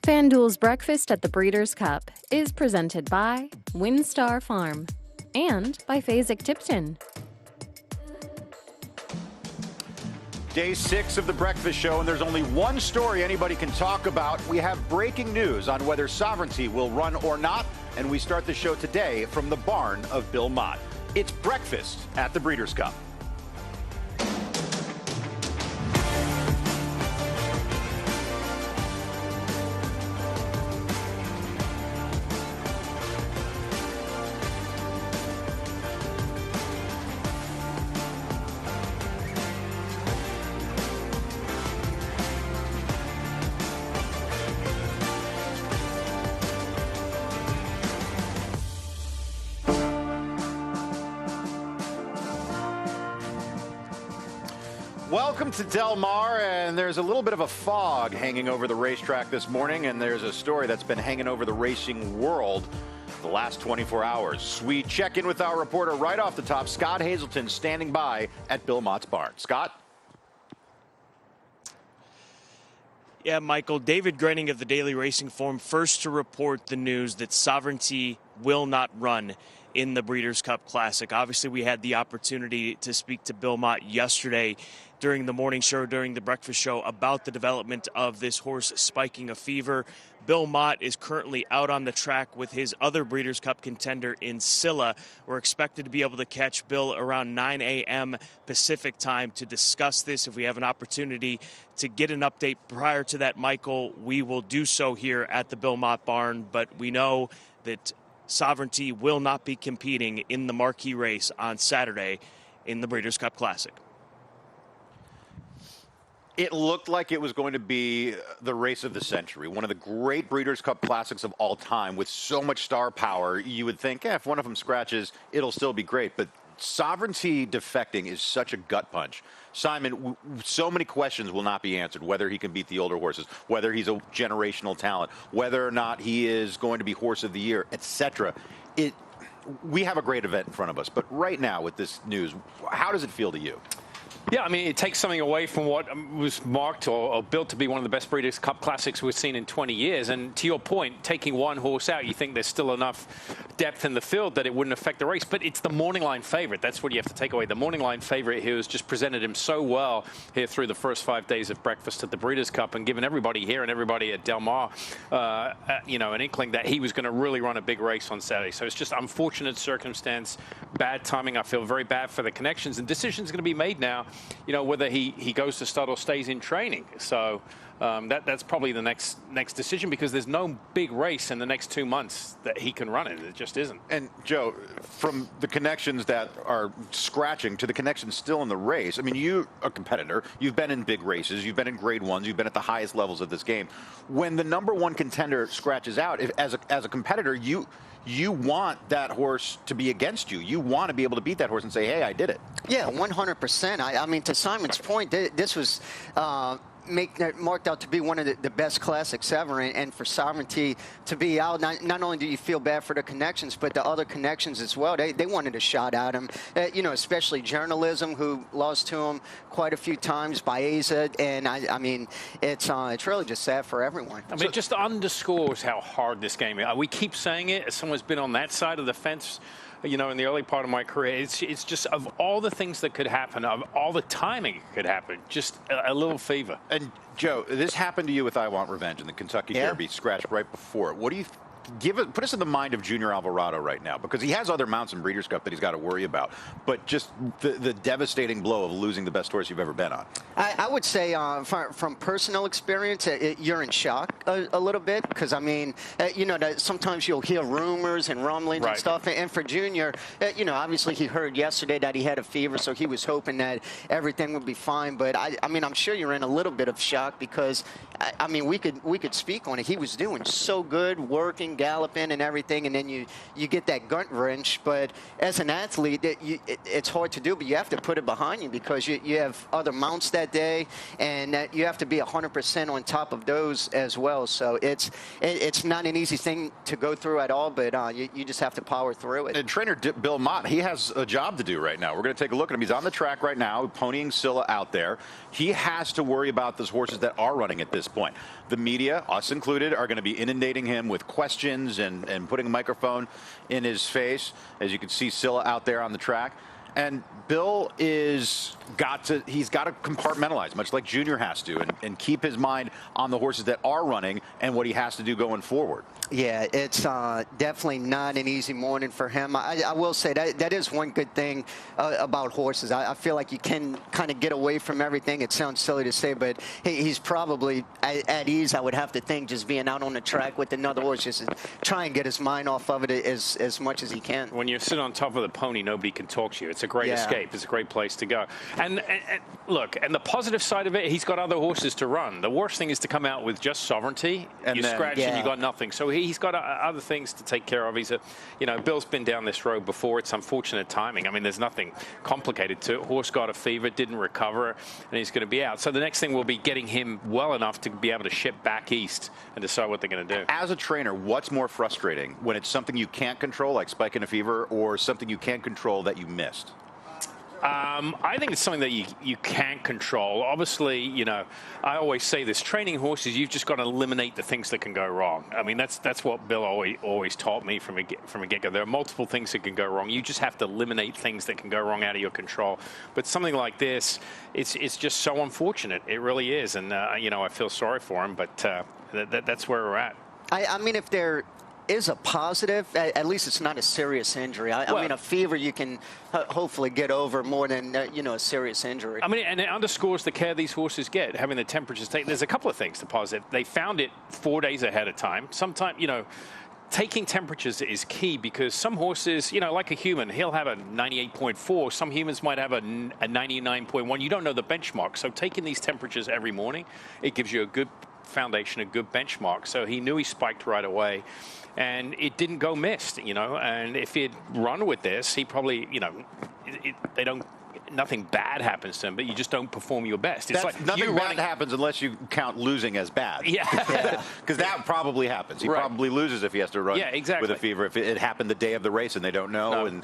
FanDuel's Breakfast at the Breeders' Cup is presented by WinStar Farm and by Fasig-Tipton. Day 6 of the Breakfast Show, and there's only one story anybody can talk about. We have breaking news on whether Sovereignty will run or not, and we start the show today from the barn of Bill Mott. It's Breakfast at the Breeders' Cup. Welcome to Del Mar, and there's a little bit of a fog hanging over the racetrack this morning, and there's a story that's been hanging over the racing world the last 24 hours. We check in with our reporter right off the top, Scott Hazelton, standing by at Bill Mott's barn. Scott? Yeah, Michael, David Grenning of the Daily Racing Form first to report the news that Sovereignty will not run in the Breeders' Cup Classic. Obviously, we had the opportunity to speak to Bill Mott yesterday during the morning show, during the breakfast show, about the development of this horse spiking a fever. Bill Mott is currently out on the track with his other Breeders' Cup contender in Scylla. We're expected to be able to catch Bill around 9 a.m. Pacific time to discuss this. If we have an opportunity to get an update prior to that, Michael, we will do so here at the Bill Mott barn. But we know that Sovereignty will not be competing in the marquee race on Saturday in the Breeders' Cup Classic. It looked like it was going to be the race of the century, one of the great Breeders' Cup Classics of all time with so much star power. You would think, if one of them scratches, it'll still be great. But Sovereignty defecting is such a gut punch. Simon, so many questions will not be answered, whether he can beat the older horses, whether he's a generational talent, whether or not he is going to be Horse of the Year, etc. We have a great event in front of us. But right now with this news, how does it feel to you? Yeah, I mean, it takes something away from what was marked or built to be one of the best Breeders' Cup Classics we've seen in 20 years. And to your point, taking one horse out, you think there's still enough depth in the field that it wouldn't affect the race. But it's the morning line favorite. That's what you have to take away. The morning line favorite here has just presented him so well here through the first 5 days of breakfast at the Breeders' Cup and given everybody here and everybody at Del Mar, an inkling that he was going to really run a big race on Saturday. So it's just unfortunate circumstance, bad timing. I feel very bad for the connections. And decisions going to be made now, whether he goes to stud or stays in training. So that's probably the next decision, because there's no big race in the next 2 months that he can run it. It just isn't. And Joe, from the connections that are scratching to the connections still in the race, I mean, you're a competitor. You've been in big races. You've been in grade ones. You've been at the highest levels of this game. When the number one contender scratches out, as a competitor, you want that horse to be against you. You want to be able to beat that horse and say, hey, I did it. Yeah, 100%. I mean, to Simon's point, this was marked out to be one of the best classics ever, and for Sovereignty to be out, not only do you feel bad for the connections, but the other connections as well. They wanted a shot at him, especially Journalism, who lost to him quite a few times by Aza, and I mean, it's really just sad for everyone. I mean, it just underscores how hard this game is. We keep saying it as someone's been on that side of the fence, in the early part of my career. It's just, of all the things that could happen, of all the timing that could happen, just a little fever. And Joe, this happened to you with I Want Revenge in the Kentucky Derby, scratched right before it. What do you put us in the mind of Junior Alvarado right now, because he has other mounts in Breeders' Cup that he's got to worry about, but just the devastating blow of losing the best horse you've ever been on. I would say from personal experience, you're in shock a little bit, because I mean, sometimes you'll hear rumors and rumblings and stuff, and for Junior, obviously he heard yesterday that he had a fever, so he was hoping that everything would be fine. But I mean, I'm sure you're in a little bit of shock, because I mean, we could speak on it. He was doing so good, working, galloping and everything, and then you get that gut wrench. But as an athlete, it's hard to do, but you have to put it behind you, because you have other mounts that day, and you have to be 100% on top of those as well. So it's not an easy thing to go through at all, but you just have to power through it. And trainer Bill Mott, he has a job to do right now. We're going to take a look at him. He's on the track right now, ponying Scylla out there. He has to worry about those horses that are running at this point. the media, us included, are going to be inundating him with questions and putting a microphone in his face. As you can see Scylla out there on the track. And Bill he's got to compartmentalize, much like Junior has to, and keep his mind on the horses that are running and what he has to do going forward. Yeah, it's definitely not an easy morning for him. I will say that is one good thing about horses. I feel like you can kind of get away from everything. It sounds silly to say, but he's probably at ease, I would have to think, just being out on the track with another horse, just to try and get his mind off of it as much as he can. When you sit on top of the pony, nobody can talk to you. It's a great escape. It's a great place to go. And look, and the positive side of it, he's got other horses to run. The worst thing is to come out with just Sovereignty, and you scratch and you got nothing. So he's got other things to take care of. He's Bill's been down this road before. It's unfortunate timing. I mean, there's nothing complicated to it. Horse got a fever, didn't recover, and he's going to be out. So the next thing will be getting him well enough to be able to ship back east and decide what they're going to do. As a trainer, what's more frustrating, when it's something you can't control, like spike in a fever, or something you can't control that you missed? I think it's something that you can't control. Obviously, I always say this: training horses, you've just got to eliminate the things that can go wrong. I mean, that's what Bill always taught me from a get-go. There are multiple things that can go wrong. You just have to eliminate things that can go wrong out of your control. But something like this, it's just so unfortunate. It really is, and I feel sorry for him. But that's where we're at. I mean, if there is a positive, at least it's not a serious injury. I mean, a fever you can hopefully get over more than a serious injury. I mean, and it underscores the care these horses get, having the temperatures taken. There's a couple of things to positive. They found it 4 days ahead of time. Sometimes, taking temperatures is key, because some horses, like a human, he'll have a 98.4. Some humans might have a 99.1. You don't know the benchmark. So taking these temperatures every morning, it gives you a good foundation, a good benchmark. So he knew he spiked right away, and it didn't go missed, and if he'd run with this, he probably, nothing bad happens to him, but you just don't perform your best. It's like nothing bad happens unless you count losing as bad. Yeah. Because that probably happens. He probably loses if he has to run with a fever. If it happened the day of the race and they don't know, and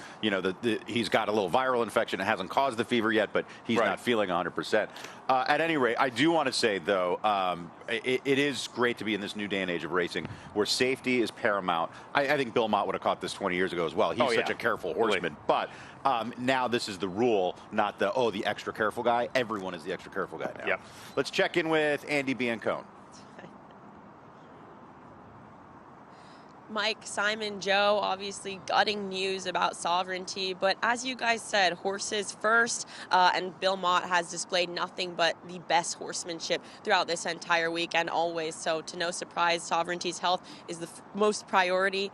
he's got a little viral infection. It hasn't caused the fever yet, but he's not feeling 100%. At any rate, I do want to say, though, it is great to be in this new day and age of racing where safety is paramount. I think Bill Mott would have caught this 20 years ago as well. He's such a careful horseman. But now this is the rule, not the extra careful guy. Everyone is the extra careful guy now. Yep. Let's check in with Andy Biancone. Mike, Simon, Joe, obviously gutting news about Sovereignty, but as you guys said, horses first, and Bill Mott has displayed nothing but the best horsemanship throughout this entire week and always, so to no surprise, Sovereignty's health is the most priority.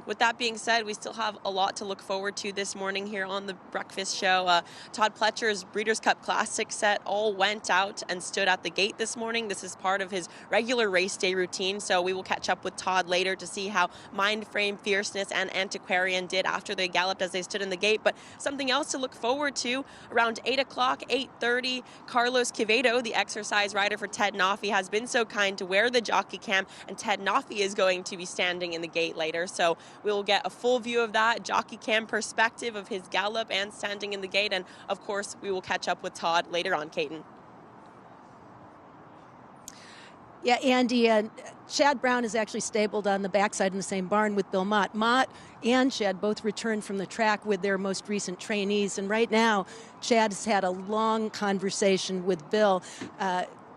With that being said, we still have a lot to look forward to this morning here on the breakfast show. Todd Pletcher's Breeders' Cup Classic set all went out and stood at the gate this morning. This is part of his regular race day routine, so we will catch up with Todd later to see how Mind Frame, Fierceness, and Antiquarian did after they galloped as they stood in the gate. But something else to look forward to, around 8 o'clock, 8:30, Carlos Quevedo, the exercise rider for Ted Nafy, has been so kind to wear the jockey cam, and Ted Nafy is going to be standing in the gate later. So we will get a full view of that jockey cam perspective of his gallop and standing in the gate. And of course, we will catch up with Todd later on, Caton. Yeah, Andy, Chad Brown is actually stabled on the backside in the same barn with Bill Mott. Mott and Chad both returned from the track with their most recent trainees, and right now Chad has had a long conversation with Bill,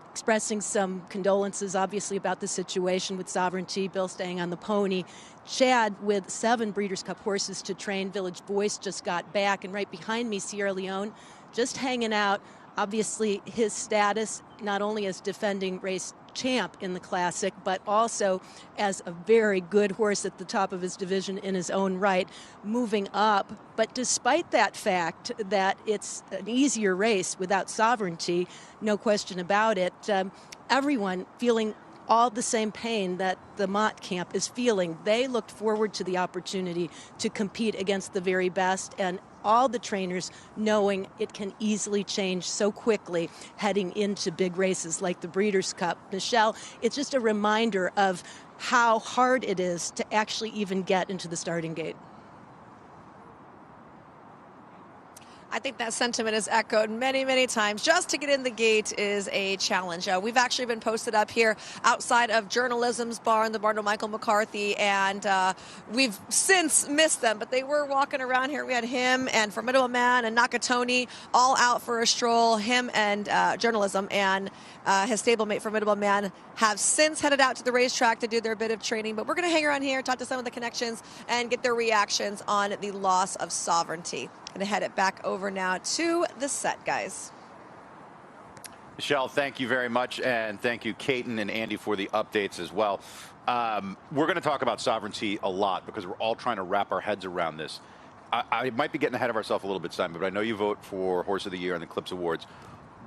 expressing some condolences, obviously, about the situation with Sovereignty, Bill staying on the pony. Chad, with 7 Breeders' Cup horses to train, Village Voice just got back, and right behind me, Sierra Leone, just hanging out. Obviously, his status, not only as defending race champ in the Classic, but also as a very good horse at the top of his division in his own right, moving up. But despite that fact that it's an easier race without Sovereignty, no question about it, everyone feeling all the same pain that the Mott camp is feeling. They looked forward to the opportunity to compete against the very best, and all the trainers knowing it can easily change so quickly heading into big races like the Breeders' Cup. Michelle, it's just a reminder of how hard it is to actually even get into the starting gate. I think that sentiment is echoed many, many times. Just to get in the gate is a challenge. We've actually been posted up here outside of Journalism's barn, the barn of Michael McCarthy, and we've since missed them, but they were walking around here. We had him and Formidable Man and Nakatoni all out for a stroll. Him and Journalism and his stablemate Formidable Man have since headed out to the racetrack to do their bit of training, but we're going to hang around here, talk to some of the connections, and get their reactions on the loss of Sovereignty. Going to head it back over now to the set, guys. Michelle, thank you very much, and thank you, Caton and Andy, for the updates as well. We're going to talk about Sovereignty a lot because we're all trying to wrap our heads around this. I might be getting ahead of ourselves a little bit, Simon, but I know you vote for Horse of the Year on the Eclipse Awards.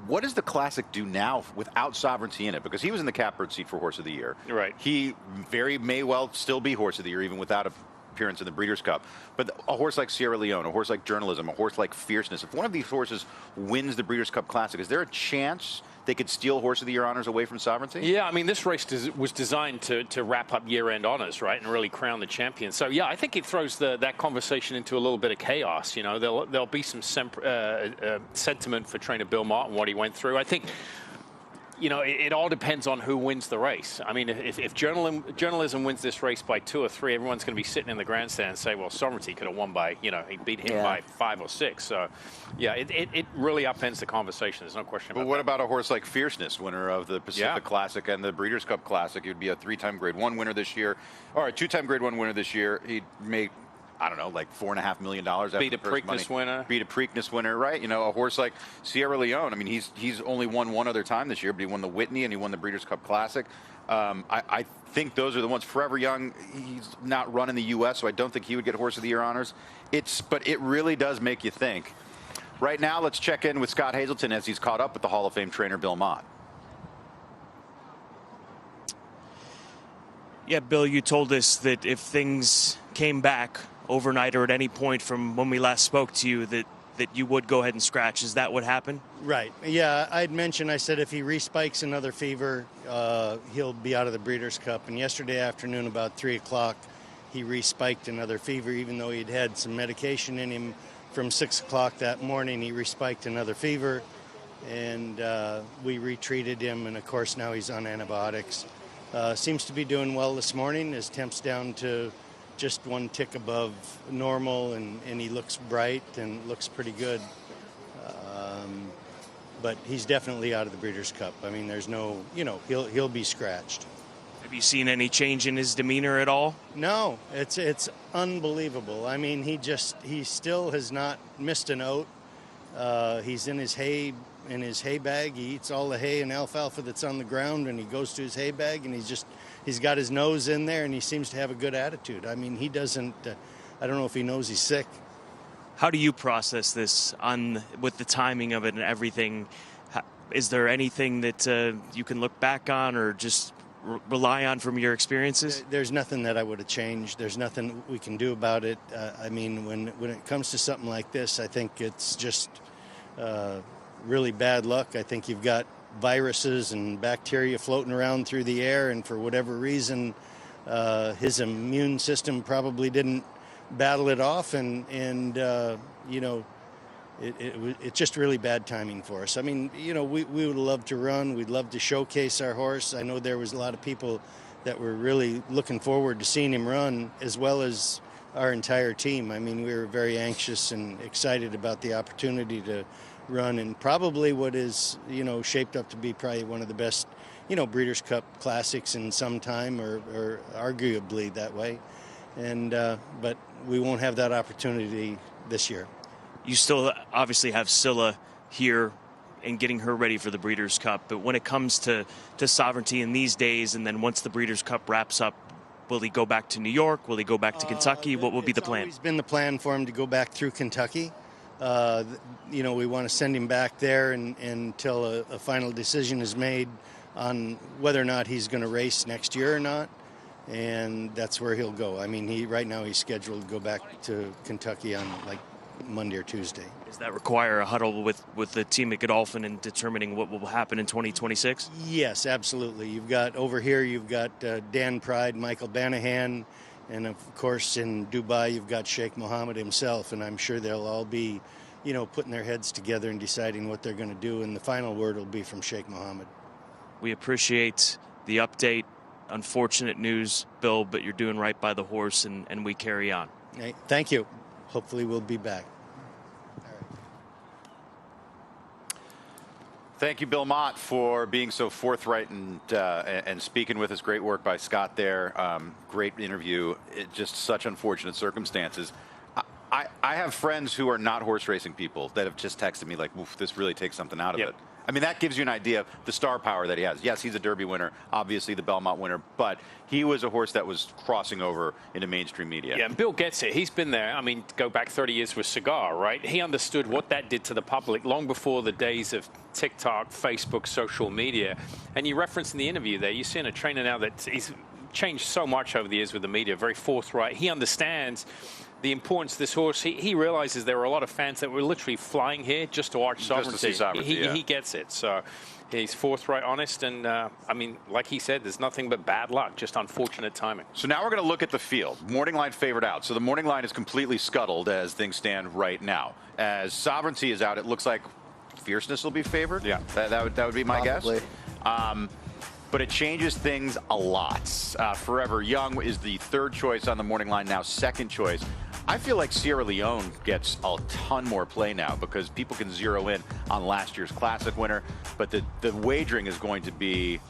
What does the Classic do now without Sovereignty in it? Because he was in the catbird seat for Horse of the Year. Right. He may well still be Horse of the Year, even without a appearance in the Breeders' Cup. But a horse like Sierra Leone, a horse like Journalism, a horse like Fierceness, if one of these horses wins the Breeders' Cup Classic, is there a chance they could steal Horse of the Year honors away from Sovereignty? Yeah, I mean, this race was designed to wrap up year-end honors, right, and really crown the champion. So, yeah, I think it throws that conversation into a little bit of chaos. You know, there'll be some sentiment for trainer Bill Mott and what he went through. I think, you know, it all depends on who wins the race. I mean, if Journalism wins this race by 2 or 3, everyone's going to be sitting in the grandstand and say, well, Sovereignty could have won by, you know, he beat him by 5 or 6. So, yeah, it really upends the conversation. There's no question about that. But what about a horse like Fierceness, winner of the Pacific Classic and the Breeders' Cup Classic? He would be a 3-time Grade 1 winner this year, or a 2-time Grade 1 winner this year. He'd make, I don't know, like $4.5 million. Beat a Preakness winner. Beat a Preakness winner, right? You know, a horse like Sierra Leone. I mean, he's only won one other time this year, but he won the Whitney and he won the Breeders' Cup Classic. I think those are the ones. Forever Young, he's not run in the U.S., so I don't think he would get Horse of the Year honors. But it really does make you think. Right now, let's check in with Scott Hazelton as he's caught up with the Hall of Fame trainer Bill Mott. Yeah, Bill, you told us that if things came back overnight or at any point from when we last spoke to you that you would go ahead and scratch. Is that what happened? Right. Yeah, I said if he respikes another fever, he'll be out of the Breeders' Cup. And yesterday afternoon about 3 o'clock, he respiked another fever, even though he'd had some medication in him from 6 o'clock that morning. He respiked another fever, and we retreated him. And, of course, now he's on antibiotics. Seems to be doing well this morning. His temp's down to just 1 tick above normal, and he looks bright and looks pretty good. But he's definitely out of the Breeders' Cup. I mean, there's no, you know, he'll be scratched. Have you seen any change in his demeanor at all? No, it's unbelievable. I mean, he still has not missed a note. He's in his hay bag. He eats all the hay and alfalfa that's on the ground, and he goes to his hay bag, and he's got his nose in there, and he seems to have a good attitude. I mean, he doesn't, I don't know if he knows he's sick. How do you process this with the timing of it and everything? Is there anything that you can look back on or just rely on from your experiences? There's nothing that I would have changed. There's nothing we can do about it. I mean, when it comes to something like this, I think it's just really bad luck. I think you've got viruses and bacteria floating around through the air, and for whatever reason, his immune system probably didn't battle it off, and you know, it's just really bad timing for us. I mean, you know, we would love to run. We'd love to showcase our horse. I know there was a lot of people that were really looking forward to seeing him run, as well as our entire team. I mean, we were very anxious and excited about the opportunity to run in probably what is, you know, shaped up to be probably one of the best, you know, Breeders' Cup Classics in some time, or arguably that way. And but we won't have that opportunity this year. You still obviously have Scylla here and getting her ready for the Breeders' Cup, but when it comes to Sovereignty in these days, and then once the Breeders' Cup wraps up, will he go back to New York? Will he go back to Kentucky? What will be the plan? It's always been the plan for him to go back through Kentucky. You know, we want to send him back there until a final decision is made on whether or not he's going to race next year or not, and that's where he'll go. I mean, right now he's scheduled to go back to Kentucky on like Monday or Tuesday. Does that require a huddle with the team at Godolphin in determining what will happen in 2026? Yes, absolutely. You've got Dan Pride, Michael Banahan, and of course in Dubai you've got Sheikh Mohammed himself, and I'm sure they'll all be, you know, putting their heads together and deciding what they're going to do. And the final word will be from Sheikh Mohammed. We appreciate the update. Unfortunate news, Bill, but you're doing right by the horse, and we carry on. Hey, thank you. Hopefully we'll be back. Thank you, Bill Mott, for being so forthright and speaking with us. Great work by Scott there. Great interview. Just such unfortunate circumstances. I have friends who are not horse racing people that have just texted me like, "Oof, this really takes something out of it." I mean, that gives you an idea of the star power that he has. Yes, he's a Derby winner, obviously the Belmont winner, but he was a horse that was crossing over into mainstream media. Yeah, and Bill gets it. He's been there. I mean, go back 30 years with Cigar, right? He understood what that did to the public long before the days of TikTok, Facebook, social media. And you referenced in the interview there, you're seeing a trainer now that he's changed so much over the years with the media, very forthright. He understands the importance of this horse. He realizes there were a lot of fans that were literally flying here just to watch Sovereignty. Just to see Sovereignty, he gets it. So he's forthright, honest, and I mean, like he said, there's nothing but bad luck, just unfortunate timing. So now we're going to look at the field. Morning line favored out. So the morning line is completely scuttled as things stand right now. As Sovereignty is out, it looks like Fierceness will be favored. Yeah, that would be my Probably. guess. But it changes things a lot. Forever Young is the third choice on the morning line, now second choice. I feel like Sierra Leone gets a ton more play now because people can zero in on last year's Classic winner, but the wagering is going to be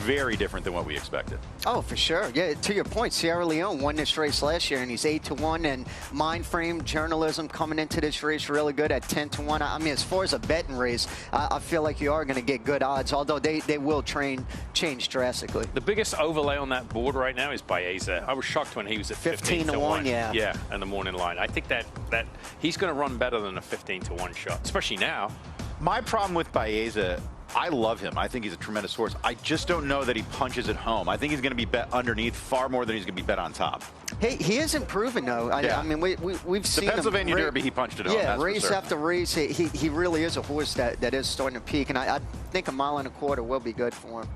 very different than what we expected. Oh, for sure. Yeah, to your point, Sierra Leone won this race last year, and he's 8-1. And Mind Frame Journalism coming into this race really good at 10-1. I mean, as far as a betting race, I feel like you are going to get good odds, although they will change drastically. The biggest overlay on that board right now is Baeza. I was shocked when he was at 15-1. Yeah. Yeah, and the morning line. I think that he's going to run better than a 15-1 shot, especially now. My problem with Baeza, I love him. I think he's a tremendous horse. I just don't know that he punches it home. I think he's going to be bet underneath far more than he's going to be bet on top. Hey, he is improving, though. I mean, we've seen the Pennsylvania Derby, he punched it home. Yeah, that's race for sure. after race, he really is a horse that is starting to peak, and I think 1.25 miles will be good for him.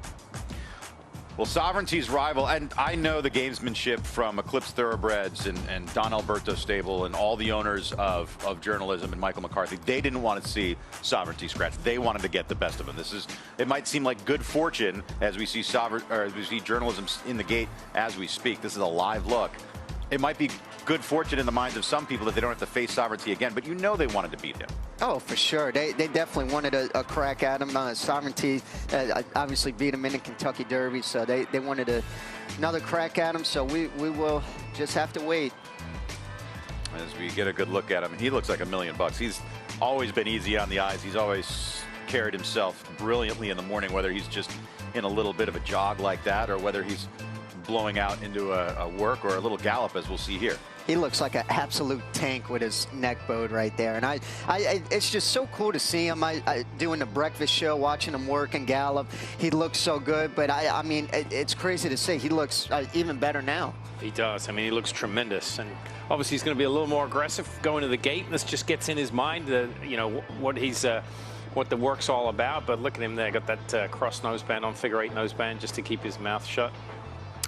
Well, Sovereignty's rival, and I know the gamesmanship from Eclipse Thoroughbreds and Don Alberto Stable and all the owners of journalism and Michael McCarthy. They didn't want to see Sovereignty scratch. They wanted to get the best of him. It might seem like good fortune as we see journalism in the gate as we speak. This is a live look. It might be good fortune in the minds of some people that they don't have to face Sovereignty again, but you know they wanted to beat him. Oh, for sure. They definitely wanted a crack at him. Sovereignty obviously beat him in the Kentucky Derby, so they wanted another crack at him, so we will just have to wait. As we get a good look at him, he looks like $1 million. He's always been easy on the eyes. He's always carried himself brilliantly in the morning, whether he's just in a little bit of a jog like that or whether he's blowing out into a work or a little gallop, as we'll see here. He looks like an absolute tank with his neck bowed right there. And it's just so cool to see him doing the breakfast show, watching him work and gallop. He looks so good, but I mean, it's crazy to say he looks even better now. He does. I mean, he looks tremendous. And obviously he's going to be a little more aggressive going to the gate. This just gets in his mind, you know, what the work's all about. But look at him there. Got that cross noseband on, figure 8 noseband just to keep his mouth shut.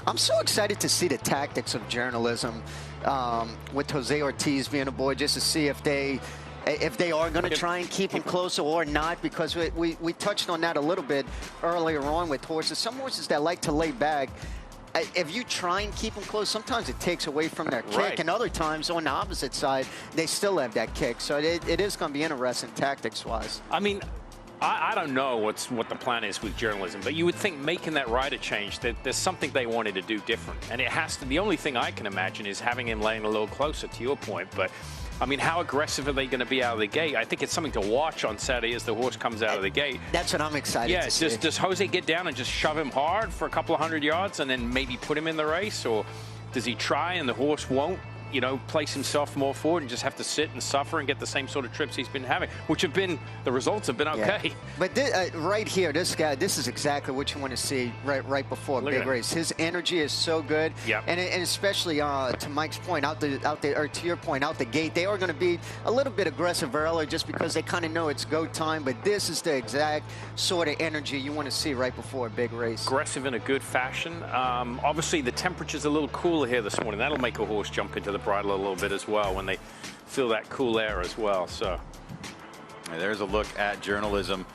I'm so excited to see the tactics of journalism with Jose Ortiz being aboard, just to see if they are going to try and keep him closer or not, because we touched on that a little bit earlier on with horses. Some horses that like to lay back, if you try and keep them close, sometimes it takes away from their kick, right. And other times on the opposite side, they still have that kick. So it is going to be interesting tactics-wise. I mean, I don't know what the plan is with journalism, but you would think making that rider change, that there's something they wanted to do different. And it has to, the only thing I can imagine is having him laying a little closer, to your point. But I mean, how aggressive are they going to be out of the gate? I think it's something to watch on Saturday as the horse comes out of the gate. That's what I'm excited to see. Does Jose get down and just shove him hard for a couple of 100 yards and then maybe put him in the race? Or does he try and the horse won't, you know, place himself more forward and just have to sit and suffer and get the same sort of trips he's been having, which have been, the results have been okay. Yeah. But right here, this guy, this is exactly what you want to see right before a big race. His energy is so good. Yep. And especially to Mike's point, or to your point, out the gate, they are going to be a little bit aggressive early just because they kind of know it's go time, but this is the exact sort of energy you want to see right before a big race. Aggressive in a good fashion. Obviously, the temperature's a little cooler here this morning. That'll make a horse jump into the the bridle a little bit as well when they feel that cool air as well. So there's a look at journalism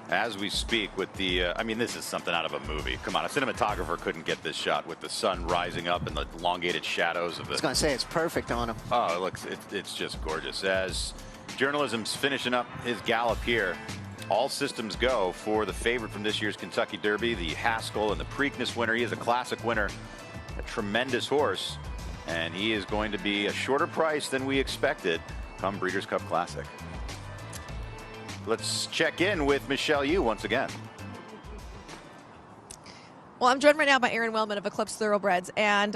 as we speak with the, I mean, this is something out of a movie. Come on, a cinematographer couldn't get this shot with the sun rising up and the elongated shadows of the. I was going to say, it's perfect on him. Oh, it looks, it's just gorgeous. As journalism's finishing up his gallop here, all systems go for the favorite from this year's Kentucky Derby, the Haskell and the Preakness winner. He is a classic winner, a tremendous horse, and he is going to be a shorter price than we expected come Breeders' Cup Classic. Let's check in with Michelle Yu once again. Well, I'm joined right now by Aaron Wellman of Eclipse Thoroughbreds, and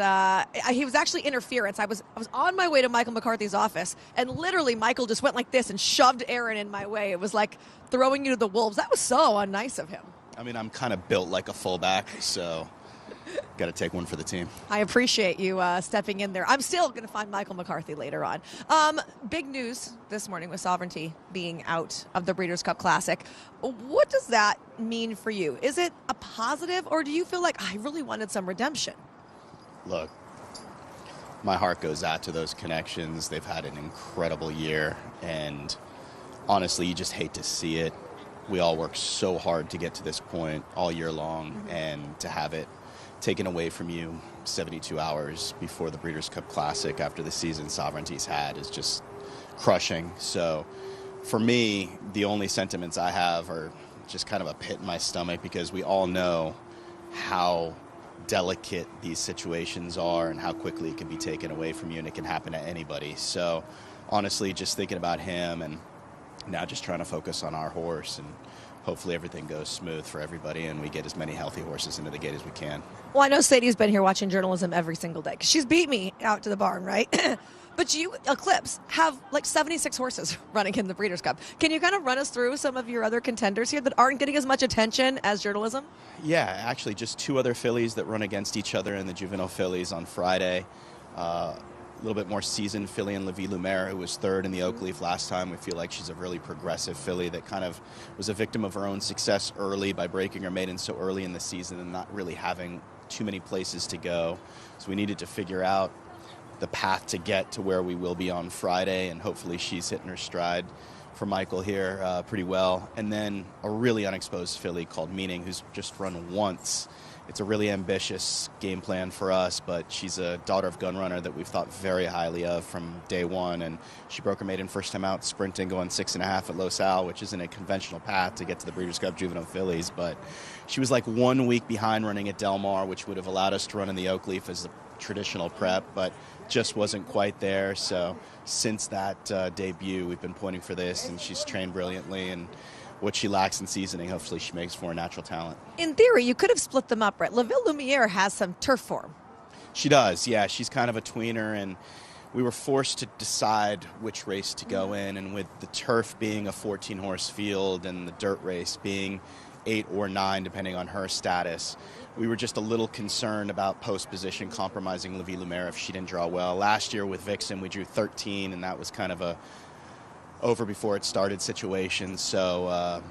he was actually interference. I was on my way to Michael McCarthy's office, and literally Michael just went like this and shoved Aaron in my way. It was like throwing you to the wolves. That was so unnice of him. I mean, I'm kind of built like a fullback, so got to take one for the team. I appreciate you stepping in there. I'm still going to find Michael McCarthy later on. Big news this morning with Sovereignty being out of the Breeders' Cup Classic. What does that mean for you? Is it a positive, or do you feel like I really wanted some redemption? Look, my heart goes out to those connections. They've had an incredible year, and honestly, you just hate to see it. We all worked so hard to get to this point all year long, and to have it taken away from you 72 hours before the Breeders' Cup Classic after the season Sovereignty's had is just crushing. So for me, the only sentiments I have are just kind of a pit in my stomach, because we all know how delicate these situations are and how quickly it can be taken away from you, and it can happen to anybody. So honestly, just thinking about him and now just trying to focus on our horse, and hopefully everything goes smooth for everybody and we get as many healthy horses into the gate as we can. Well, I know Sadie's been here watching journalism every single day, because she's beat me out to the barn, right? But you, Eclipse, have like 76 horses running in the Breeders' Cup. Can you kind of run us through some of your other contenders here that aren't getting as much attention as journalism? Yeah, actually just two other fillies that run against each other in the juvenile fillies on Friday. A little bit more seasoned filly in Levi Lumiere, who was third in the Oakleaf last time. We feel like she's a really progressive filly that kind of was a victim of her own success early by breaking her maiden so early in the season and not really having too many places to go. So we needed to figure out the path to get to where we will be on Friday, and hopefully she's hitting her stride for Michael here pretty well. And then a really unexposed filly called Meaning, who's just run once. It's a really ambitious game plan for us, but she's a daughter of Gunrunner that we've thought very highly of from day one, and she broke her maiden first time out sprinting, going 6.5 at Los Al, which isn't a conventional path to get to the Breeders' Cup Juvenile Fillies, but she was like 1 week behind running at Del Mar, which would have allowed us to run in the Oakleaf as the traditional prep, but just wasn't quite there. So since that debut, we've been pointing for this, and she's trained brilliantly, and what she lacks in seasoning, hopefully she makes for a natural talent. In theory, you could have split them up, right? Levi Lumiere has some turf form. She does, yeah. She's kind of a tweener, and we were forced to decide which race to go in, and with the turf being a 14-horse field and the dirt race being 8 or 9, depending on her status, we were just a little concerned about post position compromising Levi Lumiere if she didn't draw well. Last year with Vixen, we drew 13, and that was kind of a over before it started situation, so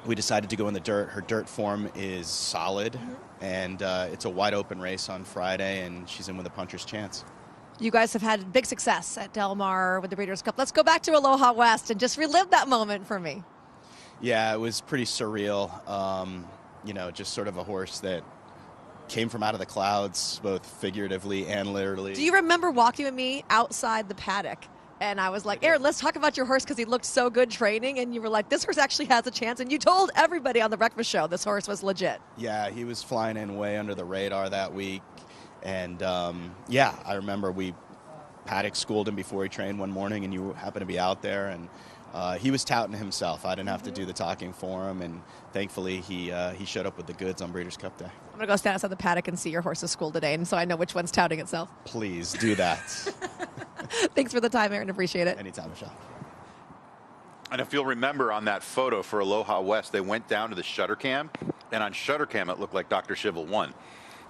we decided to go in the dirt. Her dirt form is solid, and it's a wide open race on Friday, and she's in with a puncher's chance. You guys have had big success at Del Mar with the Breeders' Cup. Let's go back to Aloha West and just relive that moment for me. Yeah, it was pretty surreal. You know, just sort of a horse that came from out of the clouds, both figuratively and literally. Do you remember walking with me outside the paddock? And I was like, Aaron, let's talk about your horse, because he looked so good training. And you were like, this horse actually has a chance. And you told everybody on the breakfast show this horse was legit. Yeah, he was flying in way under the radar that week. And, yeah, I remember Paddock schooled him before he trained one morning, and you happened to be out there. And he was touting himself. I didn't have to do the talking for him. And thankfully, he showed up with the goods on Breeders' Cup Day. I'm going to go stand outside the paddock and see your horse's school today, and so I know which one's touting itself. Please do that. Thanks for the time, Aaron. Appreciate it. Anytime, Michelle. And if you'll remember on that photo for Aloha West, they went down to the shutter cam, and on shutter cam it looked like Dr. Shivel won.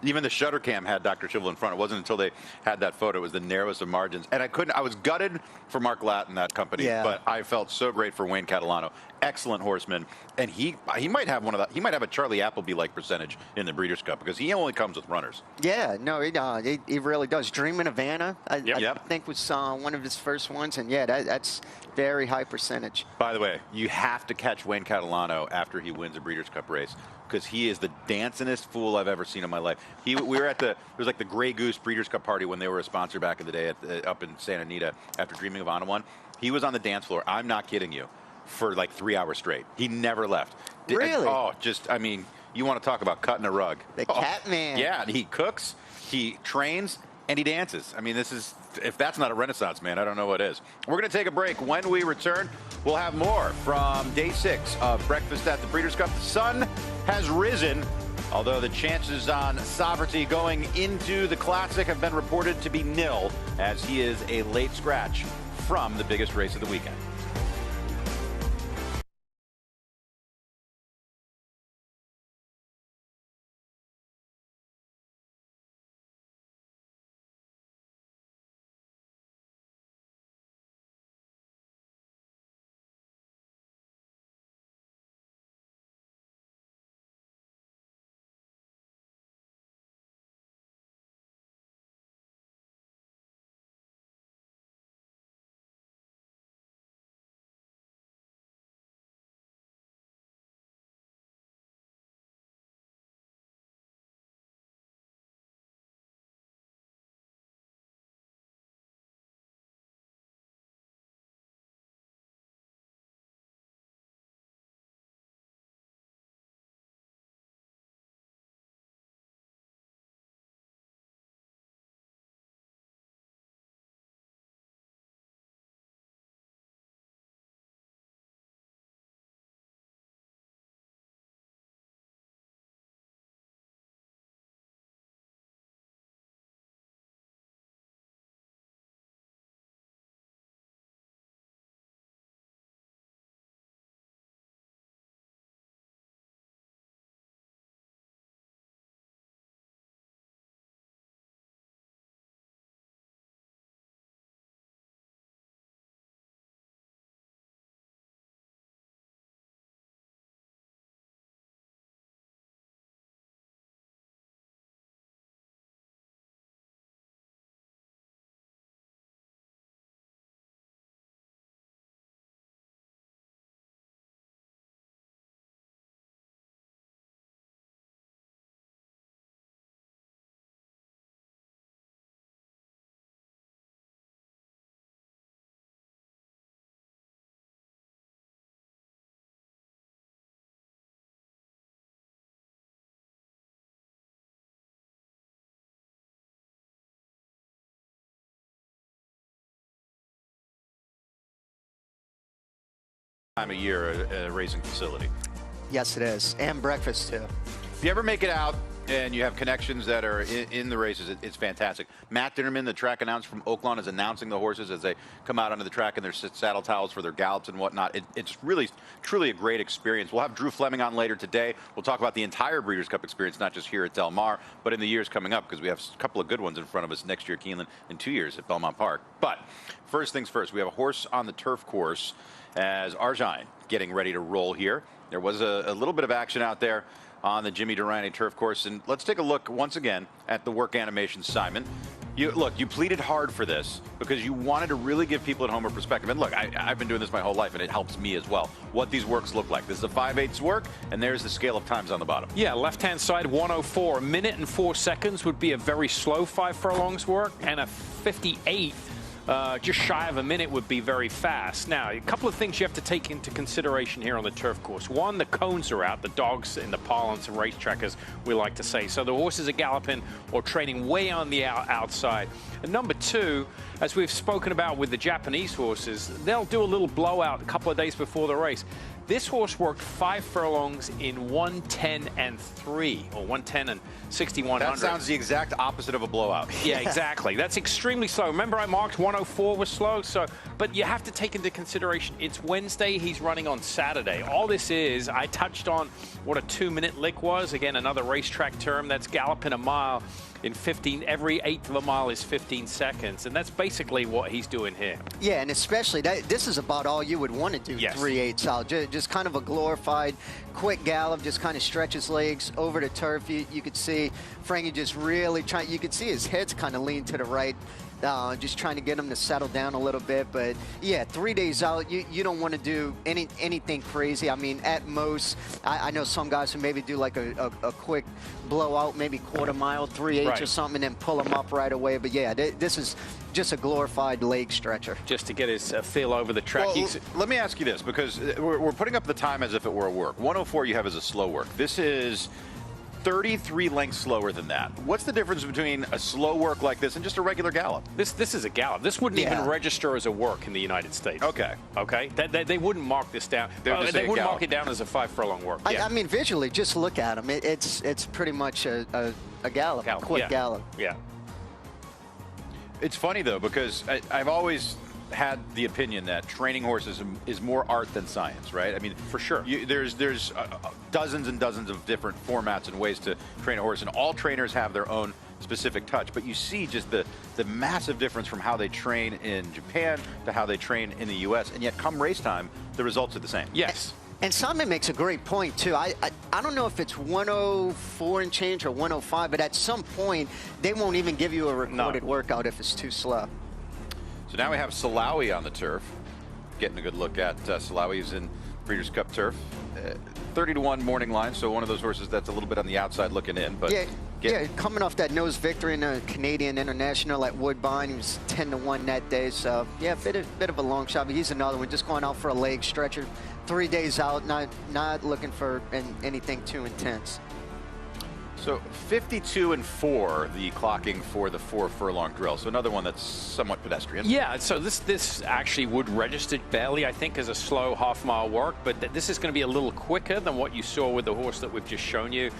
Even the shutter cam had Dr. Chivel in front. It wasn't until they had that photo. It was the narrowest of margins. And I was gutted for Mark Latt and that company, but I felt so great for Wayne Catalano. Excellent horseman. And he might have he might have a Charlie Appleby-like percentage in the Breeders' Cup because he only comes with runners. Yeah, no, he really does. Dreamin' of Anna, I think was one of his first ones. And yeah, that's very high percentage. By the way, you have to catch Wayne Catalano after he wins a Breeders' Cup race, because he is the dancingest fool I've ever seen in my life. We were at it was like the Grey Goose Breeders' Cup party when they were a sponsor back in the day up in Santa Anita after Dreaming of Anna won. He was on the dance floor, I'm not kidding you, for like 3 hours straight. He never left. Really? I mean, you want to talk about cutting a rug. The cat man. Yeah, and he cooks, he trains, and he dances. I mean, if that's not a renaissance man, I don't know what is. We're going to take a break. When we return, we'll have more from day 6 of Breakfast at the Breeders' Cup. The sun has risen, although the chances on Sovereignty going into the Classic have been reported to be nil, as he is a late scratch from the biggest race of the weekend. Time of year at a racing facility. Yes, it is. And breakfast, too. If you ever make it out and you have connections that are in the races, it's fantastic. Matt Dinnerman, the track announcer from Oaklawn, is announcing the horses as they come out onto the track in their saddle towels for their gallops and whatnot. It's really, truly a great experience. We'll have Drew Fleming on later today. We'll talk about the entire Breeders' Cup experience, not just here at Del Mar, but in the years coming up, because we have a couple of good ones in front of us next year at Keeneland and 2 years at Belmont Park. But first things first, we have a horse on the turf course as Argine getting ready to roll here. There was a little bit of action out there on the Jimmy Durante turf course. And let's take a look once again at the work animation, Simon. You pleaded hard for this because you wanted to really give people at home a perspective. And look, I've been doing this my whole life, and it helps me as well, what these works look like. This is a 5/8 work, and there's the scale of times on the bottom. Yeah, left-hand side, 1:04. A minute and 4 seconds would be a very slow 5 furlongs work, and a 58 just shy of a minute would be very fast. Now, a couple of things you have to take into consideration here on the turf course. One, the cones are out, the dogs in the parlance of racetrackers, we like to say. So the horses are galloping or training way on the outside. And number two, as we've spoken about with the Japanese horses, they'll do a little blowout a couple of days before the race. This horse worked 5 furlongs in 1:10 and 3, or 1:10 and 6100. That sounds the exact opposite of a blowout. Yeah, exactly. That's extremely slow. Remember, I marked 104 was slow. But you have to take into consideration it's Wednesday. He's running on Saturday. All this is, I touched on what a 2-minute lick was. Again, another racetrack term. That's galloping a mile in 15. Every eighth of a mile is 15 seconds, and that's basically what he's doing here. Yeah, and especially this is about all you would want to do. Yes. 3/8 out, just kind of a glorified quick gallop, just kind of stretch his legs over the turf. You could see Frankie just really trying. You could see his head's kind of lean to the right. Just trying to get him to settle down a little bit. But yeah, 3 days out, you don't want to do anything crazy. I mean, at most, I know some guys who maybe do like a quick blowout, maybe quarter mile, 3/8 or something, and then pull him up right away. But yeah, this is just a glorified leg stretcher. Just to get his feel over the track. Well, let me ask you this, because we're putting up the time as if it were a work. 104 you have as a slow work. This is 33 lengths slower than that. What's the difference between a slow work like this and just a regular gallop? This is a gallop. This wouldn't even register as a work in the United States. Okay. Okay? They wouldn't mark this down. They wouldn't mark it down as a 5 furlong work. I mean, visually, just look at him. It's pretty much a gallop, a quick gallop. Yeah. It's funny, though, because I've always had the opinion that training horses is more art than science, right? I mean, for sure. There's dozens and dozens of different formats and ways to train a horse, and all trainers have their own specific touch. But you see just the massive difference from how they train in Japan to how they train in the U.S., and yet come race time, the results are the same. Yes. And Simon makes a great point, too. I don't know if it's 104 and change or 105, but at some point, they won't even give you a recorded workout if it's too slow. So now we have Salawi on the turf. Getting a good look at Salawi. He's in Breeders' Cup turf. 30-1 morning line, so one of those horses that's a little bit on the outside looking in. But yeah, coming off that nose victory in the Canadian International at Woodbine, he was 10-1 that day. So yeah, bit of a long shot, but he's another one just going out for a leg stretcher. 3 days out, not looking for anything too intense. So 52-4, the clocking for the 4 furlong drill. So another one that's somewhat pedestrian. Yeah, so this actually would register barely, I think, as a slow half-mile work, but this is going to be a little quicker than what you saw with the horse that we've just shown you.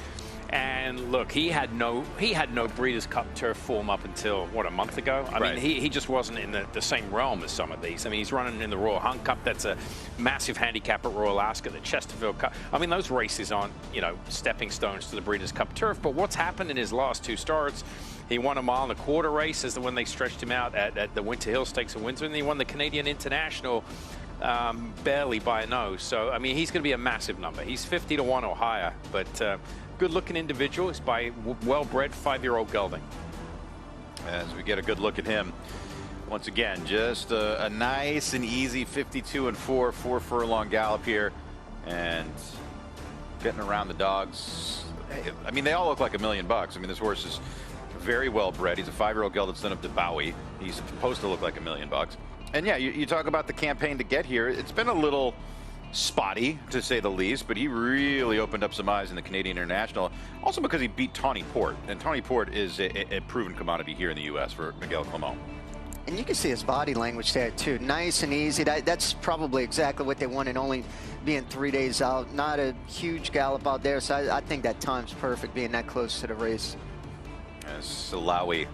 And look, he had no Breeders' Cup turf form up until, what, a month ago? I mean, he just wasn't in the same realm as some of these. I mean, he's running in the Royal Hunt Cup. That's a massive handicap at Royal Ascot, the Chesterfield Cup. I mean, those races aren't, stepping stones to the Breeders' Cup turf. But what's happened in his last 2 starts, he won a 1.25 mile race as when they stretched him out at the Winter Hill Stakes in Windsor, and he won the Canadian International barely by a nose. So, I mean, he's going to be a massive number. He's 50-1 or higher, but good-looking individual. He's by well-bred 5-year-old gelding. As we get a good look at him, once again, just a nice and easy 52-4, 4 furlong gallop here, and getting around the dogs. I mean, they all look like $1 million. I mean, this horse is very well bred. He's a 5-year-old gelding son of Bowie. He's supposed to look like $1 million. And yeah, you talk about the campaign to get here. It's been a little spotty, to say the least, but he really opened up some eyes in the Canadian International, also because he beat Tawny Port, and Tawny Port is a proven commodity here in the U.S. for Miguel Clement. And you can see his body language there, too. Nice and easy. That's probably exactly what they wanted, only being 3 days out. Not a huge gallop out there, so I think that time's perfect, being that close to the race. As Salawi,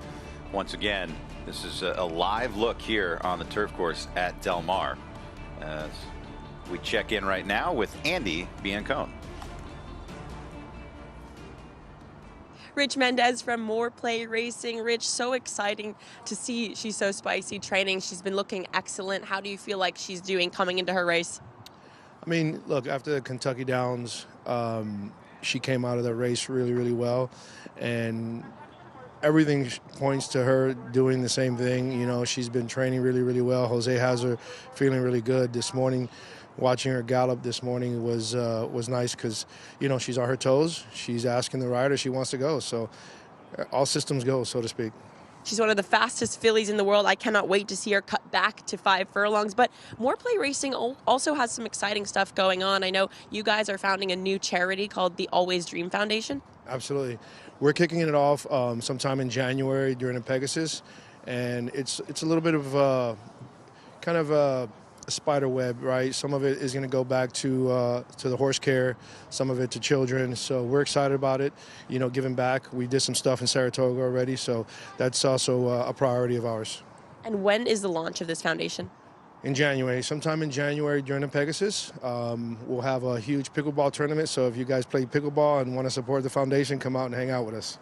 once again, this is a live look here on the turf course at Del Mar. We check in right now with Andy Biancone. Rich Mendez from More Play Racing. Rich, so exciting to see she's so spicy training. She's been looking excellent. How do you feel like she's doing coming into her race? I mean, look, after the Kentucky Downs, she came out of the race really, really well. And everything points to her doing the same thing. She's been training really, really well. Jose has her feeling really good this morning. Watching her gallop this morning was nice because, she's on her toes. She's asking the rider she wants to go. So all systems go, so to speak. She's one of the fastest fillies in the world. I cannot wait to see her cut back to 5 furlongs. But More Play Racing also has some exciting stuff going on. I know you guys are founding a new charity called the Always Dream Foundation. Absolutely. We're kicking it off sometime in January during the Pegasus. And it's a little bit of kind of a spider web, right? Some of it is going to go back to the horse care, some of it to children. So we're excited about it, giving back. We did some stuff in Saratoga already, so that's also a priority of ours. And when is the launch of this foundation? In January, sometime in January during the Pegasus. We'll have a huge pickleball tournament, so if you guys play pickleball and want to support the foundation, come out and hang out with us.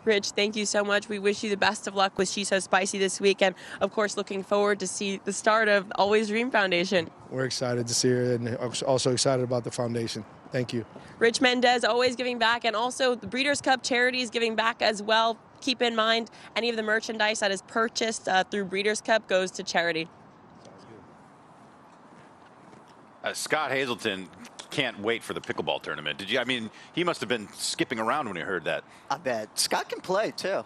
Rich, thank you so much. We wish you the best of luck with She's So Spicy this week, and of course looking forward to see the start of Always Dream Foundation. We're excited to see her and also excited about the foundation. Thank you. Rich Mendez always giving back, and also the Breeders' Cup charities giving back as well. Keep in mind, any of the merchandise that is purchased through Breeders' Cup goes to charity. Scott Hazelton can't wait for the pickleball tournament. Did you? I mean, he must have been skipping around when he heard that. I bet. Scott can play, too.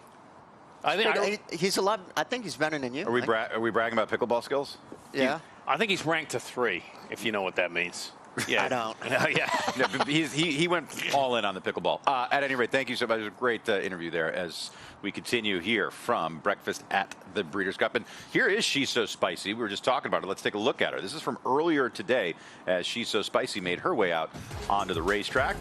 I think he's a lot. I think he's better than you. Are we bragging about pickleball skills? Yeah. I think he's ranked to 3, if you know what that means. Yeah. I don't. Yeah, he went all in on the pickleball. At any rate, thank you so much. It was a great interview there as we continue here from breakfast at the Breeders' Cup. And here is She's So Spicy. We were just talking about it. Let's take a look at her. This is from earlier today as She's So Spicy made her way out onto the racetrack.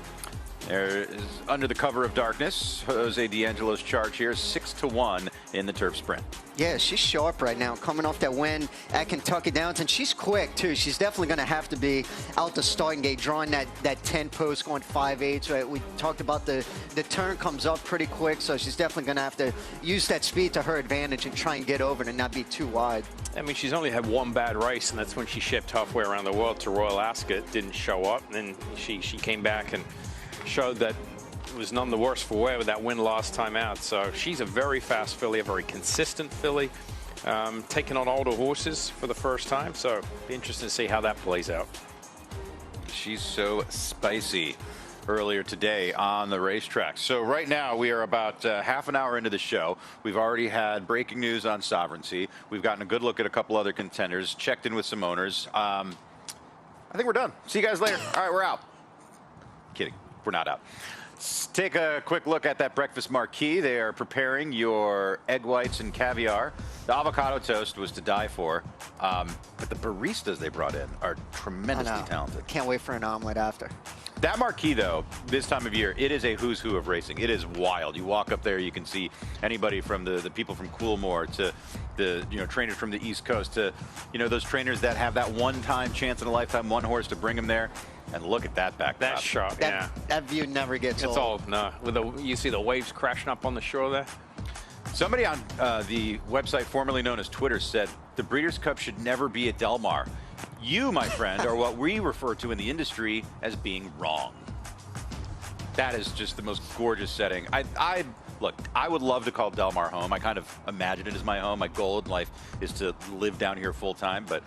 There is under the cover of darkness, Jose D'Angelo's charge here, 6-1 in the turf sprint. Yeah, she's sharp right now, coming off that win at Kentucky Downs, and she's quick, too. She's definitely going to have to be out the starting gate, drawing that 10 post, going 5/8. Right? We talked about the turn comes up pretty quick, so she's definitely going to have to use that speed to her advantage and try and get over it and not be too wide. I mean, she's only had one bad race, and that's when she shipped halfway around the world to Royal Ascot. Didn't show up, and then she came back and showed that it was none the worse for wear with that win last time out. So she's a very fast filly, a very consistent filly, taking on older horses for the first time. So be interesting to see how that plays out. She's So Spicy earlier today on the racetrack. So right now we are about half an hour into the show. We've already had breaking news on Sovereignty. We've gotten a good look at a couple other contenders, checked in with some owners. I think we're done. See you guys later. All right, we're out. Kidding. We're not out. Let's take a quick look at that breakfast marquee. They are preparing your egg whites and caviar. The avocado toast was to die for, but the baristas they brought in are tremendously talented. Can't wait for an omelet after. That marquee, though, this time of year, it is a who's who of racing. It is wild. You walk up there, you can see anybody from the people from Coolmore to the trainers from the East Coast to those trainers that have that one-time chance in a lifetime, one horse to bring them there. And look at that backdrop. That shot, yeah. That view never gets old. It's old, no. You see the waves crashing up on the shore there? Somebody on the website formerly known as Twitter said the Breeders' Cup should never be at Del Mar. You, my friend, are what we refer to in the industry as being wrong. That is just the most gorgeous setting. Look, I would love to call Del Mar home. I kind of imagine it as my home. My goal in life is to live down here full time, but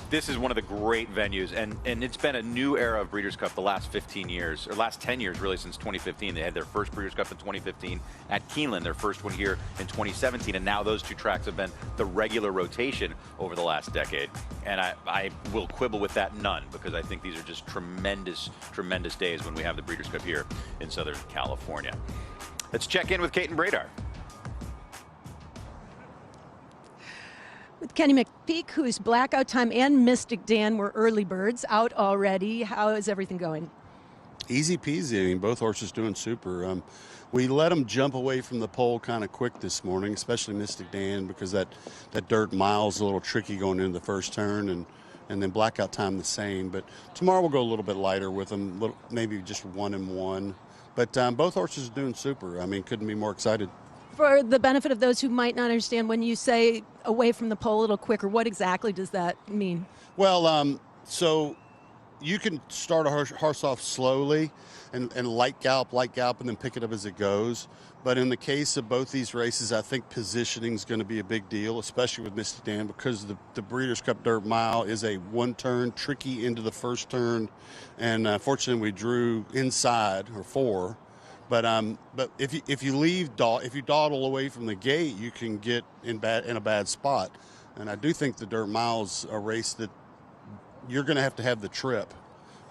this is one of the great venues, and it's been a new era of Breeders' Cup the last 15 years, or last 10 years really, since 2015. They had their first Breeders' Cup in 2015 at Keeneland, their first one here in 2017, and now those two tracks have been the regular rotation over the last decade. And I will quibble with that none, because I think these are just tremendous, tremendous days when we have the Breeders' Cup here in Southern California. Let's check in with Kate and Bradar. With Kenny McPeek, whose Blackout Time and Mystic Dan were early birds, out already. How is everything going? Easy peasy. I mean, both horses doing super. We let them jump away from the pole kind of quick this morning, especially Mystic Dan, because that dirt mile's a little tricky going into the first turn, and then Blackout Time the same. But tomorrow we'll go a little bit lighter with them, maybe just 1 and 1. But both horses are doing super. I mean, couldn't be more excited. For the benefit of those who might not understand, when you say away from the pole a little quicker, what exactly does that mean? Well, so you can start a horse off slowly and light gallop, and then pick it up as it goes. But in the case of both these races, I think positioning is going to be a big deal, especially with Mystic Dan, because the Breeders' Cup Dirt Mile is a one-turn, tricky into the first turn. And fortunately, we drew inside, or 4. But if you dawdle away from the gate, you can get in a bad spot. And I do think the Dirt Mile's a race that you're going to have the trip,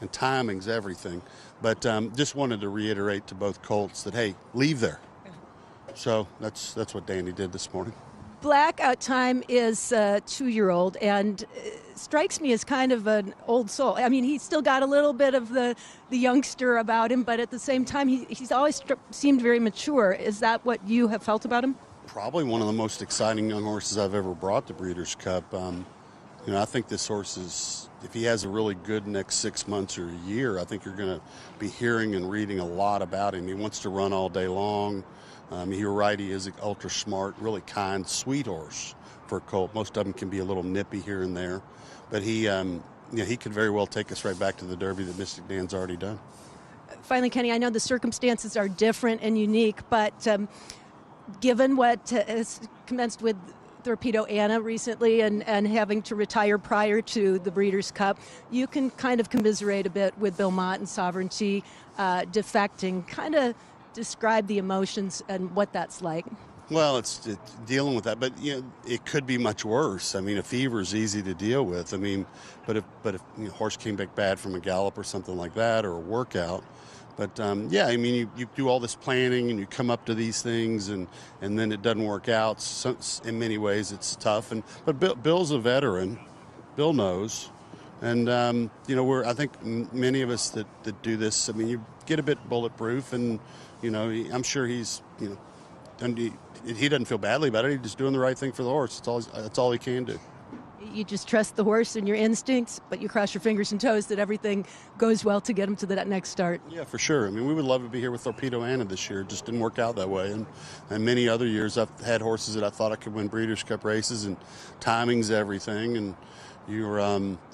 and timing's everything. But just wanted to reiterate to both colts that, hey, leave there. So that's what Danny did this morning. Blackout Time is a 2-year-old and strikes me as kind of an old soul. I mean, he's still got a little bit of the youngster about him, but at the same time, he's always seemed very mature. Is that what you have felt about him? Probably one of the most exciting young horses I've ever brought to Breeders' Cup. You know, I think this horse is, if he has a really good next 6 months or a year, I think you're going to be hearing and reading a lot about him. He wants to run all day long. You're right, he is ultra smart, really kind, sweet horse for a colt. Most of them can be a little nippy here and there, but he could very well take us right back to the Derby that Mystic Dan's already done. Finally, Kenny, I know the circumstances are different and unique, but given what has commenced with Torpedo Anna recently and having to retire prior to the Breeders' Cup, you can kind of commiserate a bit with Bill Mott and Sovereignty defecting. Kind of describe the emotions and what that's like. Well, it's dealing with that, but it could be much worse. I mean, a fever is easy to deal with. I mean, but if a horse came back bad from a gallop or something like that, or a workout. But yeah, I mean, you do all this planning and you come up to these things, and then it doesn't work out. So, in many ways, it's tough. But Bill's a veteran. Bill knows, and I think many of us that do this. I mean, you get a bit bulletproof, and I'm sure he's he doesn't feel badly about it. He's just doing the right thing for the horse. That's all he can do. You just trust the horse and your instincts, but you cross your fingers and toes that everything goes well to get him to that next start. Yeah, for sure. I mean, we would love to be here with Torpedo Anna this year. It just didn't work out that way. And many other years I've had horses that I thought I could win Breeders' Cup races, and timing's everything, and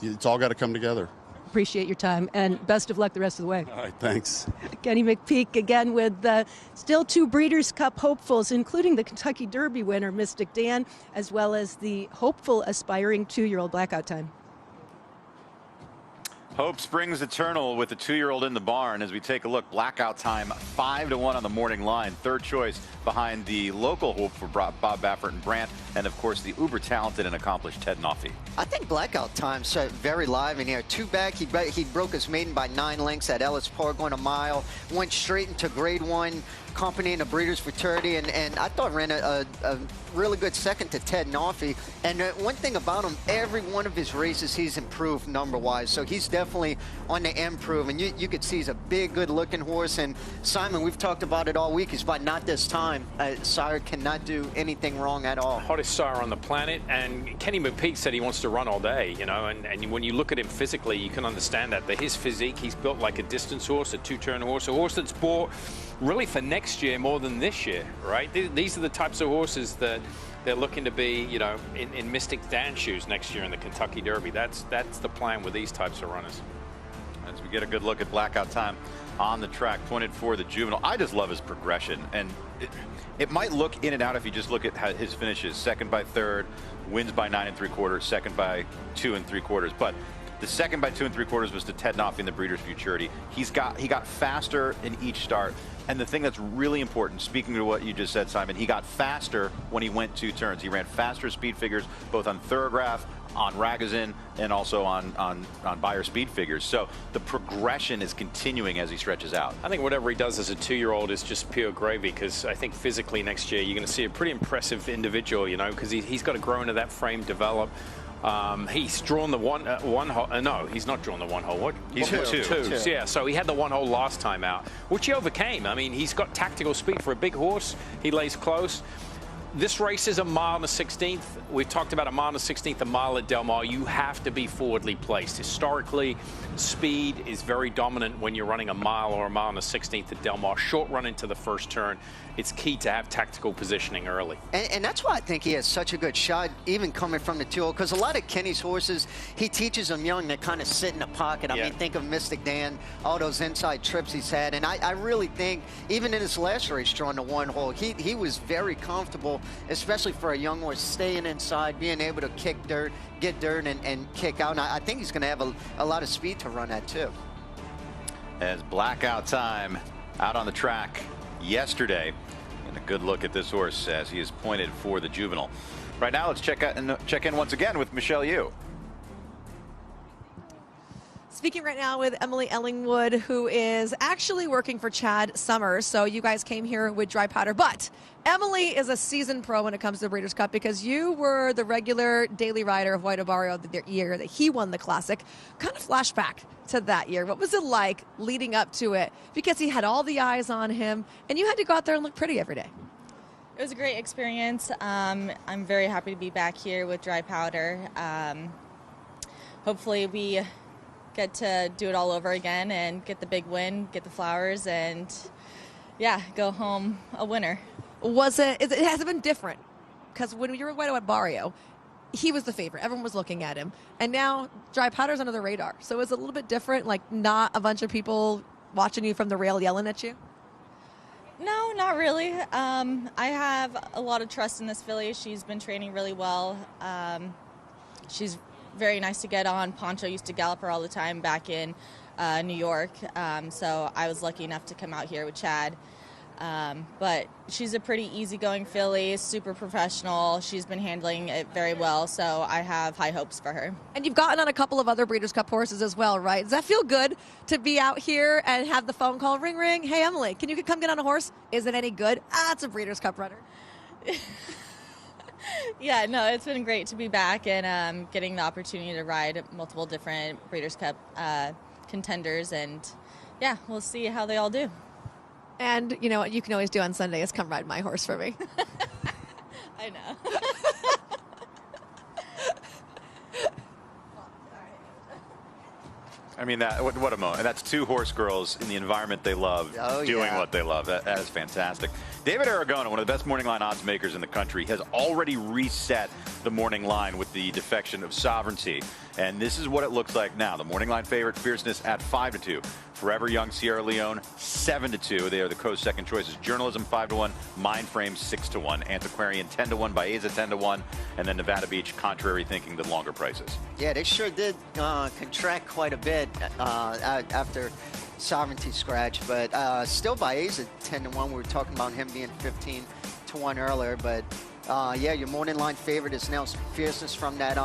it's all got to come together. Appreciate your time, and best of luck the rest of the way. All right, thanks. Kenny McPeek again with still 2 Breeders' Cup hopefuls, including the Kentucky Derby winner, Mystic Dan, as well as the hopeful, aspiring 2-year-old Blackout Time. Hope springs eternal with the 2-year-old in the barn as we take a look. Blackout Time 5-1 on the morning line. Third choice behind the local hope for Bob Baffert and Brandt, and of course the uber talented and accomplished Ted Nafy. I think Blackout Time's very live in here. 2 back, he broke his maiden by 9 lengths at Ellis Park, going a mile, went straight into Grade 1 company in the Breeders' Fraternity, and I thought ran a really good second to Ted Nafy. And one thing about him, every one of his races he's improved number-wise, so he's definitely on the improve, and you could see he's a big, good-looking horse. And Simon, we've talked about it all week, he's by not this time. Sire cannot do anything wrong at all. Hottest sire on the planet, and Kenny McPeek said he wants to run all day, and when you look at him physically, you can understand that. But his physique, he's built like a distance horse, a 2-turn horse, a horse that's bought really for next year more than this year, right? These are the types of horses that they're looking to be, in Mystic Dan's shoes next year in the Kentucky Derby. That's the plan with these types of runners. As we get a good look at Blackout Time on the track, pointed for the juvenile. I just love his progression, and it might look in and out if you just look at how his finishes. Second by 3rd, wins by 9 3/4, second by 2 3/4, but the second by 2 3/4 was to Ted Nafy in the Breeders' Futurity. He got faster in each start. And the thing that's really important, speaking to what you just said, Simon, he got faster when he went 2 turns. He ran faster speed figures, both on Thorograph, on Ragozin, and also on Bayer speed figures. So the progression is continuing as he stretches out. I think whatever he does as a 2-year-old is just pure gravy, because I think physically next year you're going to see a pretty impressive individual, because he's got to grow into that frame, develop. He's drawn the one hole. No, he's not drawn the 1 hole. What? He's two. Yeah, so he had the 1 hole last time out, which he overcame. I mean, he's got tactical speed for a big horse. He lays close. This race is a mile and a 16th. We've talked about a mile and a 16th, a mile at Del Mar. You have to be forwardly placed. Historically, speed is very dominant when you're running a mile or a mile and a 16th at Del Mar. Short run into the first turn. It's key to have tactical positioning early. And that's why I think he has such a good shot, even coming from the 2-0, because a lot of Kenny's horses, he teaches them young to kind of sit in the pocket. I mean, think of Mystic Dan, all those inside trips he's had. And I really think, even in his last race, drawing the 1 hole, he was very comfortable, especially for a young horse, staying inside, being able to kick dirt, get dirt, and kick out. And I think he's going to have a lot of speed to run at, too. As Blackout Time out on the track yesterday, and a good look at this horse as he is pointed for the juvenile. Right now, let's check in once again with Michelle Yu. Speaking right now with Emily Ellingwood, who is actually working for Chad Summers. So you guys came here with dry powder. But Emily is a seasoned pro when it comes to the Breeders' Cup because you were the regular daily rider of White Obario the year that he won the Classic. Kind of flashback to that year. What was it like leading up to it? Because he had all the eyes on him, and you had to go out there and look pretty every day. It was a great experience. I'm very happy to be back here with dry powder. Hopefully we get to do it all over again and get the big win, get the flowers, and go home a winner. It hasn't been different because when you were White Obario, he was the favorite. Everyone was looking at him, and now dry powder's under the radar. So it's a little bit different, like not a bunch of people watching you from the rail yelling at you. No, not really. I have a lot of trust in this filly. She's been training really well. She's very nice to get on. Poncho used to gallop her all the time back in New York, so I was lucky enough to come out here with Chad. But she's a pretty easygoing filly, super professional. She's been handling it very well, so I have high hopes for her. And you've gotten on a couple of other Breeders' Cup horses as well, right? Does that feel good to be out here and have the phone call, ring, ring, hey, Emily, can you come get on a horse? Is it any good? It's a Breeders' Cup runner. Yeah, no, it's been great to be back and getting the opportunity to ride multiple different Breeders' Cup contenders, and we'll see how they all do. And you know what you can always do on Sunday is come ride my horse for me. I know. I mean, what a moment. That's two horse girls in the environment they love, doing what they love. That is fantastic. David Aragona, one of the best morning line odds makers in the country, has already reset the morning line with the defection of Sovereignty. And this is what it looks like now. The morning line favorite, Fierceness, at 5-2. Forever Young, Sierra Leone, 7-2. They are the co-second choices. Journalism, 5-1. Mindframe, 6-1. Antiquarian, 10-1. Baeza, 10-1. And then Nevada Beach, contrary thinking, the longer prices. Yeah, they sure did contract quite a bit after Sovereignty scratch, but still Baeza 10-1. We were talking about him being 15-1 earlier, but your morning line favorite is now Fierceness from that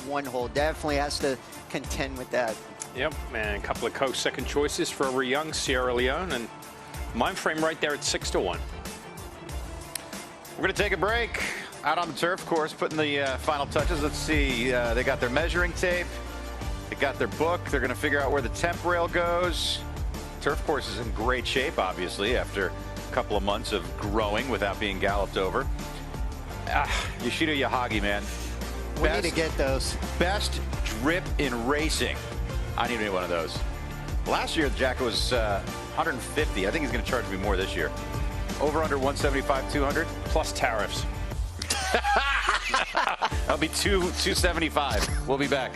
one hole. Definitely has to contend with that. Yep, and a couple of co-second choices for Forever Young, Sierra Leone, and Mindframe right there at 6-1. We're going to take a break. Out on the turf course, putting the final touches. Let's see. They got their measuring tape. They got their book. They're going to figure out where the temp rail goes. Turf course is in great shape, obviously, after a couple of months of growing without being galloped over. Yoshida Yahagi, man. We need to get those. Best drip in racing. I need one of those. Last year, Jack was 150. I think he's going to charge me more this year. Over under 175, 200 plus tariffs. That'll be 275. We'll be back.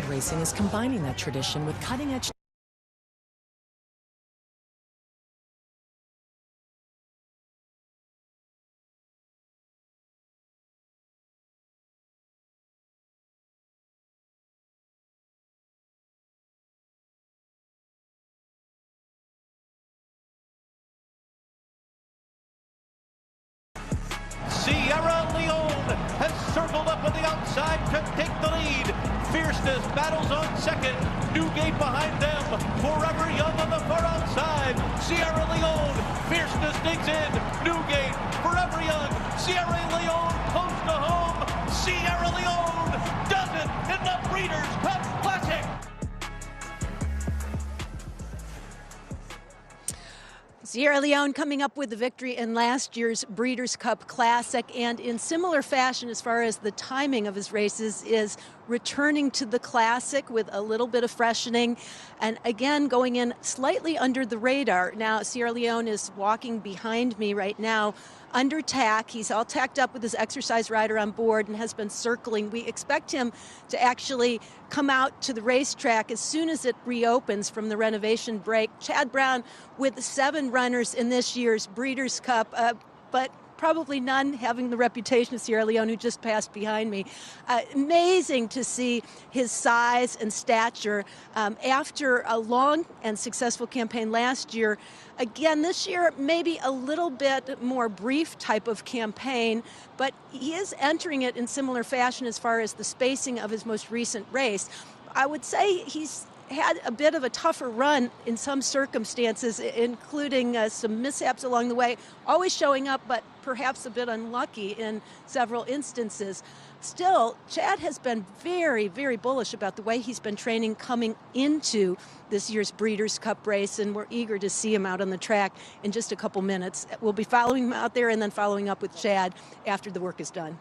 Racing is combining that tradition with cutting-edge Sierra Leone has circled up on the outside to take the lead. Fierceness battles on second. Newgate behind them. Forever Young on the far outside. Sierra Leone. Fierceness digs in. Newgate. Forever Young. Sierra Leone close to home. Sierra Leone does it in the Breeders' Cup Classic. Sierra Leone coming up with the victory in last year's Breeders' Cup Classic, and in similar fashion as far as the timing of his races is returning to the Classic with a little bit of freshening and again going in slightly under the radar. Now Sierra Leone is walking behind me right now under tack. He's all tacked up with his exercise rider on board and has been circling. We expect him to actually come out to the racetrack as soon as it reopens from the renovation break. Chad Brown with 7 runners in this year's Breeders' Cup, but probably none having the reputation of Sierra Leone, who just passed behind me. Amazing to see his size and stature after a long and successful campaign last year. Again, this year, maybe a little bit more brief type of campaign, but he is entering it in similar fashion as far as the spacing of his most recent race. I would say he's had a bit of a tougher run in some circumstances, including some mishaps along the way, always showing up, but perhaps a bit unlucky in several instances. Still, Chad has been very, very bullish about the way he's been training coming into this year's Breeders' Cup race, and we're eager to see him out on the track in just a couple minutes. We'll be following him out there and then following up with Chad after the work is done.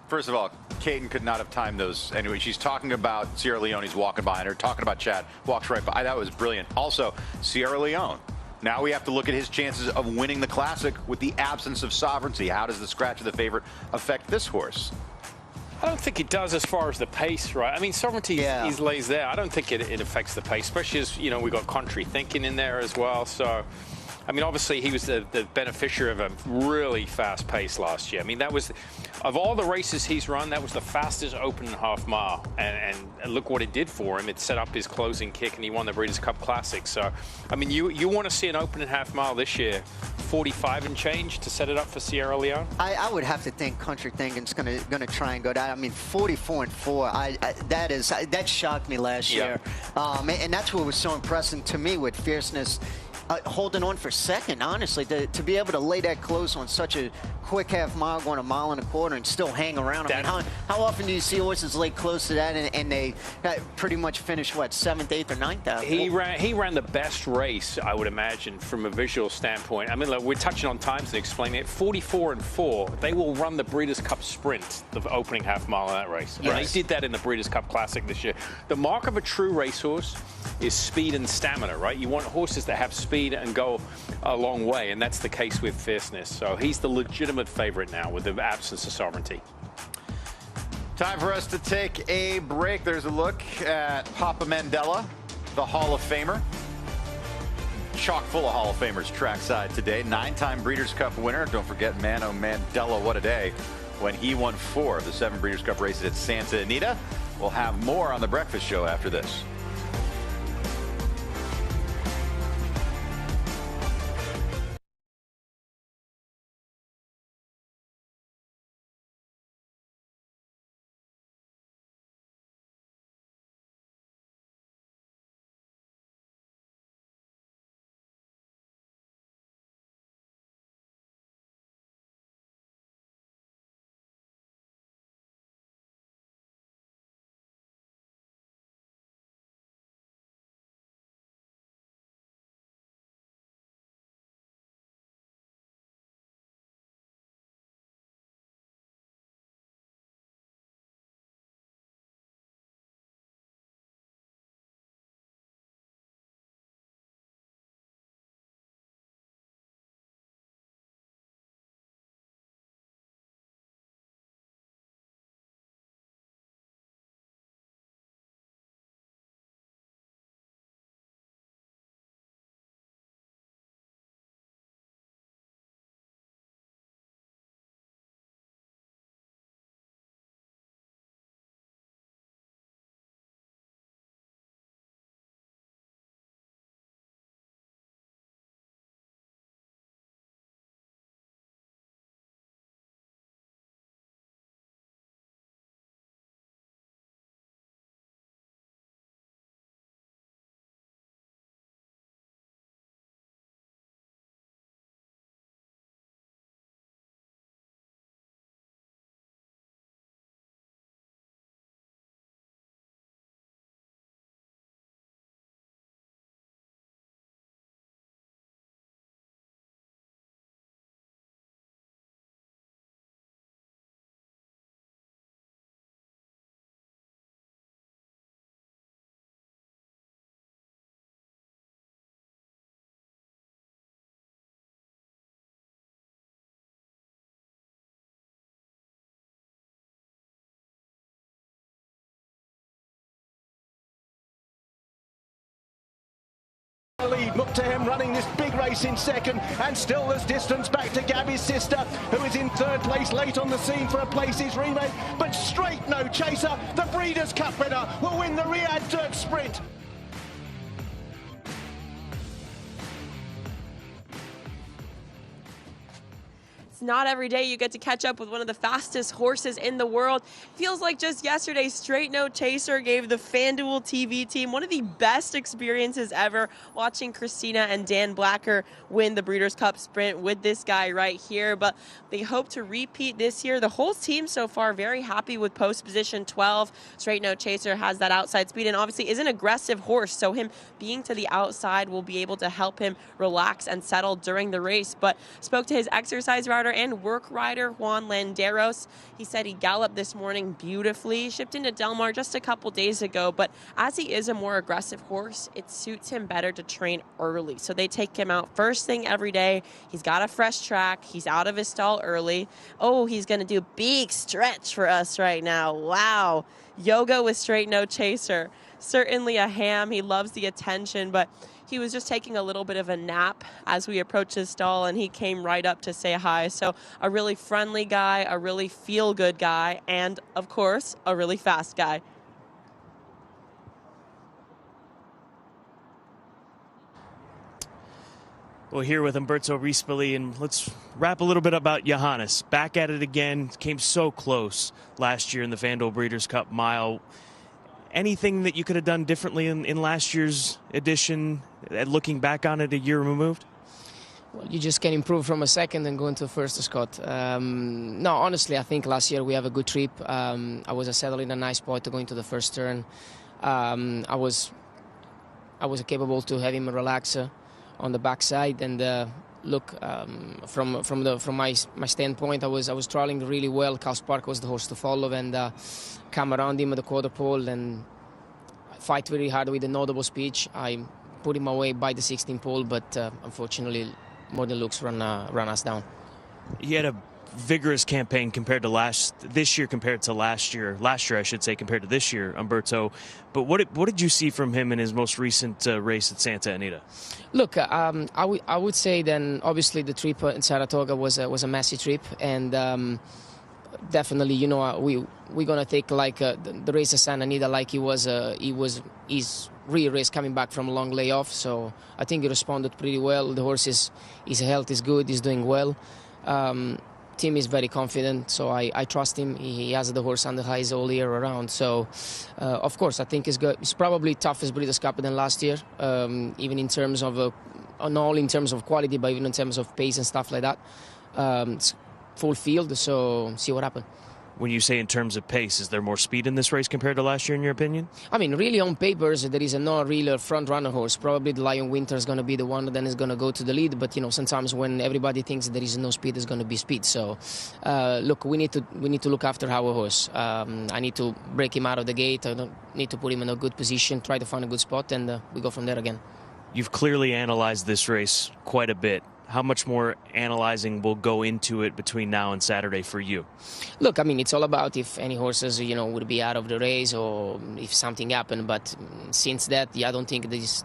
First of all, Caden could not have timed those. Anyway, she's talking about Sierra Leone. He's walking behind her, talking about Chad. Walks right by. That was brilliant. Also, Sierra Leone. Now we have to look at his chances of winning the Classic with the absence of sovereignty. How does the scratch of the favorite affect this horse? I don't think it does as far as the pace, right? I mean, sovereignty is lays there. I don't think it affects the pace, especially as, you know, we got contrary thinking in there as well. So, I mean, obviously he was the beneficiary of a really fast pace last year. I mean, that was, of all the races he's run, that was the fastest open half mile. And look what it did for him. It set up his closing kick and he won the Breeders' Cup Classic. So, I mean, you want to see an open half mile this year, 45 and change to set it up for Sierra Leone? I would have to think country thinking's gonna try and go down. I mean, 44-4. That shocked me last year, and that's what was so impressive to me with Fierceness. Holding on for second, honestly, to be able to lay that close on such a quick half mile, going 1.25 miles and still hang around. I mean, how often do you see horses lay close to that and they pretty much finish, what, 7th, 8th, or 9th out? He ran the best race, I would imagine, from a visual standpoint. I mean, look, we're touching on times and explaining it. 44-4, they will run the Breeders' Cup Sprint, the opening half mile of that race. Yes. And they did that in the Breeders' Cup Classic this year. The mark of a true racehorse is speed and stamina, right? You want horses that have speed and go a long way, and that's the case with Fierceness. So he's the legitimate favorite now with the absence of sovereignty. Time for us to take a break. There's a look at Papa Mandela, the Hall of Famer. Chock full of Hall of Famers trackside today. 9-time Breeders' Cup winner. Don't forget Mano Mandela, what a day, when he won 4 of the 7 Breeders' Cup races at Santa Anita. We'll have more on The Breakfast Show after this. the lead. Muktahem running this big race in second, and still there's distance back to Gabby's sister, who is in third place, late on the scene for a places remake. But Straight No Chaser, the Breeders' Cup winner, will win the Riyadh Dirt Sprint. It's not every day you get to catch up with one of the fastest horses in the world. Feels like just yesterday, Straight No Chaser gave the FanDuel TV team one of the best experiences ever, watching Christina and Dan Blacker win the Breeders' Cup Sprint with this guy right here. But they hope to repeat this year. The whole team so far very happy with post position 12. Straight No Chaser has that outside speed and obviously is an aggressive horse, so him being to the outside will be able to help him relax and settle during the race. But spoke to his exercise rider and work rider, Juan Landeros. He said he galloped this morning beautifully, shipped into Del Mar just a couple days ago, but as he is a more aggressive horse, it suits him better to train early. So they take him out first thing every day. He's got a fresh track. He's out of his stall early. Oh, he's going to do a big stretch for us right now. Wow. Yoga with Straight No Chaser. Certainly a ham. He loves the attention, but he was just taking a little bit of a nap as we approached his stall, and he came right up to say hi. So a really friendly guy, a really feel-good guy, and, of course, a really fast guy. Well, here with Alberto Reese, and let's wrap a little bit about Johannes. Back at it again, came so close last year in the FanDuel Breeders' Cup Mile. Anything that you could have done differently in last year's edition, looking back on it a year removed? Well, you just can improve from a second and go into first, Scott. No, honestly, I think last year we have a good trip. I was settled in a nice spot to go into the first turn. I was capable to have him relax on the backside, and look, from my standpoint, I was trialing really well. Cal Spark was the horse to follow, and come around him at the quarter pole and fight very hard with a notable speech. I put him away by the 16th pole, but unfortunately, more than looks run us down. He had a vigorous campaign compared to this year compared to last year, I should say, compared to this year, Umberto. But what did you see from him in his most recent race at Santa Anita? Look, I would say then obviously the trip in Saratoga was a messy trip, and definitely, you know, we're gonna take like the race at Santa Anita like he's real race coming back from a long layoff. So I think he responded pretty well. The horse his health is good, he's doing well. Team is very confident, so I trust him. He has the horse on the highs all year around. So, of course, I think it's probably toughest Breeders' Cup than last year, even in terms of, not only in terms of quality, but even in terms of pace and stuff like that. It's full field, so see what happens. When you say in terms of pace, is there more speed in this race compared to last year, in your opinion? I mean, really on papers, there is no real front-runner horse. Probably the Lion Winter is going to be the one that then is going to go to the lead. But, you know, sometimes when everybody thinks there is no speed, there's going to be speed. So, look, we need to look after our horse. I need to break him out of the gate. I don't need to put him in a good position, try to find a good spot, and we go from there again. You've clearly analyzed this race quite a bit. How much more analyzing will go into it between now and Saturday for you? Look, I mean, it's all about if any horses, you know, would be out of the race or if something happened. But since that, I don't think there's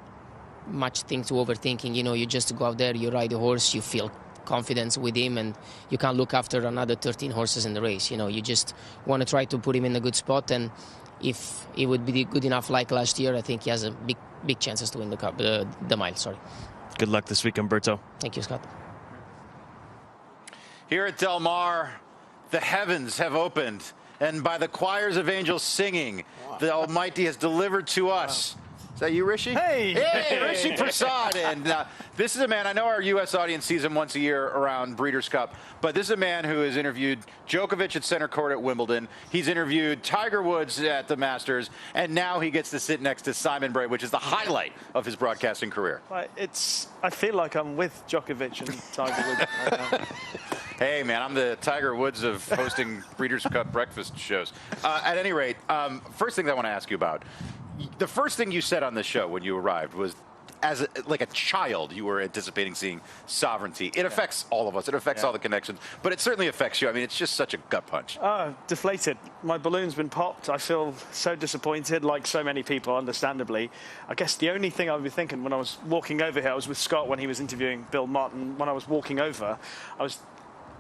much thing to overthinking. You know, you just go out there, you ride the horse, you feel confidence with him, and you can't look after another 13 horses in the race. You know, you just want to try to put him in a good spot. And if he would be good enough like last year, I think he has a big chances to win the cup, the mile, sorry. Good luck this week, Umberto. Thank you, Scott. Here at Del Mar, the heavens have opened, and by the choirs of angels singing, the Almighty has delivered to us. Is that you, Richie? Hey, Richie Prasad. And this is a man, I know our U.S. audience sees him once a year around Breeders' Cup, but this is a man who has interviewed Djokovic at center court at Wimbledon. He's interviewed Tiger Woods at the Masters, and now he gets to sit next to Simon Bray, which is the highlight of his broadcasting career. I feel like I'm with Djokovic and Tiger Woods right now. Hey, man, I'm the Tiger Woods of hosting Breeders' Cup breakfast shows. At any rate, first thing I want to ask you about, the first thing you said on the show when you arrived was like a child, you were anticipating seeing Sovereignty. It affects all of us. It affects all the connections, but it certainly affects you. I mean, it's just such a gut punch. Deflated. My balloon's been popped. I feel so disappointed, like so many people, understandably. I guess the only thing I would be thinking when I was walking over here, I was with Scott when he was interviewing Bill Mott, and when I was walking over,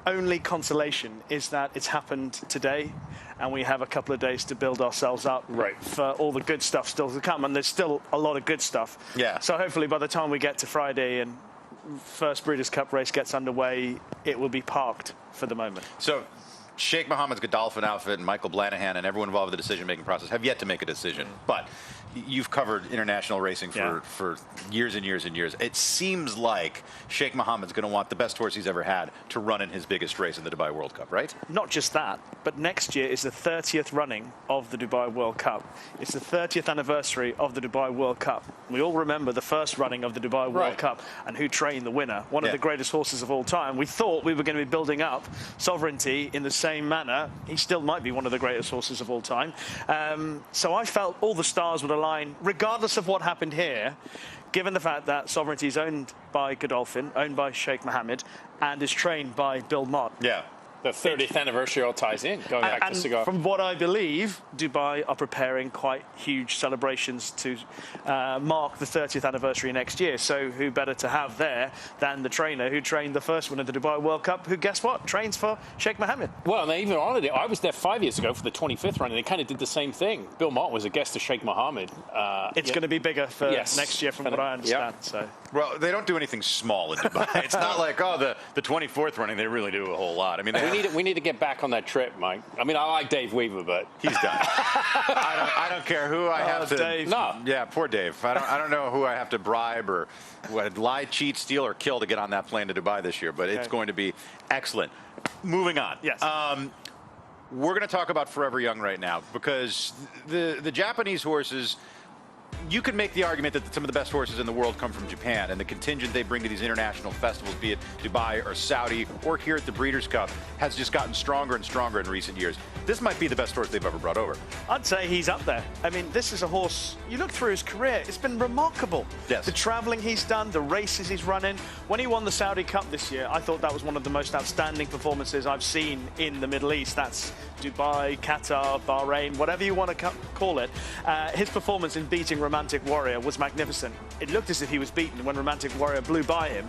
only consolation is that it's happened today, and we have a couple of days to build ourselves up for all the good stuff still to come, and there's still a lot of good stuff. Yeah. So hopefully by the time we get to Friday and first Breeders' Cup race gets underway, it will be parked for the moment. So Sheikh Mohammed's Godolphin outfit and Michael Blanahan and everyone involved in the decision-making process have yet to make a decision. But you've covered international racing for years and years and years. It seems like Sheikh Mohammed's going to want the best horse he's ever had to run in his biggest race in the Dubai World Cup, right? Not just that, but next year is the 30th running of the Dubai World Cup. It's the 30th anniversary of the Dubai World Cup. We all remember the first running of the Dubai World Cup and who trained the winner, one of the greatest horses of all time. We thought we were going to be building up Sovereignty in the same manner. He still might be one of the greatest horses of all time. So I felt all the stars would align, regardless of what happened here, given the fact that Sovereignty is owned by Godolphin, owned by Sheikh Mohammed, and is trained by Bill Mott. Yeah. The 30th anniversary all ties in, going back to Cigar. From what I believe, Dubai are preparing quite huge celebrations to mark the 30th anniversary next year. So who better to have there than the trainer who trained the first one of the Dubai World Cup, who, guess what, trains for Sheikh Mohammed. Well, they even honored it. I was there 5 years ago for the 25th run, and they kind of did the same thing. Bill Mott was a guest of Sheikh Mohammed. It's going to be bigger for next year, from what I understand. So. Well, they don't do anything small in Dubai. It's not like, the 24th running, they really do a whole lot. I mean, we need to get back on that trip, Mike. I mean, I like Dave Weaver, but he's done. I don't care who I have to. Dave. No. Yeah, poor Dave. I don't know who I have to bribe or lie, cheat, steal, or kill to get on that plane to Dubai this year. But it's going to be excellent. Moving on. Yes. We're going to talk about Forever Young right now because the Japanese horses. You could make the argument that some of the best horses in the world come from Japan, and the contingent they bring to these international festivals, be it Dubai or Saudi or here at the Breeders' Cup, has just gotten stronger and stronger in recent years. This might be the best horse they've ever brought over. I'd say he's up there. I mean, this is a horse, you look through his career, it's been remarkable. Yes. The traveling he's done, the races he's running. When he won the Saudi Cup this year, I thought that was one of the most outstanding performances I've seen in the Middle East. That's Dubai, Qatar, Bahrain, whatever you want to call it. His performance in beating Romantic Warrior was magnificent. It looked as if he was beaten when Romantic Warrior blew by him,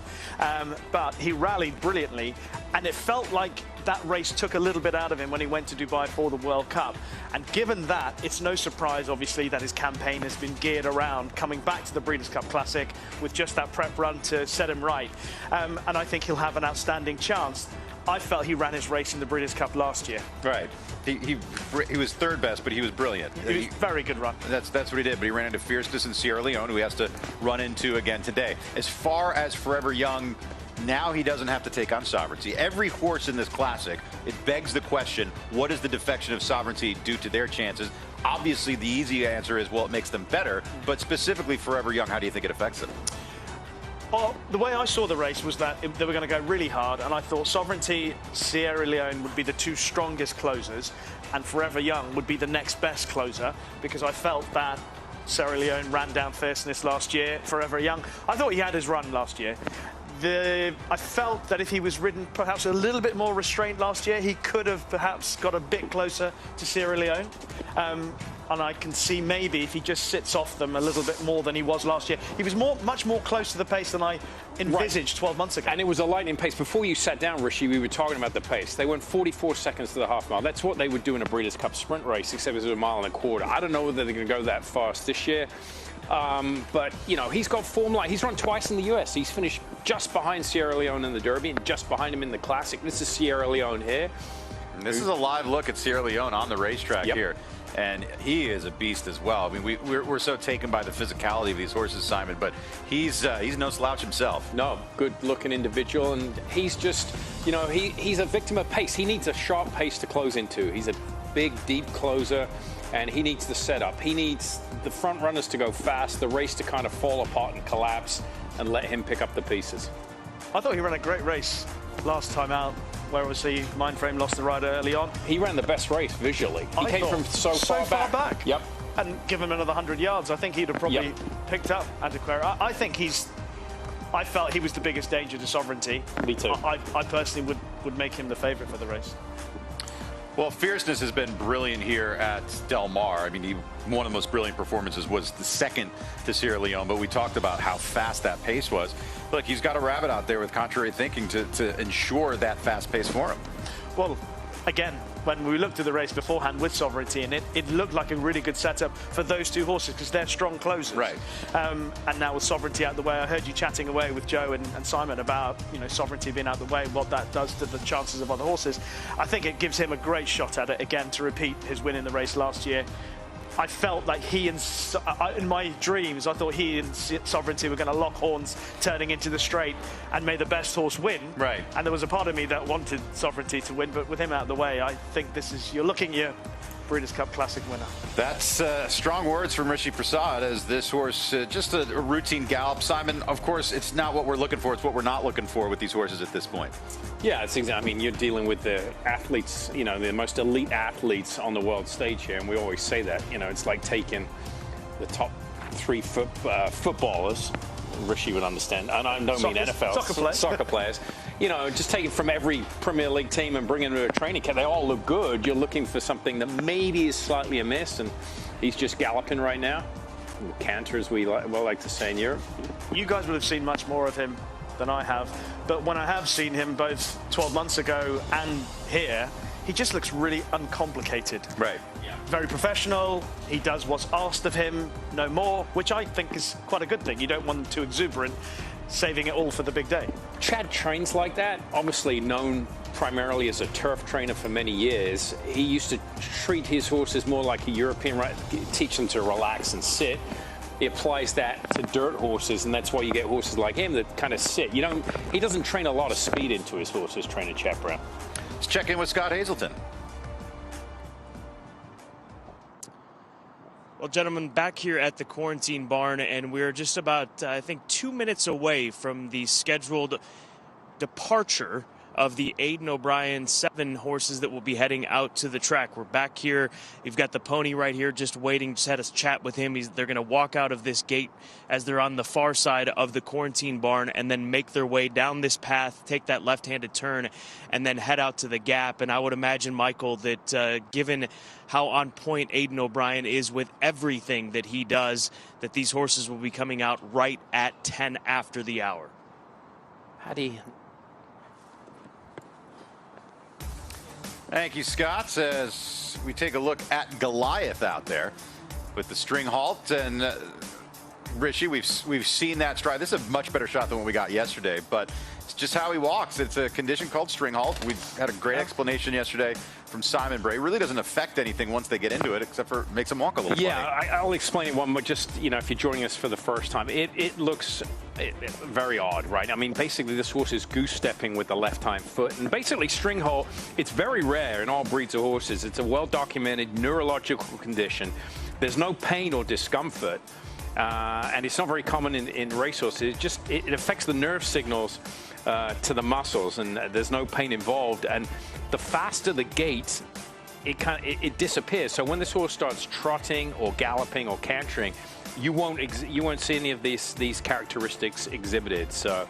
but he rallied brilliantly, and it felt like that race took a little bit out of him when he went to Dubai for the World Cup. And given that, it's no surprise, obviously, that his campaign has been geared around coming back to the Breeders' Cup Classic with just that prep run to set him right. And I think he'll have an outstanding chance. I felt he ran his race in the Breeders' Cup last year. Right. He was third best, but he was brilliant. He was very good run. That's what he did, but he ran into Fierceness in Sierra Leone, who he has to run into again today. As far as Forever Young, now he doesn't have to take on Sovereignty. Every horse in this classic, it begs the question, what does the defection of Sovereignty do to their chances? Obviously, the easy answer is, well, it makes them better, but specifically Forever Young, how do you think it affects them? Well, the way I saw the race was that they were going to go really hard, and I thought Sovereignty, Sierra Leone would be the two strongest closers, and Forever Young would be the next best closer, because I felt that Sierra Leone ran down Fierceness last year. Forever Young, I thought he had his run last year. I felt that if he was ridden perhaps a little bit more restrained last year, he could have perhaps got a bit closer to Sierra Leone. And I can see maybe if he just sits off them a little bit more than he was last year. He was much more close to the pace than I envisaged 12 months ago. And it was a lightning pace. Before you sat down, Richie, we were talking about the pace. They went 44 seconds to the half mile. That's what they would do in a Breeders' Cup sprint race, except it was a mile and a quarter. I don't know whether they're going to go that fast this year. But, you know, he's got form like he's run twice in the US. He's finished just behind Sierra Leone in the Derby and just behind him in the Classic. This is Sierra Leone here. And this is a live look at Sierra Leone on the racetrack here. And he is a beast as well. I mean, we're so taken by the physicality of these horses, Simon, but he's no slouch himself. No, good-looking individual, and he's just, you know, he's a victim of pace. He needs a sharp pace to close into. He's a big, deep closer, and he needs the setup. He needs the front runners to go fast, the race to kind of fall apart and collapse, and let him pick up the pieces. I thought he ran a great race last time out, where obviously Mindframe lost the rider early on. He ran the best race visually. He came from so far back. Yep. and give him another 100 yards, I think he'd have probably picked up Antequera. I felt he was the biggest danger to Sovereignty. Me too. I personally would make him the favorite for the race. Well, fierceness has been brilliant here at Del Mar. I mean, one of the most brilliant performances was the second to Sierra Leone, but we talked about how fast that pace was. Look, he's got a rabbit out there with contrary thinking to ensure that fast pace for him. Well, again, when we looked at the race beforehand with Sovereignty, and it looked like a really good setup for those two horses because they're strong closers. Right. And now with Sovereignty out the way, I heard you chatting away with Joe and Simon about, you know, Sovereignty being out the way, what that does to the chances of other horses. I think it gives him a great shot at it again to repeat his win in the race last year. I felt like he and, in my dreams, I thought he and Sovereignty were going to lock horns turning into the straight and may the best horse win. Right. And there was a part of me that wanted Sovereignty to win, but with him out of the way, I think you're looking your Breeders' Cup Classic winner. That's strong words from Richie Prasad as this horse, just a routine gallop. Simon, of course, it's not what we're looking for. It's what we're not looking for with these horses at this point. Yeah, it's exactly. I mean, you're dealing with the athletes, you know, the most elite athletes on the world stage here, and we always say that. You know, it's like taking the top 3 footballers. Richie would understand. And I don't mean NFL. Soccer players. You know, just take it from every Premier League team and bring them to a training camp. They all look good. You're looking for something that maybe is slightly amiss, and he's just galloping right now. Canter, as we like to say in Europe. You guys would have seen much more of him than I have, but when I have seen him both 12 months ago and here, he just looks really uncomplicated. Right. Yeah. Very professional. He does what's asked of him, no more, which I think is quite a good thing. You don't want him too exuberant, saving it all for the big day. Chad trains like that, obviously known primarily as a turf trainer for many years. He used to treat his horses more like a European, right? Teach them to relax and sit. He applies that to dirt horses, and that's why you get horses like him that kind of sit. He doesn't train a lot of speed into his horses, trainer Chad Brown. Let's check in with Scott Hazelton. Well, gentlemen, back here at the quarantine barn, and we're just about, I think, 2 minutes away from the scheduled departure of the Aiden O'Brien 7 horses that will be heading out to the track. We're back here. You've got the pony right here just waiting. Just had a chat with him. They're going to walk out of this gate as they're on the far side of the quarantine barn and then make their way down this path, take that left-handed turn, and then head out to the gap. And I would imagine, Michael, that given how on point Aiden O'Brien is with everything that he does, that these horses will be coming out right at 10 after the hour. Thank you, Scott. As we take a look at Goliath out there with the string halt, and Richie, we've seen that stride. This is a much better shot than what we got yesterday, but it's just how he walks. It's a condition called string halt. We had a great explanation yesterday from Simon Bray. It really doesn't affect anything once they get into it, except for it makes them walk a little funny. Yeah, I'll explain it one more. Just, you know, if you're joining us for the first time, it looks very odd, right? I mean, basically, this horse is goose-stepping with the left hind foot. And basically, string halt, it's very rare in all breeds of horses. It's a well-documented neurological condition. There's no pain or discomfort. And it's not very common in racehorses. It affects the nerve signals to the muscles, and there's no pain involved. And the faster the gait, it disappears. So when this horse starts trotting or galloping or cantering, you won't see any of these characteristics exhibited. So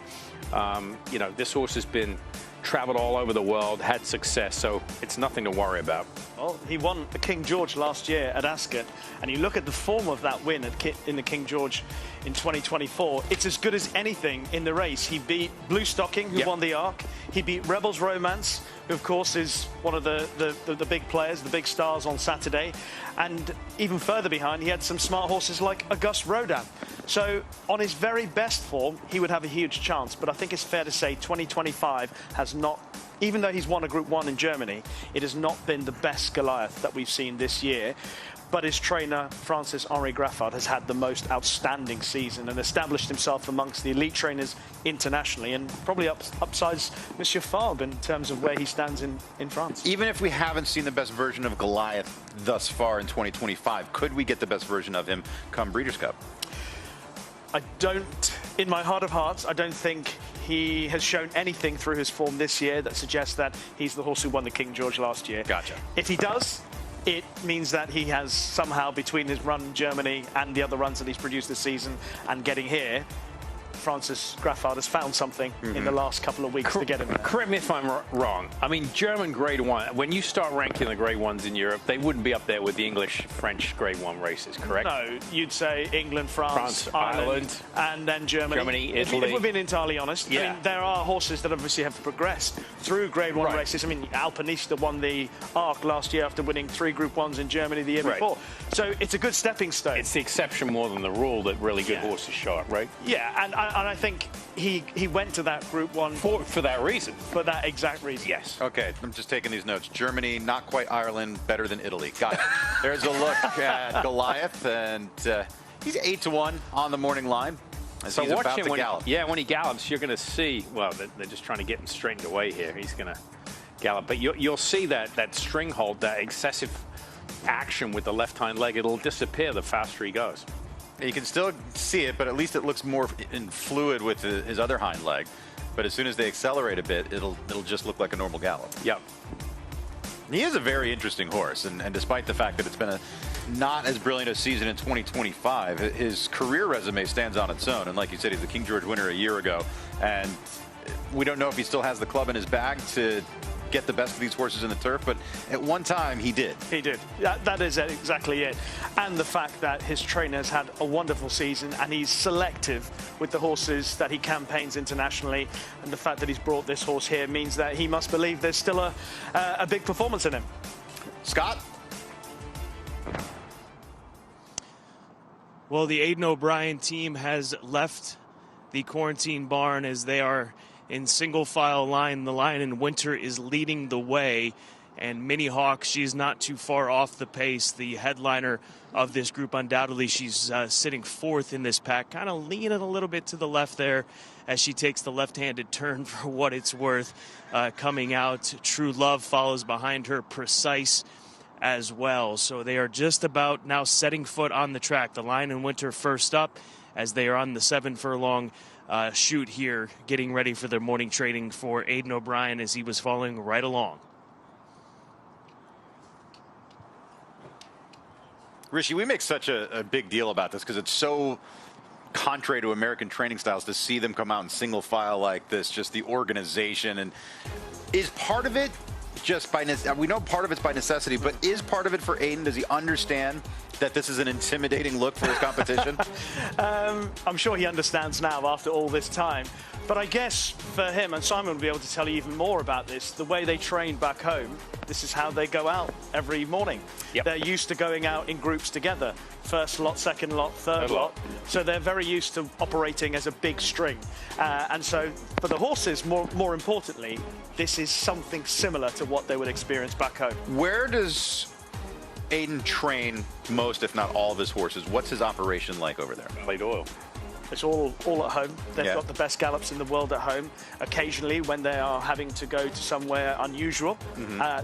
you know, this horse has been traveled all over the world, had success, so it's nothing to worry about. Well, he won the King George last year at Ascot, and you look at the form of that win in the King George in 2024, it's as good as anything in the race. He beat Blue Stocking, who won the Arc. He beat Rebels Romance, who of course is one of the big players, the big stars on Saturday. And even further behind, he had some smart horses like Auguste Rodin. So on his very best form, he would have a huge chance. But I think it's fair to say 2025 has not, even though he's won a Group 1 in Germany, it has not been the best Goliath that we've seen this year. But his trainer, Francis-Henri Graffard, has had the most outstanding season and established himself amongst the elite trainers internationally, and probably upsides Monsieur Fabre in terms of where he stands in France. Even if we haven't seen the best version of Goliath thus far in 2025, could we get the best version of him come Breeders' Cup? I don't, in my heart of hearts, I don't think he has shown anything through his form this year that suggests that he's the horse who won the King George last year. Gotcha. If he does, it means that he has somehow, between his run in Germany and the other runs that he's produced this season and getting here, Francis Graffard has found something in the last couple of weeks to get him there. Correct me if I'm wrong. I mean, German Grade 1, when you start ranking the Grade 1s in Europe, they wouldn't be up there with the English, French Grade 1 races, correct? No, you'd say England, France, Ireland, and then Germany. Italy. If we're being entirely honest, yeah. I mean, there are horses that obviously have progressed through Grade 1 races. I mean, Alpinista won the Arc last year after winning 3 Group 1s in Germany the year before. So it's a good stepping stone. It's the exception more than the rule that really good horses show up, right? Yeah, and I think he went to that Group 1 for that reason. For that exact reason. Yes. Okay, I'm just taking these notes. Germany, not quite Ireland, better than Italy. Got it. There's a look at Goliath, and he's 8-1 on the morning line. As So he's watch about him to when, gallop. when he gallops, you're going to see, well, they're just trying to get him straightened away here. He's going to gallop. But you'll see that string hold, that excessive action with the left hind leg. It'll disappear the faster he goes. You can still see it, but at least it looks more in fluid with his other hind leg. But as soon as they accelerate a bit, it'll just look like a normal gallop. Yep. He is a very interesting horse, and despite the fact that it's been a not as brilliant a season in 2025, his career resume stands on its own. And like you said, he's the King George winner a year ago, and we don't know if he still has the club in his bag to get the best of these horses in the turf, but at one time he did. He did. That is exactly it. And the fact that his trainer has had a wonderful season and he's selective with the horses that he campaigns internationally, and the fact that he's brought this horse here means that he must believe there's still a big performance in him. Scott? Well, the Aiden O'Brien team has left the quarantine barn as they are in single file line. The Lion in Winter is leading the way, and Minnie Hawk, she's not too far off the pace. The headliner of this group, undoubtedly, she's sitting fourth in this pack, kind of leaning a little bit to the left there as she takes the left-handed turn for what it's worth. Coming out, True Love follows behind her, Precise as well. So they are just about now setting foot on the track. The Lion in Winter first up as they are on the 7 furlong shoot here, getting ready for their morning training for Aiden O'Brien as he was following right along. Richie, we make such a big deal about this because it's so contrary to American training styles to see them come out in single file like this, just the organization. And is part of it just by, we know part of it's by necessity, but is part of it for Aiden? Does he understand that this is an intimidating look for his competition? I'm sure he understands now after all this time. But I guess for him, and Simon will be able to tell you even more about this, the way they train back home, this is how they go out every morning. Yep. They're used to going out in groups together. First lot, second lot, third lot. So they're very used to operating as a big string. And so for the horses, more importantly, this is something similar to what they would experience back home. Where does Aiden train most, if not all, of his horses? What's his operation like over there? Ballydoyle. It's all at home. They've got the best gallops in the world at home. Occasionally, when they are having to go to somewhere unusual,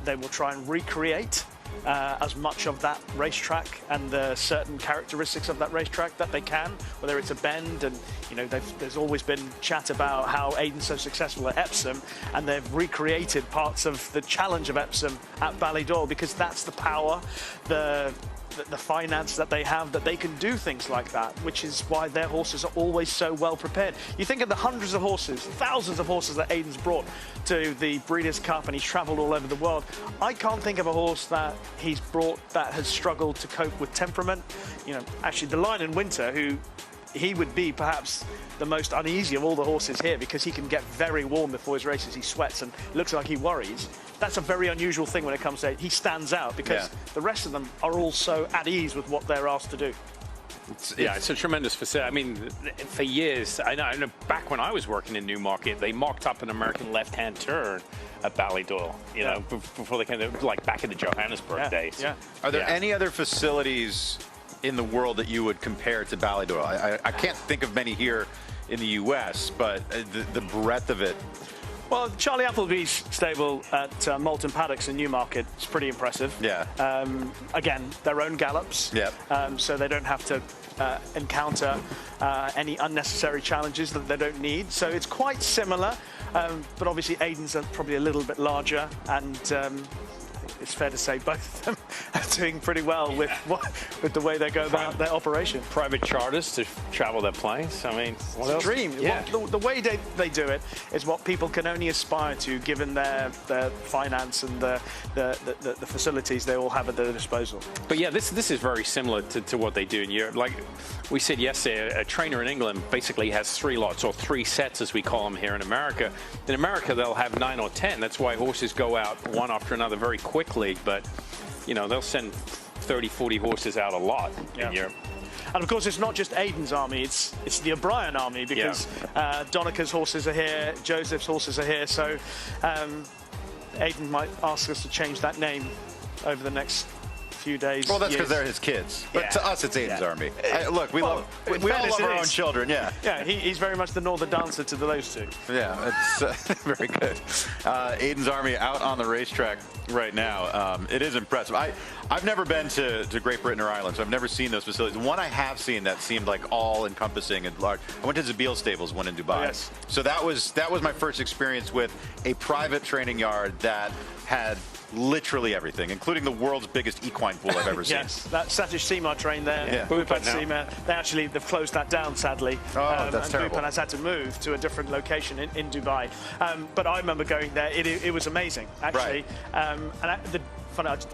they will try and recreate as much of that racetrack and the certain characteristics of that racetrack that they can, whether it's a bend. And you know, there's always been chat about how Aiden's so successful at Epsom, and they've recreated parts of the challenge of Epsom at Ballydoyle because that's the power, the finance that they have, that they can do things like that, which is why their horses are always so well prepared. You think of the hundreds of horses, thousands of horses that Aiden's brought to the Breeders' Cup, and he's travelled all over the world. I can't think of a horse that he's brought that has struggled to cope with temperament. You know, actually the Lion in Winter, who he would be perhaps the most uneasy of all the horses here because he can get very warm before his races. He sweats and looks like he worries. That's a very unusual thing when it comes to, he stands out because the rest of them are also at ease with what they're asked to do. It's a tremendous facility. I mean, for years, I know back when I was working in Newmarket, they mocked up an American left-hand turn at Ballydoyle, you know, before they came, like back in the Johannesburg days. Are there any other facilities in the world that you would compare to Ballydoyle? I can't think of many here in the U.S., but the breadth of it. Well, Charlie Appleby's stable at Moulton Paddocks in Newmarket is pretty impressive. Again, their own gallops. So they don't have to encounter any unnecessary challenges that they don't need. So it's quite similar, but obviously Aiden's probably a little bit larger, and it's fair to say both of them are doing pretty well with the way they go about their operation. Private charters to travel their planes. I mean, what else? Dream. Yeah. The way they do it is what people can only aspire to, given their finance and the facilities they all have at their disposal. But yeah, this is very similar to what they do in Europe. Like we said yesterday, a trainer in England basically has 3 lots, or 3 sets as we call them here in America. In America, they'll have 9 or 10. That's why horses go out one after another very quickly. But you know, they'll send 30, 40 horses out a lot in Europe. And of course, it's not just Aiden's army, it's the O'Brien army, because Donica's horses are here, Joseph's horses are here, so Aiden might ask us to change that name over the next few days. Well, that's because they're his kids. But to us, it's Aiden's army. Look, we all love our own children, yeah. Yeah, he's very much the northern dancer to those two. Yeah, it's very good. Aiden's army out on the racetrack right now. It is impressive. I've never been to Great Britain or Ireland, so I've never seen those facilities. One I have seen that seemed like all-encompassing and large. I went to Zabeel Stables, one in Dubai. Oh, yes. So that was my first experience with a private training yard that had literally everything, including the world's biggest equine pool I've ever seen. Yes, that Satish Seymour train there. Yeah. Bhupat Seymour. They've closed that down, sadly. Oh, that's terrible. Bhupat has had to move to a different location in Dubai. But I remember going there. It was amazing, actually. Right.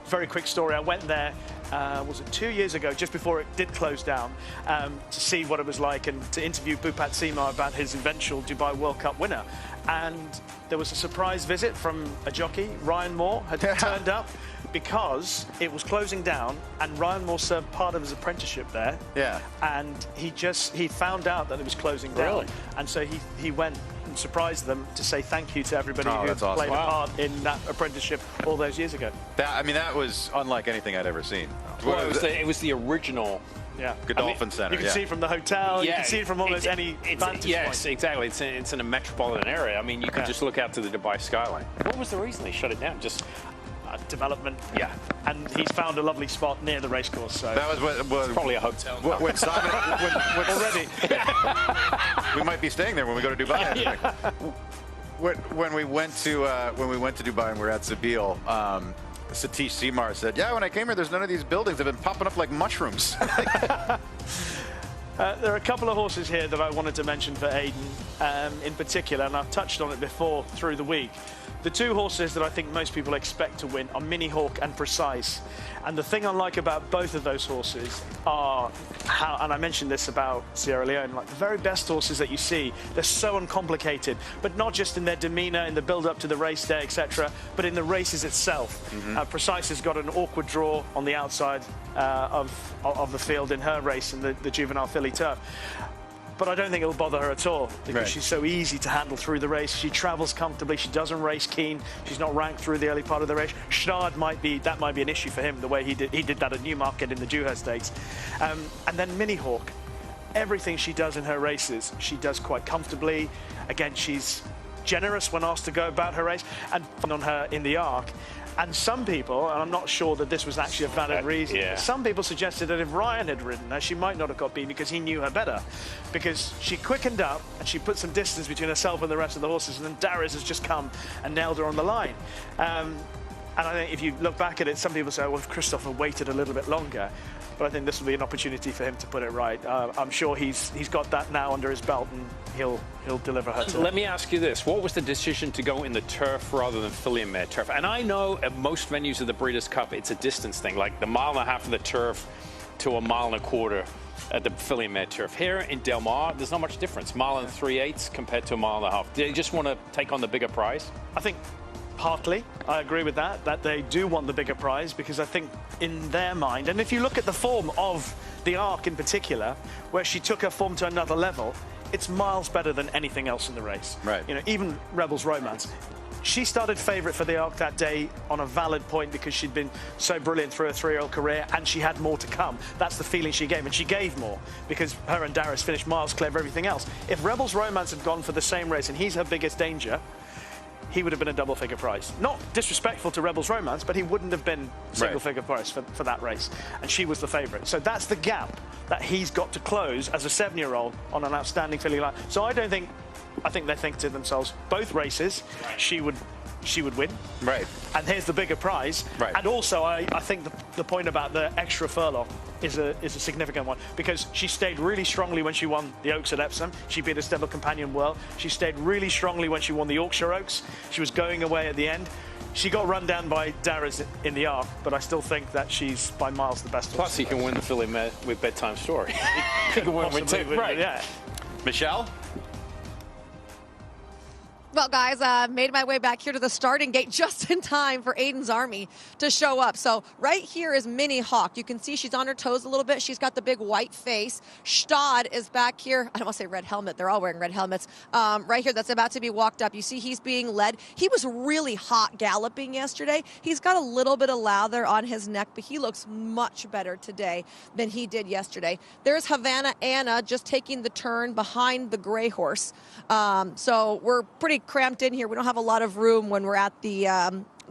Very quick story. I went there, was it 2 years ago, just before it did close down, to see what it was like and to interview Bhupat Seymour about his eventual Dubai World Cup winner. And there was a surprise visit from a jockey. Ryan Moore had turned up because it was closing down, and Ryan Moore served part of his apprenticeship there. Yeah. And he found out that it was closing down. Really? And so he went and surprised them to say thank you to everybody who played a part in that apprenticeship all those years ago. That was unlike anything I'd ever seen. Well, it was the original. Yeah, Godolphin Center. You can see it from the hotel. You can see it from almost any vantage Yes, point. exactly. It's in a metropolitan area. I mean, you can just look out to the Dubai skyline. What was the reason they shut it down? Just development. Yeah, and he's found a lovely spot near the racecourse. So that was probably a hotel. When Simon, already, we might be staying there when we go to Dubai. Yeah. When we went to Dubai and we're at Zabeel, Satish Seymour said, "Yeah, when I came here, there's none of these buildings. They've been popping up like mushrooms." There are a couple of horses here that I wanted to mention for Aiden in particular, and I've touched on it before through the week. The 2 horses that I think most people expect to win are Mini Hawk and Precise. And the thing I like about both of those horses are how, and I mentioned this about Sierra Leone, like the very best horses that you see, they're so uncomplicated, but not just in their demeanor, in the build-up to the race day, etc., but in the races itself. Precise has got an awkward draw on the outside of the field in her race in the juvenile filly turf. But I don't think it'll bother her at all because she's so easy to handle through the race. She travels comfortably. She doesn't race keen. She's not ranked through the early part of the race. Schnard might be an issue for him, the way he did that at Newmarket in the Dewhurst Stakes. And then Mini Hawk, everything she does in her races, she does quite comfortably. Again, she's generous when asked to go about her race and on her in the arc. And some people, and I'm not sure that this was actually a valid reason, some people suggested that if Ryan had ridden her, she might not have got beat because he knew her better. Because she quickened up and she put some distance between herself and the rest of the horses, and then Darius has just come and nailed her on the line. And I think if you look back at it, some people say, well, if Christopher waited a little bit longer, but I think this will be an opportunity for him to put it right. I'm sure he's got that now under his belt, and he'll deliver her to Let me ask you this. What was the decision to go in the turf rather than filly and mare turf? And I know at most venues of the Breeders' Cup, it's a distance thing, like the 1.5 miles of the turf to 1.25 miles at the filly and mare turf. Here in Del Mar, there's not much difference. 1 mile and 3/8 compared to 1.5 miles. Do they just want to take on the bigger prize? I think partly, I agree with that they do want the bigger prize, because I think in their mind, and if you look at the form of the Arc in particular, where she took her form to another level, it's miles better than anything else in the race. Right. You know, even Rebel's Romance. She started favourite for the Arc that day on a valid point because she'd been so brilliant through her 3-year-old career, and she had more to come. That's the feeling she gave, and she gave more because her and Darius finished miles clear of everything else. If Rebel's Romance had gone for the same race and he's her biggest danger, he would have been a double-figure prize. Not disrespectful to Rebel's Romance, but he wouldn't have been single-figure prize for that race. And she was the favourite. So that's the gap that he's got to close as a 7-year-old on an outstanding filly line. So I think they think to themselves, both races, she would she would win. Right. And here's the bigger prize. Right. And also, I think the point about the extra furlong is a significant one, because she stayed really strongly when she won the Oaks at Epsom. She beat a stable companion well. She stayed really strongly when she won the Yorkshire Oaks. She was going away at the end. She got run down by Darragh in the arc, but I still think that she's by miles the best. Plus, he can win the filly mare with Bedtime Story. He can win with two. Right. Yeah. Michelle? Well, guys, made my way back here to the starting gate just in time for Aiden's Army to show up. So right here is Minnie Hawk. You can see she's on her toes a little bit. She's got the big white face. Stod is back here. I don't want to say red helmet. They're all wearing red helmets. Right here, that's about to be walked up. You see he's being led. He was really hot galloping yesterday. He's got a little bit of lather on his neck, but he looks much better today than he did yesterday. There's Havana Anna just taking the turn behind the gray horse. So we're pretty cramped in here. We don't have a lot of room when we're at the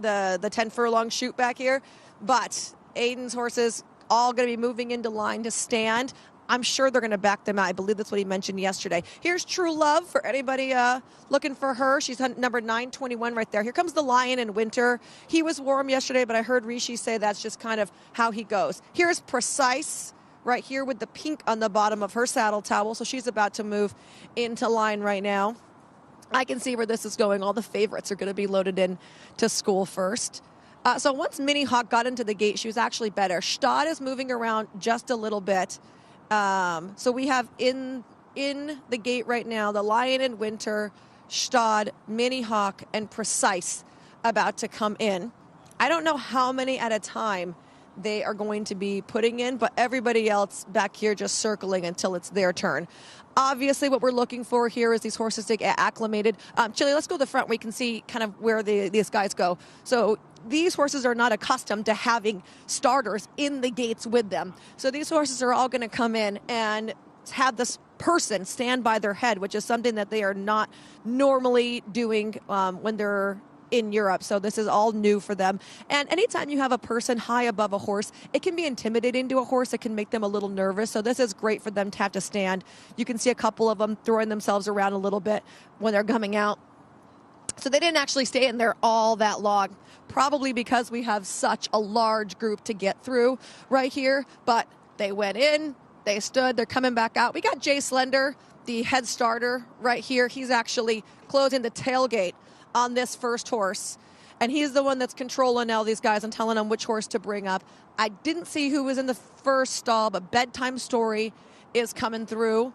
10 furlong shoot back here, but Aiden's horses all going to be moving into line to stand. I'm sure they're going to back them out. I believe that's what he mentioned yesterday. Here's True Love for anybody looking for her. She's number 921 right there. Here comes the Lion in Winter. He was warm yesterday, but I heard Richie say that's just kind of how he goes. Here's Precise right here with the pink on the bottom of her saddle towel. So she's about to move into line right now. I can see where this is going. All the favorites are going to be loaded in to school first. So once Minnie Hawk got into the gate, she was actually better. Stod is moving around just a little bit. So we have in the gate right now, the Lion in Winter, Stod, Minnie Hawk, and Precise about to come in. I don't know how many at a time they are going to be putting in, but everybody else back here just circling until it's their turn. Obviously, what we're looking for here is these horses to get acclimated. Chili, let's go to the front. We can see kind of where these guys go. So these horses are not accustomed to having starters in the gates with them. So these horses are all going to come in and have this person stand by their head, which is something that they are not normally doing when they're in Europe. So this is all new for them. And anytime you have a person high above a horse, it can be intimidating to a horse. It can make them a little nervous. So this is great for them to have to stand. You can see a couple of them throwing themselves around a little bit when they're coming out. So they didn't actually stay in there all that long, probably because we have such a large group to get through right here. But they went in, they stood, they're coming back out. We got Jay Slender, the head starter right here. He's actually closing the tailgate on this first horse, and he's the one that's controlling all these guys and telling them which horse to bring up. I didn't see who was in the first stall, but Bedtime Story is coming through.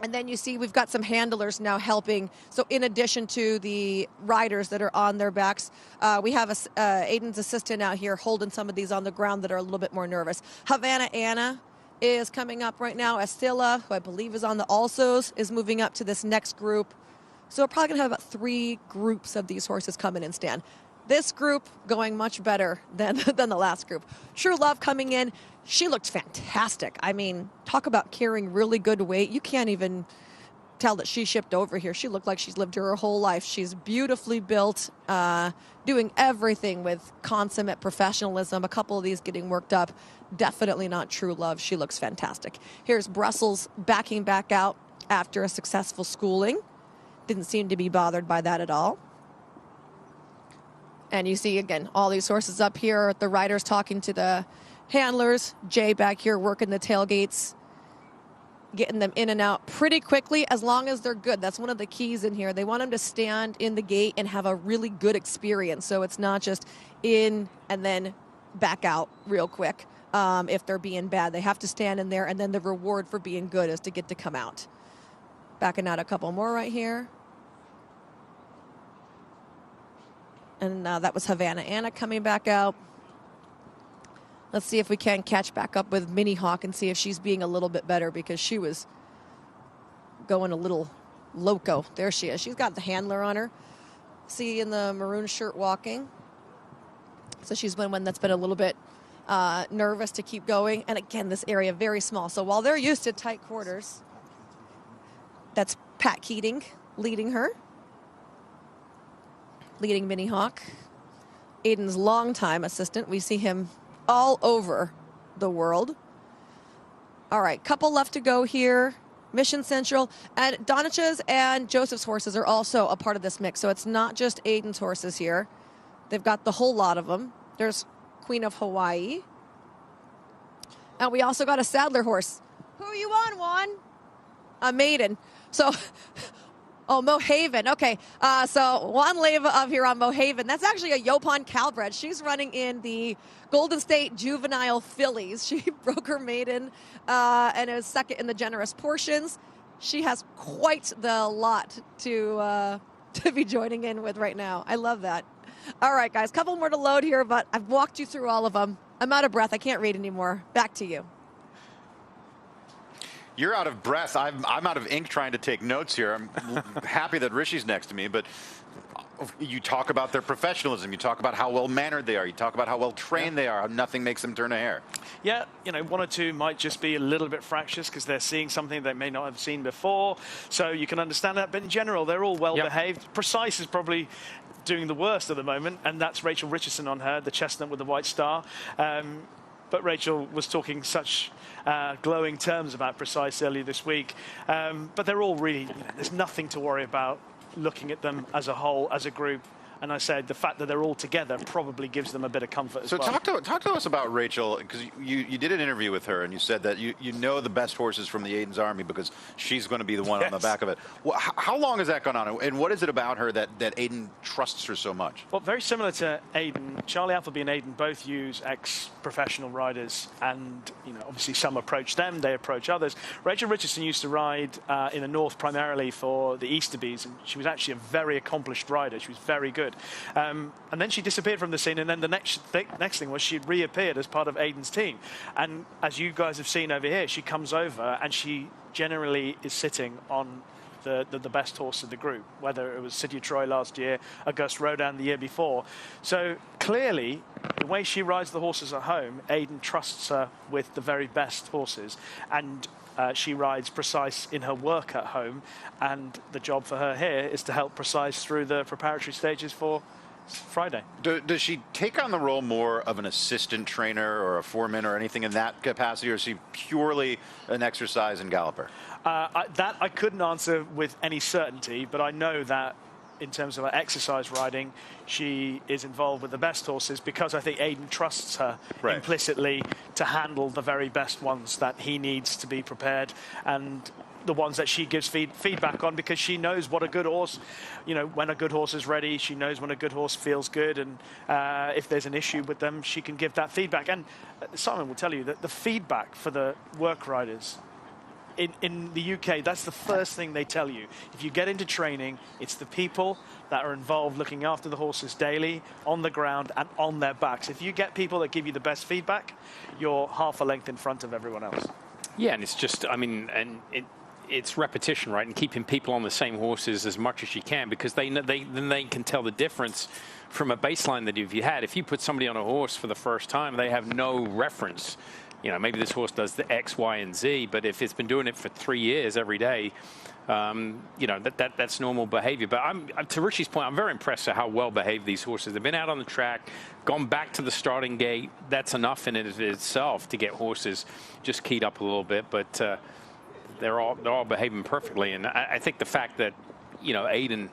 And then you see we've got some handlers now helping. So in addition to the riders that are on their backs, we have Aiden's assistant out here holding some of these on the ground that are a little bit more nervous. Havana Anna is coming up right now. Estilla, who I believe is on the Alsos, is moving up to this next group. So we're probably going to have about 3 groups of these horses coming in stand. This group going much better than the last group. True Love coming in. She looked fantastic. I mean, talk about carrying really good weight. You can't even tell that she shipped over here. She looked like she's lived her whole life. She's beautifully built, doing everything with consummate professionalism. A couple of these getting worked up. Definitely not True Love. She looks fantastic. Here's Brussels backing back out after a successful schooling. Didn't seem to be bothered by that at all. And you see, again, all these horses up here, the riders talking to the handlers. Jay back here working the tailgates, getting them in and out pretty quickly as long as they're good. That's one of the keys in here. They want them to stand in the gate and have a really good experience. So it's not just in and then back out real quick if they're being bad. They have to stand in there, and then the reward for being good is to get to come out. Backing out a couple more right here. And that was Havana Anna coming back out. Let's see if we can catch back up with Minnie Hawk and see if she's being a little bit better, because she was going a little loco. There she is. She's got the handler on her. See in the maroon shirt walking. So she's been one that's been a little bit nervous to keep going. And again, this area very small. So while they're used to tight quarters, that's Pat Keating leading her. Leading Minnie Hawk. Aiden's longtime assistant. We see him all over the world. All right, couple left to go here. Mission Central, and Donich's and Joseph's horses are also a part of this mix. So it's not just Aiden's horses here. They've got the whole lot of them. There's Queen of Hawaii. And we also got a Sadler horse. Who are you on, Juan? A maiden. So, oh, Mohaven. Okay, so Juan Leva up here on Mohaven. That's actually a Yopon Calbred. She's running in the Golden State Juvenile Fillies. She broke her maiden and is second in the generous portions. She has quite the lot to be joining in with right now. I love that. All right, guys, couple more to load here, but I've walked you through all of them. I'm out of breath. I can't read anymore. Back to you. You're out of breath. I'm out of ink trying to take notes here. I'm happy that Richie's next to me, but you talk about their professionalism. You talk about how well-mannered they are. You talk about how well-trained they are. How nothing makes them turn a hair. Yeah, you know, one or two might just be a little bit fractious because they're seeing something they may not have seen before. So you can understand that. But in general, they're all well-behaved. Precise is probably doing the worst at the moment, and that's Rachel Richardson on her, the chestnut with the white star. But Rachel was talking such glowing terms about Precise earlier this week. But they're all really, there's nothing to worry about looking at them as a whole, as a group. And I said the fact that they're all together probably gives them a bit of comfort as well. So talk to us about Rachel, because you did an interview with her and you said that you know the best horses from the Aiden's Army because she's going to be the one on the back of it. Well, how long has that gone on, and what is it about her that Aiden trusts her so much? Well, very similar to Aiden, Charlie Appleby and Aiden both use ex-professional riders, and obviously some approach them, they approach others. Rachel Richardson used to ride in the north primarily for the Easterbees, and she was actually a very accomplished rider. She was very good. And then she disappeared from the scene, and then the next thing was she reappeared as part of Aiden's team. And as you guys have seen over here, she comes over and she generally is sitting on the best horse of the group, whether it was City of Troy last year, Auguste Rodin the year before. So clearly, the way she rides the horses at home, Aiden trusts her with the very best horses. And she rides Precise in her work at home, and the job for her here is to help Precise through the preparatory stages for Friday. Does she take on the role more of an assistant trainer or a foreman or anything in that capacity, or is she purely an exercise and galloper? That I couldn't answer with any certainty, but I know that in terms of her exercise riding, she is involved with the best horses because I think Aiden trusts her implicitly to handle the very best ones that he needs to be prepared, and the ones that she gives feedback on, because she knows what a good horse, when a good horse is ready, she knows when a good horse feels good, and if there's an issue with them, she can give that feedback. And Simon will tell you that the feedback for the work riders in the UK, that's the first thing they tell you. If you get into training, it's the people that are involved looking after the horses daily, on the ground and on their backs. If you get people that give you the best feedback, you're half a length in front of everyone else. Yeah, and it's just, it's repetition, right? And keeping people on the same horses as much as you can, because then they can tell the difference from a baseline that you had. If you put somebody on a horse for the first time, they have no reference. Maybe this horse does the X, Y, and Z, but if it's been doing it for 3 years every day, that's normal behavior. But to Richie's point, I'm very impressed at how well behaved these horses. They've been out on the track, gone back to the starting gate. That's enough in it itself to get horses just keyed up a little bit. But they're all behaving perfectly. And I think the fact that Aiden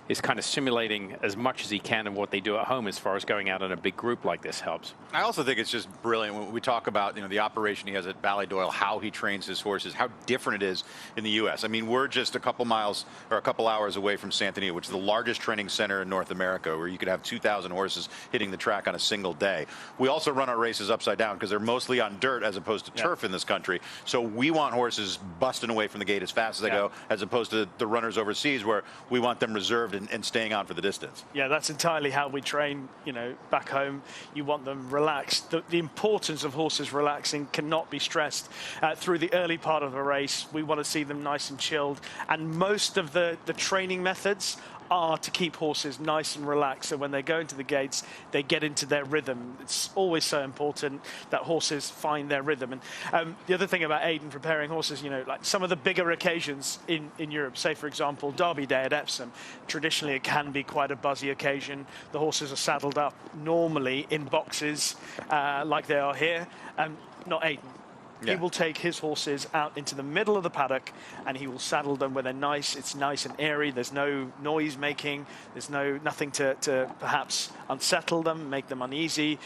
is kind of simulating as much as he can of what they do at home as far as going out in a big group like this helps. I also think it's just brilliant when we talk about the operation he has at Ballydoyle, how he trains his horses, how different it is in the U.S. I mean, we're just a couple miles or a couple hours away from Santa Anita, which is the largest training center in North America, where you could have 2,000 horses hitting the track on a single day. We also run our races upside down because they're mostly on dirt as opposed to turf in this country. So we want horses busting away from the gate as fast as they go, as opposed to the runners overseas where we want them reserved and staying on for the distance. Yeah, that's entirely how we train, back home. You want them relaxed. The importance of horses relaxing cannot be stressed. Through the early part of the race, we want to see them nice and chilled. And most of the training methods are to keep horses nice and relaxed, so when they go into the gates, they get into their rhythm. It's always so important that horses find their rhythm. And the other thing about Aiden preparing horses, like some of the bigger occasions in Europe, say for example Derby Day at Epsom, traditionally it can be quite a buzzy occasion. The horses are saddled up normally in boxes like they are here. Not Aiden. He will take his horses out into the middle of the paddock and he will saddle them where they're nice. It's nice and airy. There's no noise making. There's nothing to perhaps unsettle them, make them uneasy.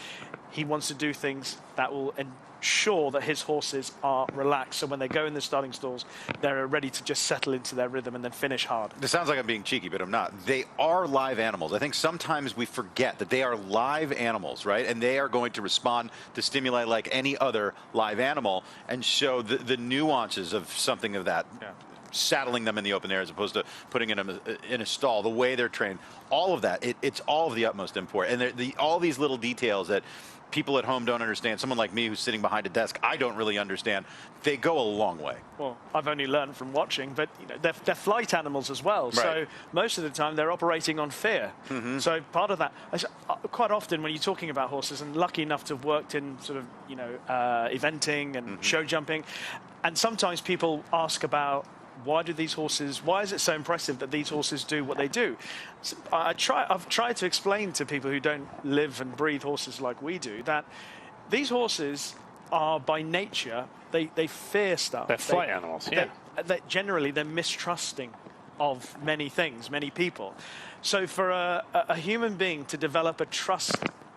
He wants to do things that will ensure that his horses are relaxed. So when they go in the starting stalls, they're ready to just settle into their rhythm and then finish hard. This sounds like I'm being cheeky, but I'm not. They are live animals. I think sometimes we forget that they are live animals, right? And they are going to respond to stimuli like any other live animal and show the nuances of something of that. Yeah. Saddling them in the open air as opposed to putting them in a stall, the way they're trained, all of that, it's all of the utmost import. And all these little details that people at home don't understand, someone like me who's sitting behind a desk, I don't really understand, they go a long way. Well, I've only learned from watching, but they're flight animals as well. Right. So most of the time they're operating on fear. Mm-hmm. So part of that, quite often when you're talking about horses, and lucky enough to have worked in sort of, eventing and show jumping, and sometimes people ask about, why is it so impressive that these horses do what they do? So I've tried to explain to people who don't live and breathe horses like we do that these horses are by nature, they fear stuff. They're flight animals, yeah. Generally, they're mistrusting of many things, many people. So for a human being to develop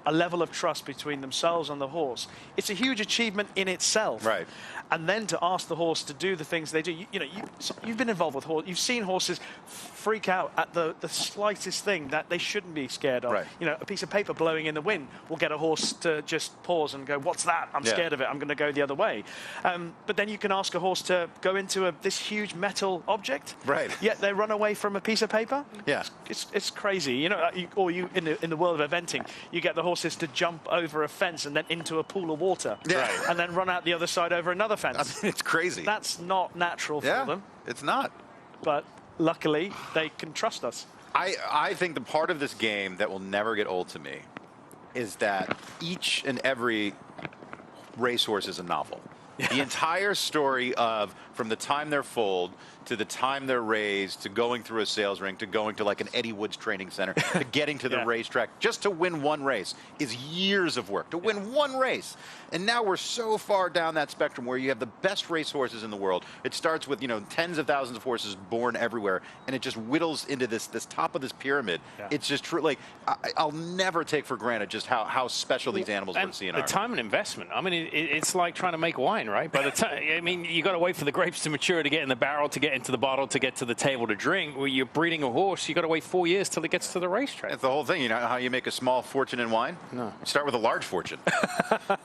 a level of trust between themselves and the horse, it's a huge achievement in itself. Right. And then to ask the horse to do the things they do. You've been involved with horses. You've seen horses freak out at the slightest thing that they shouldn't be scared of. Right. A piece of paper blowing in the wind will get a horse to just pause and go, what's that? I'm scared of it. I'm going to go the other way. But then you can ask a horse to go into this huge metal object. Right. Yet they run away from a piece of paper. Yeah. It's crazy. In the world of eventing, you get the horses to jump over a fence and then into a pool of water. Yeah. Right. And then run out the other side over another fence. I mean, it's crazy. That's not natural for them. It's not. But luckily, they can trust us. I think the part of this game that will never get old to me is that each and every racehorse is a novel. Yeah. The entire story of from the time they're foaled to the time they're raised to going through a sales ring to going to like an Eddie Woods training center to getting to the racetrack just to win one race is years of work to win one race. And now we're so far down that spectrum where you have the best racehorses in the world. It starts with tens of thousands of horses born everywhere, and it just whittles into this top of this pyramid. Yeah. It's just true. Like I'll never take for granted just how special these animals are to see in the time and investment. I mean, it's like trying to make wine, right? By the time, you got to wait for the grapes to mature to get in the barrel, to get into the bottle, to get to the table to drink. Where you're breeding a horse, you got to wait 4 years till it gets to the racetrack. That's the whole thing. You know how you make a small fortune in wine? No. You start with a large fortune.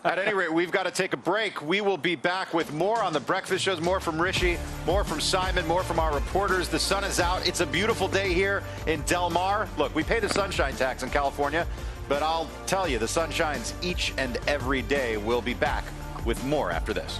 At any rate, we've got to take a break. We will be back with more on the breakfast shows, more from Richie, more from Simon, more from our reporters. The sun is out. It's a beautiful day here in Del Mar. Look, we pay the sunshine tax in California, but I'll tell you, the sun shines each and every day. We'll be back with more after this.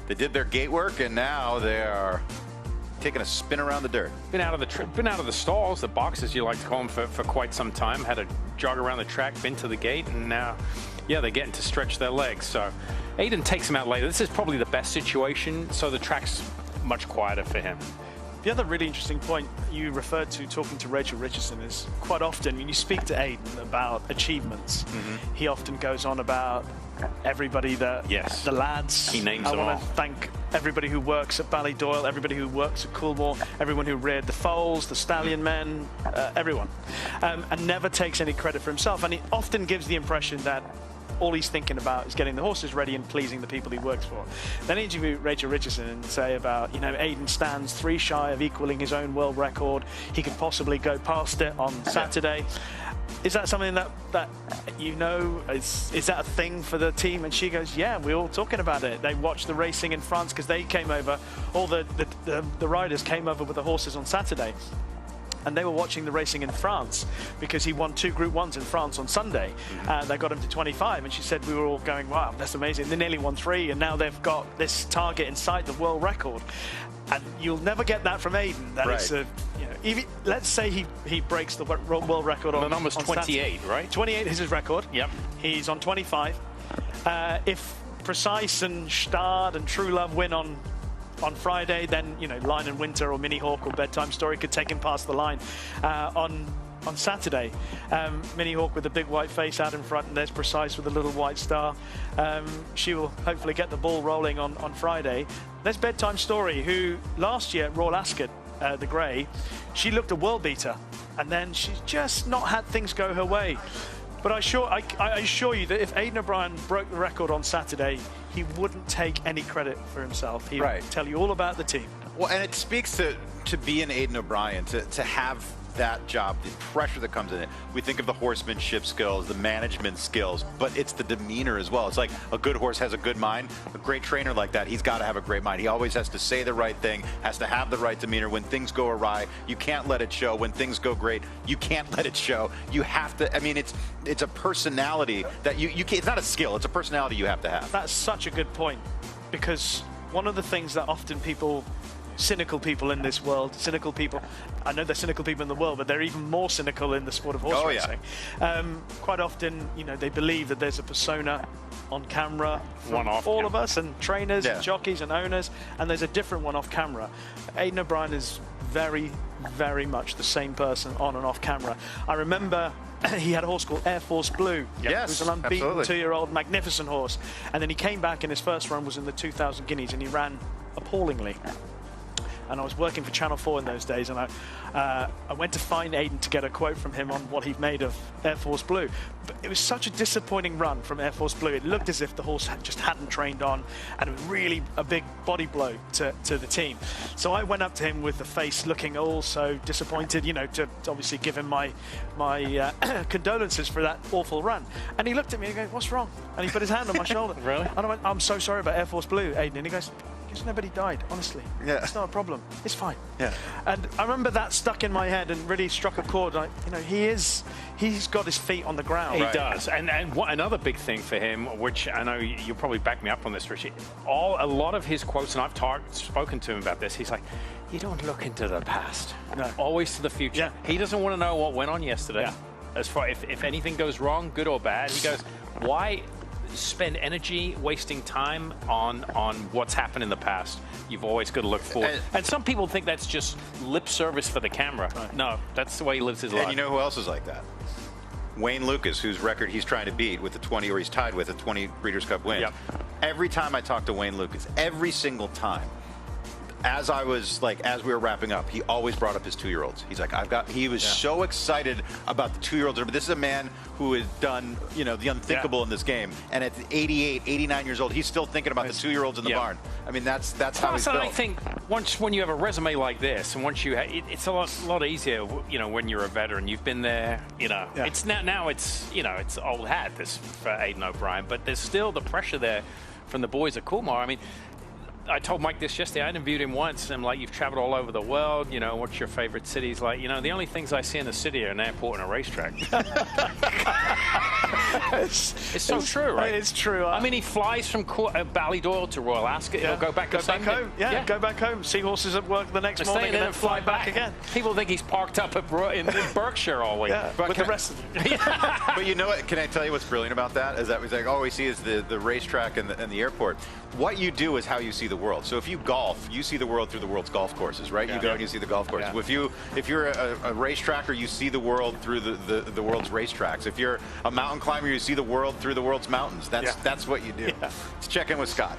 They did their gate work, and now they are taking a spin around the dirt. Been out of the stalls, the boxes you like to call them, for quite some time. Had a jog around the track, been to the gate, and now, yeah, they're getting to stretch their legs. So Aiden takes him out later. This is probably the best situation, so the track's much quieter for him. The other really interesting point you referred to talking to Rachel Richardson is quite often when you speak to Aiden about achievements, he often goes on about everybody that, the lads. He names I them all. want to thank everybody who works at Ballydoyle, everybody who works at Coolmore, everyone who reared the foals, the stallion men, everyone. And never takes any credit for himself. And he often gives the impression that all he's thinking about is getting the horses ready and pleasing the people he works for. Then I interviewed Rachel Richardson and say about, Aiden stands 3 shy of equaling his own world record. He could possibly go past it on Saturday. Is that something that is that a thing for the team? And she goes, yeah, we're all talking about it. They watched the racing in France because they came over, all the riders came over with the horses on Saturday. And they were watching the racing in France because he won 2 Group 1s in France on Sunday. They got him to 25, and she said we were all going, wow, that's amazing. They nearly won 3, and now they've got this target in sight, the world record. And you'll never get that from Aiden. That is even, let's say he breaks the world record on. The number's 28, Saturday. right? 28 is his record. Yep. He's on 25. If Precise and Stad and True Love win on Friday, then Line and Winter or Mini Hawk or Bedtime Story could take him past the line. On Saturday, Mini Hawk with a big white face out in front, and there's Precise with a little white star. She will hopefully get the ball rolling on Friday. There's Bedtime Story, who last year at Royal Ascot, the grey, she looked a world beater, and then she's just not had things go her way. But I assure you that if Aiden O'Brien broke the record on Saturday, he wouldn't take any credit for himself. He would tell you all about the team. Well, and it speaks to be an Aiden O'Brien, to have that job, the pressure that comes in it. We think of the horsemanship skills, the management skills, but it's the demeanor as well. It's like a good horse has a good mind. A great trainer like that, he's got to have a great mind. He always has to say the right thing, has to have the right demeanor. When things go awry, you can't let it show. When things go great, you can't let it show. You have to, I mean, it's a personality that you can't, it's not a skill, it's a personality you have to have. That's such a good point, because one of the things that often cynical people in this world, I know they're cynical people in the world, but they're even more cynical in the sport of horse racing. Quite often, they believe that there's a persona on camera from all of us, and trainers and jockeys and owners, and there's a different one off camera. Aiden O'Brien is very, very much the same person on and off camera. I remember he had a horse called Air Force Blue. Yes, it was an unbeaten absolutely. 2-year-old magnificent horse, and then he came back, and his first run was in the 2000 Guineas, and he ran appallingly. And I was working for Channel 4 in those days, and I went to find Aiden to get a quote from him on what he'd made of Air Force Blue. But it was such a disappointing run from Air Force Blue. It looked as if the horse just hadn't trained on, and it was really a big body blow to the team. So I went up to him with the face looking all so disappointed, to obviously give him my condolences for that awful run. And he looked at me and he goes, "What's wrong?" And he put his hand on my shoulder. Really? And I went, "I'm so sorry about Air Force Blue, Aiden." And he goes, "Because nobody died, honestly. It's not a problem. It's fine." And I remember that stuck in my head and really struck a chord. Like, he's got his feet on the ground. He does. And what another big thing for him, which I know you'll probably back me up on this, Richie, a lot of his quotes, and I've spoken to him about this, he's like, you don't look into the past. No. Always to the future. He doesn't want to know what went on yesterday. As far if anything goes wrong, good or bad, he goes, why spend energy wasting time on what's happened in the past? You've always got to look forward. And some people think that's just lip service for the camera. No, that's the way he lives his life. And you know who else is like that? Wayne Lucas, whose record he's trying to beat with the 20, or he's tied with a 20 Breeders' Cup win. Every time I talk to Wayne Lucas, every single time, as we were wrapping up, he always brought up his 2-year-olds. He's like, he was so excited about the 2-year-olds. But this is a man who has done, the unthinkable in this game. And at 88, 89 years old, he's still thinking about the 2-year-olds in the barn. I mean, that's how he's built. I think when you have a resume like this, and once it's a lot easier, when you're a veteran, you've been there, It's now it's old hat, this for Aiden O'Brien, but there's still the pressure there from the boys at Coolmore. I mean, I told Mike this yesterday. I interviewed him once. I'm like, you've traveled all over the world. You know, what's your favorite cities? Like, you know, the only things I see in the city are an airport and a racetrack. It's so true, right? It's true. I mean, he flies from Ballydoyle to Royal Ascot. He'll go back home. Yeah, go back home. See horses at work the next morning, and then fly back again. People think he's parked up in Berkshire all week. Yeah, with the rest of them. But you know what? Can I tell you what's brilliant about that? Is that we like, all we see is the racetrack and the airport. What you do is how you see the world. So if you golf, you see the world through the world's golf courses, right? You go and you see the golf courses. Yeah. If you're a racetracker, you see the world through the world's racetracks. If you're a mountain climber, you see the world through the world's mountains. That's what you do. Yeah. Let's check in with Scott.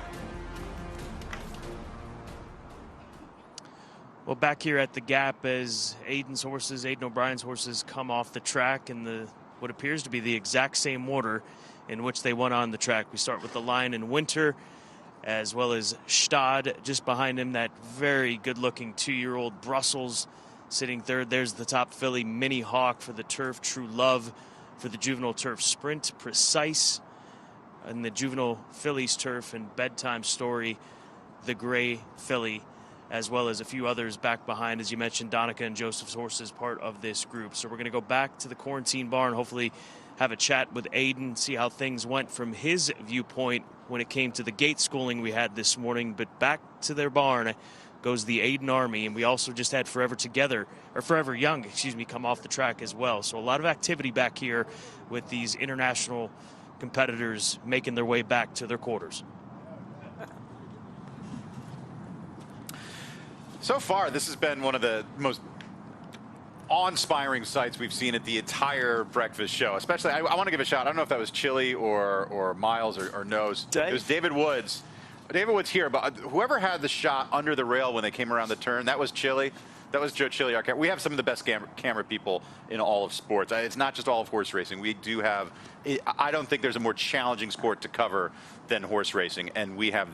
Well, back here at the Gap as Aiden O'Brien's horses come off the track in what appears to be the exact same order in which they went on the track. We start with the Lion in Winter, as well as Stad just behind him, that very good-looking 2-year-old Brussels sitting third. There's the top filly, Mini Hawk for the turf, True Love for the juvenile turf sprint, Precise and the juvenile fillies turf, and Bedtime Story, the gray filly, as well as a few others back behind. As you mentioned, Donica and Joseph's horses part of this group. So we're going to go back to the quarantine barn, hopefully have a chat with Aiden, see how things went from his viewpoint when it came to the gate schooling we had this morning. But back to their barn goes the Aiden Army, and we also just had Forever Young, come off the track as well. So a lot of activity back here with these international competitors making their way back to their quarters. So far, this has been one of the most awe-inspiring sights we've seen at the entire breakfast show. Especially, I want to give a shout. I don't know if that was Chili or Miles or Nose. It was David Woods. David Woods here, but whoever had the shot under the rail when they came around the turn, that was Chili. That was Joe Chili. We have some of the best camera people in all of sports. It's not just all of horse racing. We do have, I don't think there's a more challenging sport to cover than horse racing, and we have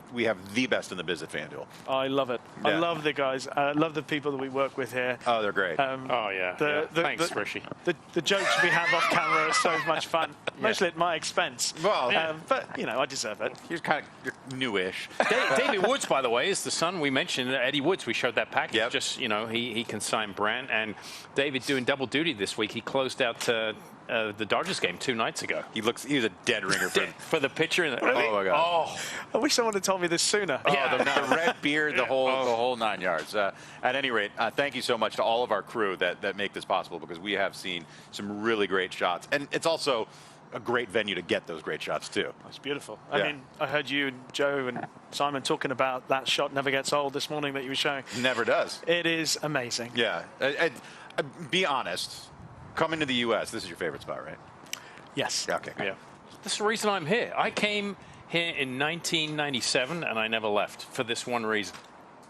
the best in the biz at FanDuel. Oh, I love it. Yeah. I love the guys. I love the people that we work with here. Oh, they're great. Thanks, Richie. The jokes we have off camera are so much fun, mostly at my expense. Well, but you know, I deserve it. You're newish. David Woods, by the way, is the son we mentioned. Eddie Woods. We showed that package. Yep. Just he consigned Brand, and David doing double duty this week. He closed out the Dodgers game 2 nights ago. He was a dead ringer for the pitcher. Really? Oh my God! Oh, I wish someone had told me this sooner. Oh, the red beard, the whole 9 yards. At any rate, thank you so much to all of our crew that make this possible, because we have seen some really great shots, and it's also a great venue to get those great shots too. It's beautiful. I mean, I heard you and Joe and Simon talking about that shot never gets old this morning that you were showing. Never does. It is amazing. Yeah. Be honest. Coming to the U.S., this is your favorite spot, right? Yes. Okay. Yeah. That's the reason I'm here. I came here in 1997, and I never left for this one reason.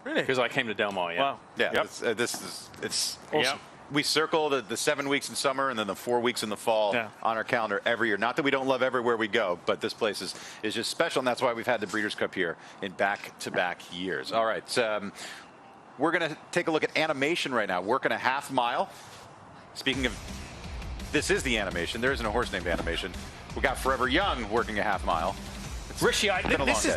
Really? Because I came to Del Mar. Yeah. Wow. Yeah. Yep. It's awesome. Yep. We circle the 7 weeks in summer and then the 4 weeks in the fall on our calendar every year. Not that we don't love everywhere we go, but this place is just special, and that's why we've had the Breeders' Cup here in back-to-back years. All right. We're going to take a look at animation right now, working a half mile. Speaking of, this is the animation. There isn't a horse named Animation. We got Forever Young working a half mile. Richie,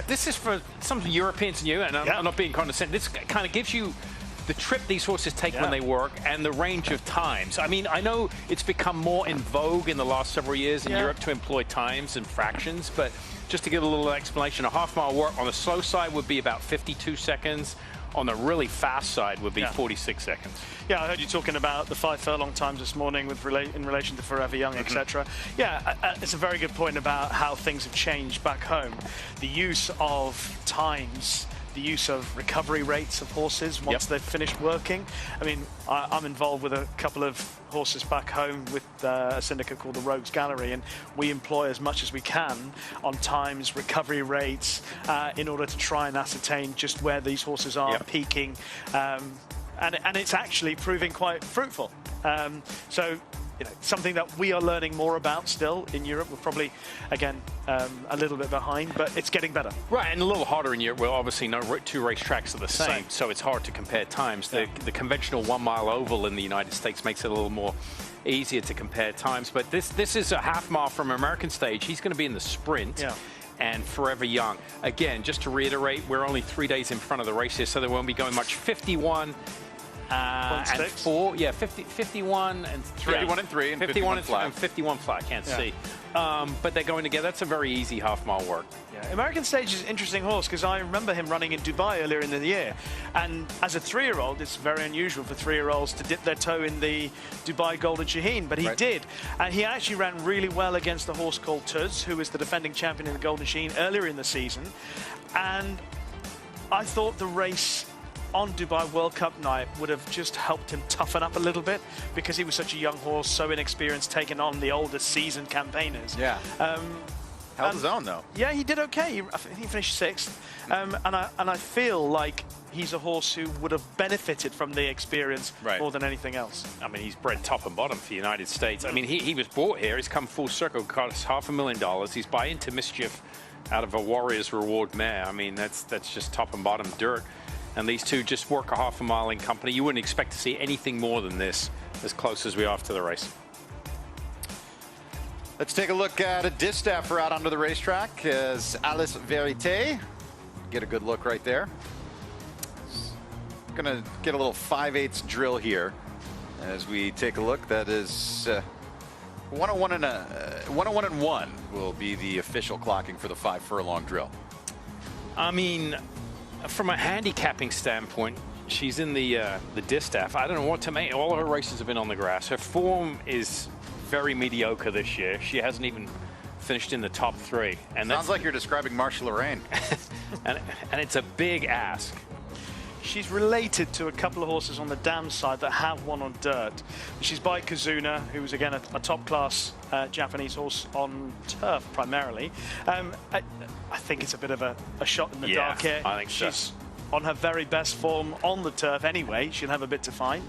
this is for some Europeans and you, and I'm not being condescending. This kind of gives you the trip these horses take when they work and the range of times. I mean, I know it's become more in vogue in the last several years in Europe to employ times and fractions, but just to give a little explanation, a half mile work on the slow side would be about 52 seconds. On the really fast side would be 46 seconds. Yeah, I heard you talking about the 5 furlong times this morning in relation to Forever Young, etc. Yeah, it's a very good point about how things have changed back home. The use of times, the use of recovery rates of horses once they've finished working. I mean, I'm involved with a couple of horses back home with a syndicate called the Rogues Gallery, and we employ as much as we can on times, recovery rates, in order to try and ascertain just where these horses are peaking. And it's actually proving quite fruitful. So, you know, something that we are learning more about still in Europe. We're probably, again, a little bit behind, but it's getting better. Right, and a little harder in Europe. Well, obviously, no 2 racetracks are the same, so it's hard to compare times. The conventional 1 mile oval in the United States makes it a little more easier to compare times. But this is a half mile from American stage. He's going to be in the sprint. and forever young. Again, just to reiterate, we're only 3 days in front of the race here, so there won't be going much. 51 and 4, yeah, 51 and 3. 51 and 3 and 51 flat. And 51 flat, I can't see. But they're going together. That's a very easy half-mile work. Yeah, American Stage is an interesting horse because I remember him running in Dubai earlier in the year. And as a 3-year-old, it's very unusual for 3-year-olds to dip their toe in the Dubai Golden Shaheen, but he did. And he actually ran really well against a horse called Tuz, who was the defending champion in the Golden Shaheen earlier in the season. And I thought the race on Dubai World Cup night would have just helped him toughen up a little bit because he was such a young horse, so inexperienced, taking on the older seasoned campaigners. Yeah. Held his own, though. Yeah, he did okay. I think he finished 6th. And I feel like he's a horse who would have benefited from the experience more than anything else. I mean, he's bred top and bottom for the United States. I mean, he was bought here. He's come full circle, cost $500,000. He's by Into Mischief out of a Warrior's Reward mare. I mean, that's just top and bottom dirt. And these two just work a half a mile in company. You wouldn't expect to see anything more than this as close as we are to the race. Let's take a look at a distaffer out onto the racetrack as Alice Verete. Get a good look right there. Gonna get a little 5/8 drill here as we take a look. That is 101 and 1 will be the official clocking for the 5 furlong drill. I mean, from a handicapping standpoint, she's in the distaff. I don't know what to make. All of her races have been on the grass. Her form is very mediocre this year. She hasn't even finished in the top 3. And sounds like you're describing Marsha Lorraine. and it's a big ask. She's related to a couple of horses on the dam side that have won on dirt. She's by Kazuna, who's again a top-class Japanese horse on turf primarily. I think it's a bit of a shot in the dark here. I think she's on her very best form on the turf anyway. She'll have a bit to find.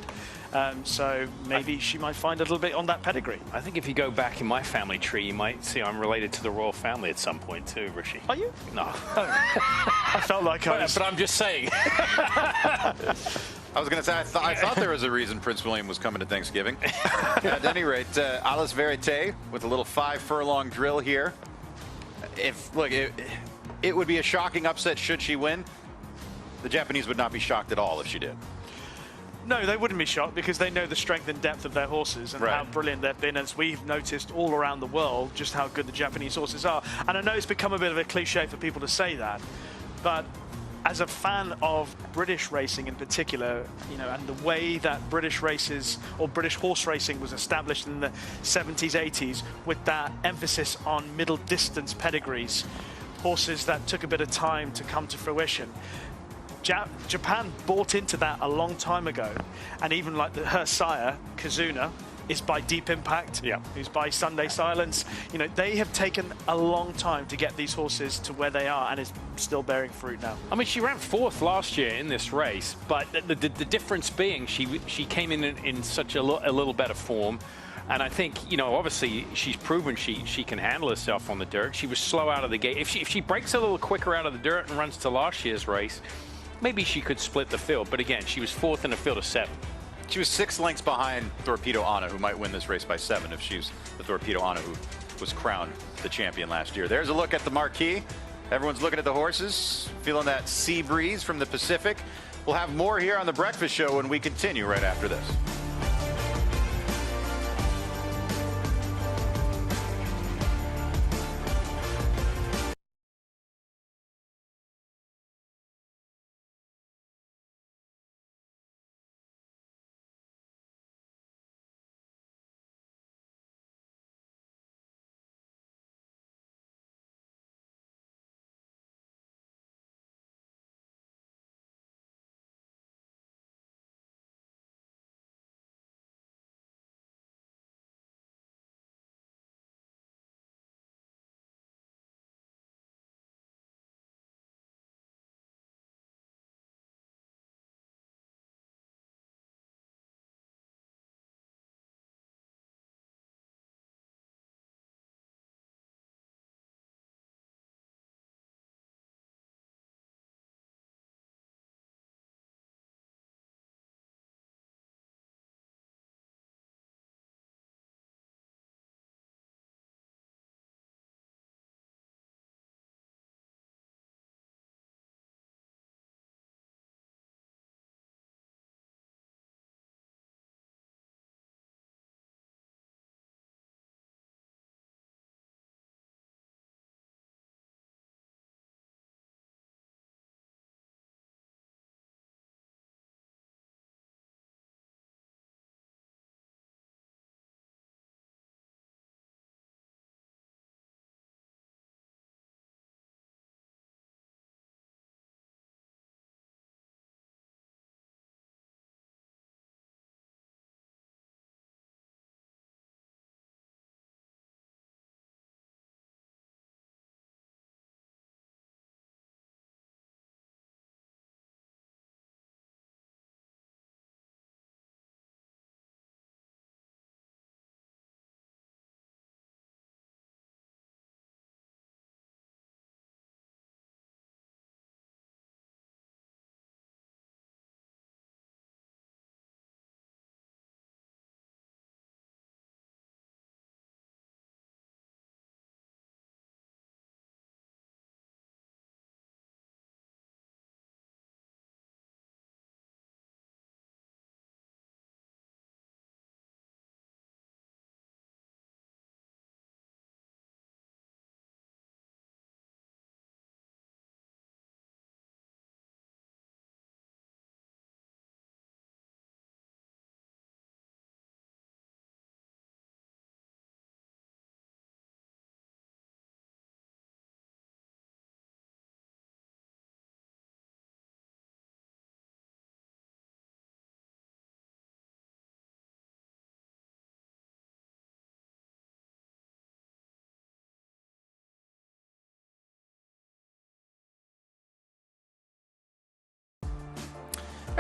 So maybe she might find a little bit on that pedigree. I think if you go back in my family tree, you might see I'm related to the royal family at some point too, Richie. Are you? No. I felt like I was. But I'm just saying. I was going to say, I thought there was a reason Prince William was coming to Thanksgiving. At any rate, Alice Verete with a little 5 furlong drill here. Look, it would be a shocking upset should she win. The Japanese would not be shocked at all if she did. No, they wouldn't be shocked because they know the strength and depth of their horses and how brilliant they've been. As we've noticed all around the world, just how good the Japanese horses are. And I know it's become a bit of a cliche for people to say that, but as a fan of British racing in particular, you know, and the way that British races or British horse racing was established in the 70s, 80s, with that emphasis on middle distance pedigrees, horses that took a bit of time to come to fruition. Japan bought into that a long time ago, and even like her sire Kazuna is by Deep Impact, who's by Sunday Silence. You know, they have taken a long time to get these horses to where they are, and it's still bearing fruit now. I mean, she ran 4th last year in this race, but the difference being she came in such a little better form. And I think, you know, obviously she's proven she can handle herself on the dirt. She was slow out of the gate. If she breaks a little quicker out of the dirt and runs to last year's race, maybe she could split the field. But again, she was 4th in a field of 7. She was 6 lengths behind Torpedo Anna, who might win this race by 7 if she's the Torpedo Anna who was crowned the champion last year. There's a look at the marquee. Everyone's looking at the horses, feeling that sea breeze from the Pacific. We'll have more here on The Breakfast Show when we continue right after this.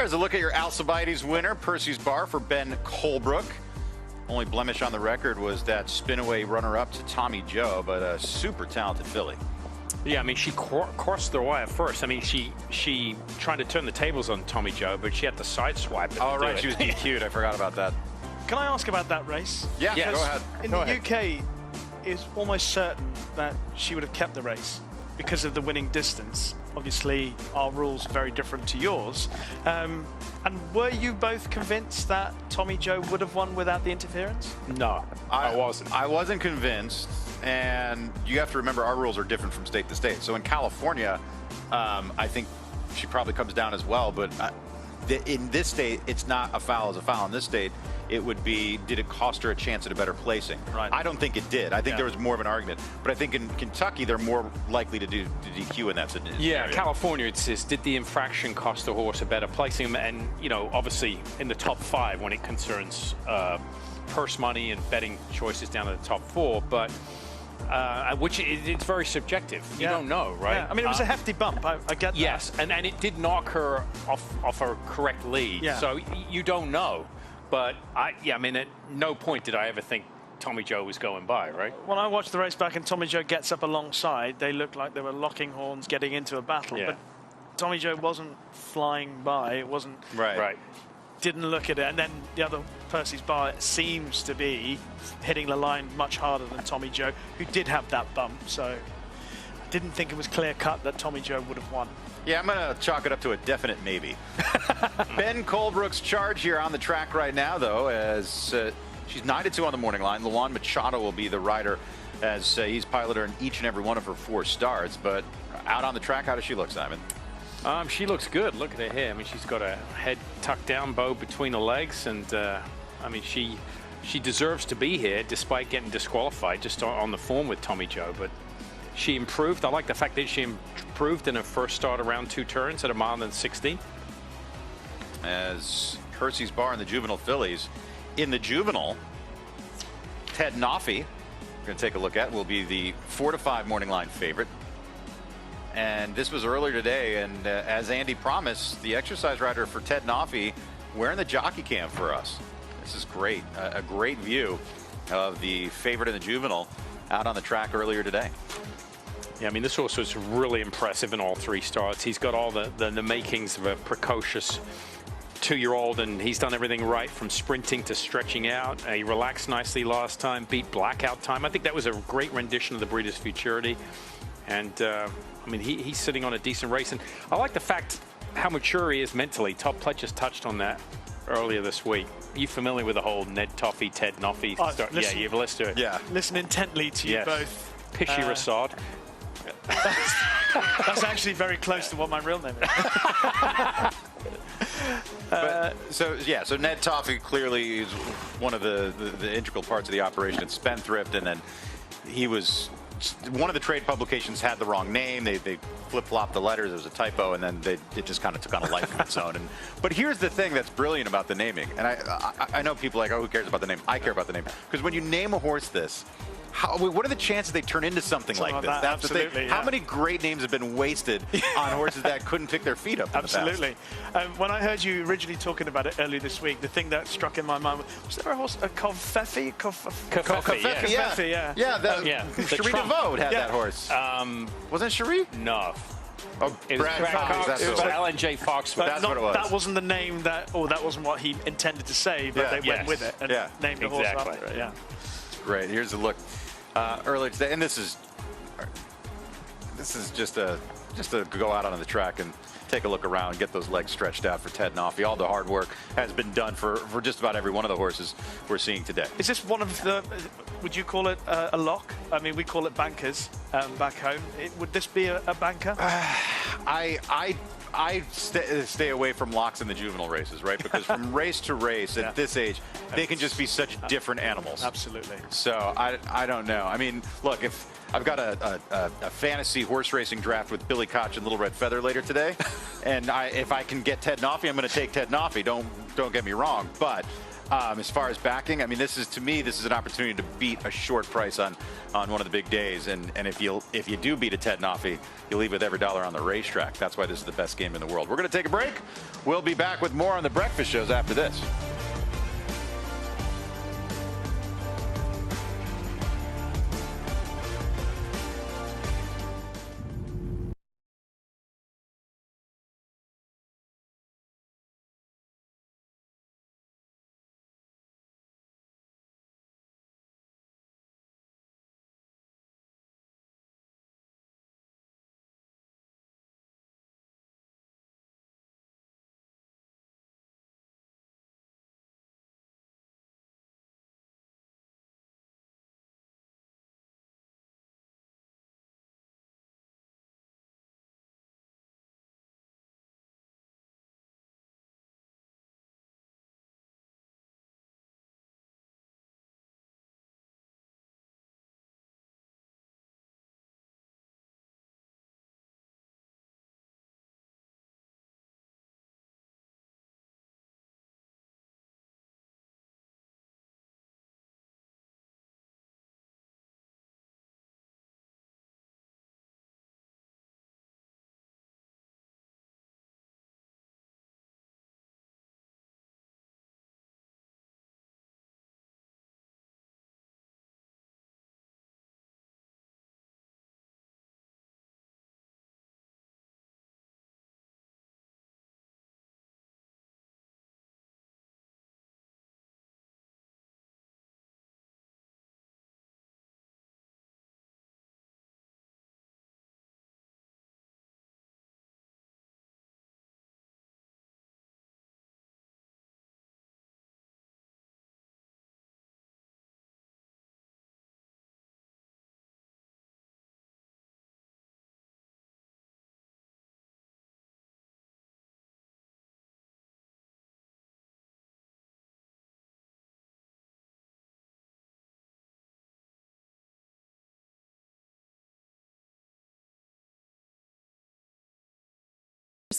There's a look at your Alcibiades winner, Percy's Bar for Ben Colebrook. Only blemish on the record was that spin-away runner-up to Tommy Joe, but a super talented filly. Yeah, I mean, she crossed the wire first. I mean, she tried to turn the tables on Tommy Joe, but she had to sideswipe it. Oh, right, she was DQ'd. I forgot about that. Can I ask about that race? Yeah, yes. Go ahead. In the UK, it's almost certain that she would have kept the race because of the winning distance. Obviously, our rules are very different to yours. And were you both convinced that Tommy Joe would have won without the interference? No, I wasn't. I wasn't convinced. And you have to remember, our rules are different from state to state. So in California, I think she probably comes down as well. But in this state, it's not a foul as a foul. In this state, it would be, did it cost her a chance at a better placing? Right. I don't think it did. I think there was more of an argument. But I think in Kentucky, they're more likely to do DQ in that scenario. Yeah, California, it says, did the infraction cost the horse a better placing? And, you know, obviously in the top 5 when it concerns purse money and betting choices down to the top 4. But which it's very subjective. You don't know, right? Yeah. I mean, it was a hefty bump. I get that. Yes, and it did knock her off her correct lead. Yeah. So you don't know. But I mean, at no point did I ever think Tommy Joe was going by, right? When I watched the race back and Tommy Joe gets up alongside, they looked like they were locking horns, getting into a battle. Yeah. But Tommy Joe wasn't flying by. It wasn't. Right. Didn't look at it. And then the other Percy's Bar seems to be hitting the line much harder than Tommy Joe, who did have that bump. So I didn't think it was clear cut that Tommy Joe would have won. Yeah, I'm going to chalk it up to a definite maybe. Ben Colebrook's charge here on the track right now, though, as she's 9-2 on the morning line. Luan Machado will be the rider as he's piloted her in each and every one of her 4 starts. But out on the track, how does she look, Simon? She looks good. Look at her hair. I mean, she's got a head tucked down, bow between her legs, and I mean, she deserves to be here despite getting disqualified just on the form with Tommy Joe. But she improved. I like the fact that she improved in her first start around 2 turns at 1:16. As Percy's Bar and the juvenile fillies. In the juvenile, Ted Nafy, we're going to take a look at, will be the 4-5 morning line favorite. And this was earlier today, and as Andy promised, the exercise rider for Ted Nafy wearing the jockey cam for us. This is great. A great view of the favorite in the juvenile out on the track earlier today. Yeah, I mean, this horse was really impressive in all 3 starts. He's got all the makings of a precocious 2-year-old, and he's done everything right from sprinting to stretching out. He relaxed nicely last time, beat Blackout Time. I think that was a great rendition of the Breeders' Futurity. And, I mean, he's sitting on a decent race. And I like the fact how mature he is mentally. Todd Pletcher's touched on that earlier this week. Are you familiar with the whole Ned Toffee, Ted Nafy? Yeah, you've listened to it. Yeah. Listen intently to you both. Pishy Prasad. That's actually very close to what my real name is. So Ned Toffee clearly is one of the integral parts of the operation. It's Spendthrift, and then he was one of the trade publications had the wrong name. They flip-flopped the letters. There was a typo, and then it just kind of took on a life of its own. But here's the thing that's brilliant about the naming, and I know people are like, oh, who cares about the name? I care about the name, because when you name a horse this, what are the chances they turn into something like this? That's the thing. How many great names have been wasted on horses that couldn't pick their feet up? Absolutely. When I heard you originally talking about it earlier this week, the thing that struck in my mind was there a horse, a Covfefe? Covfefe, yeah. Cherie DeVoe had that horse. Wasn't it Cherie? No. Oh, Brad Cox. It was L&J Fox. That's what it was. That wasn't the name that wasn't what he intended to say, but they went with it and named the horse after it. Yeah. Great. Here's a look earlier today, and this is just to go out on the track and take a look around, get those legs stretched out for Ted Nafy. All the hard work has been done for just about every one of the horses we're seeing today. Is this one of the, would you call it a lock? I mean, we call it bankers back home. Would this be a banker? I stay away from locks in the juvenile races, right? Because from race to race at this age, they can just be such different animals. Absolutely. So I don't know. I mean, look, if I've got a fantasy horse racing draft with Billy Koch and Little Red Feather later today, and if I can get Ted Nafy, I'm going to take Ted Nafy. Don't get me wrong, but As far as backing, I mean, to me, this is an opportunity to beat a short price on one of the big days. And if you do beat a Ted Nafy, you leave with every dollar on the racetrack. That's why this is the best game in the world. We're going to take a break. We'll be back with more on the breakfast shows after this.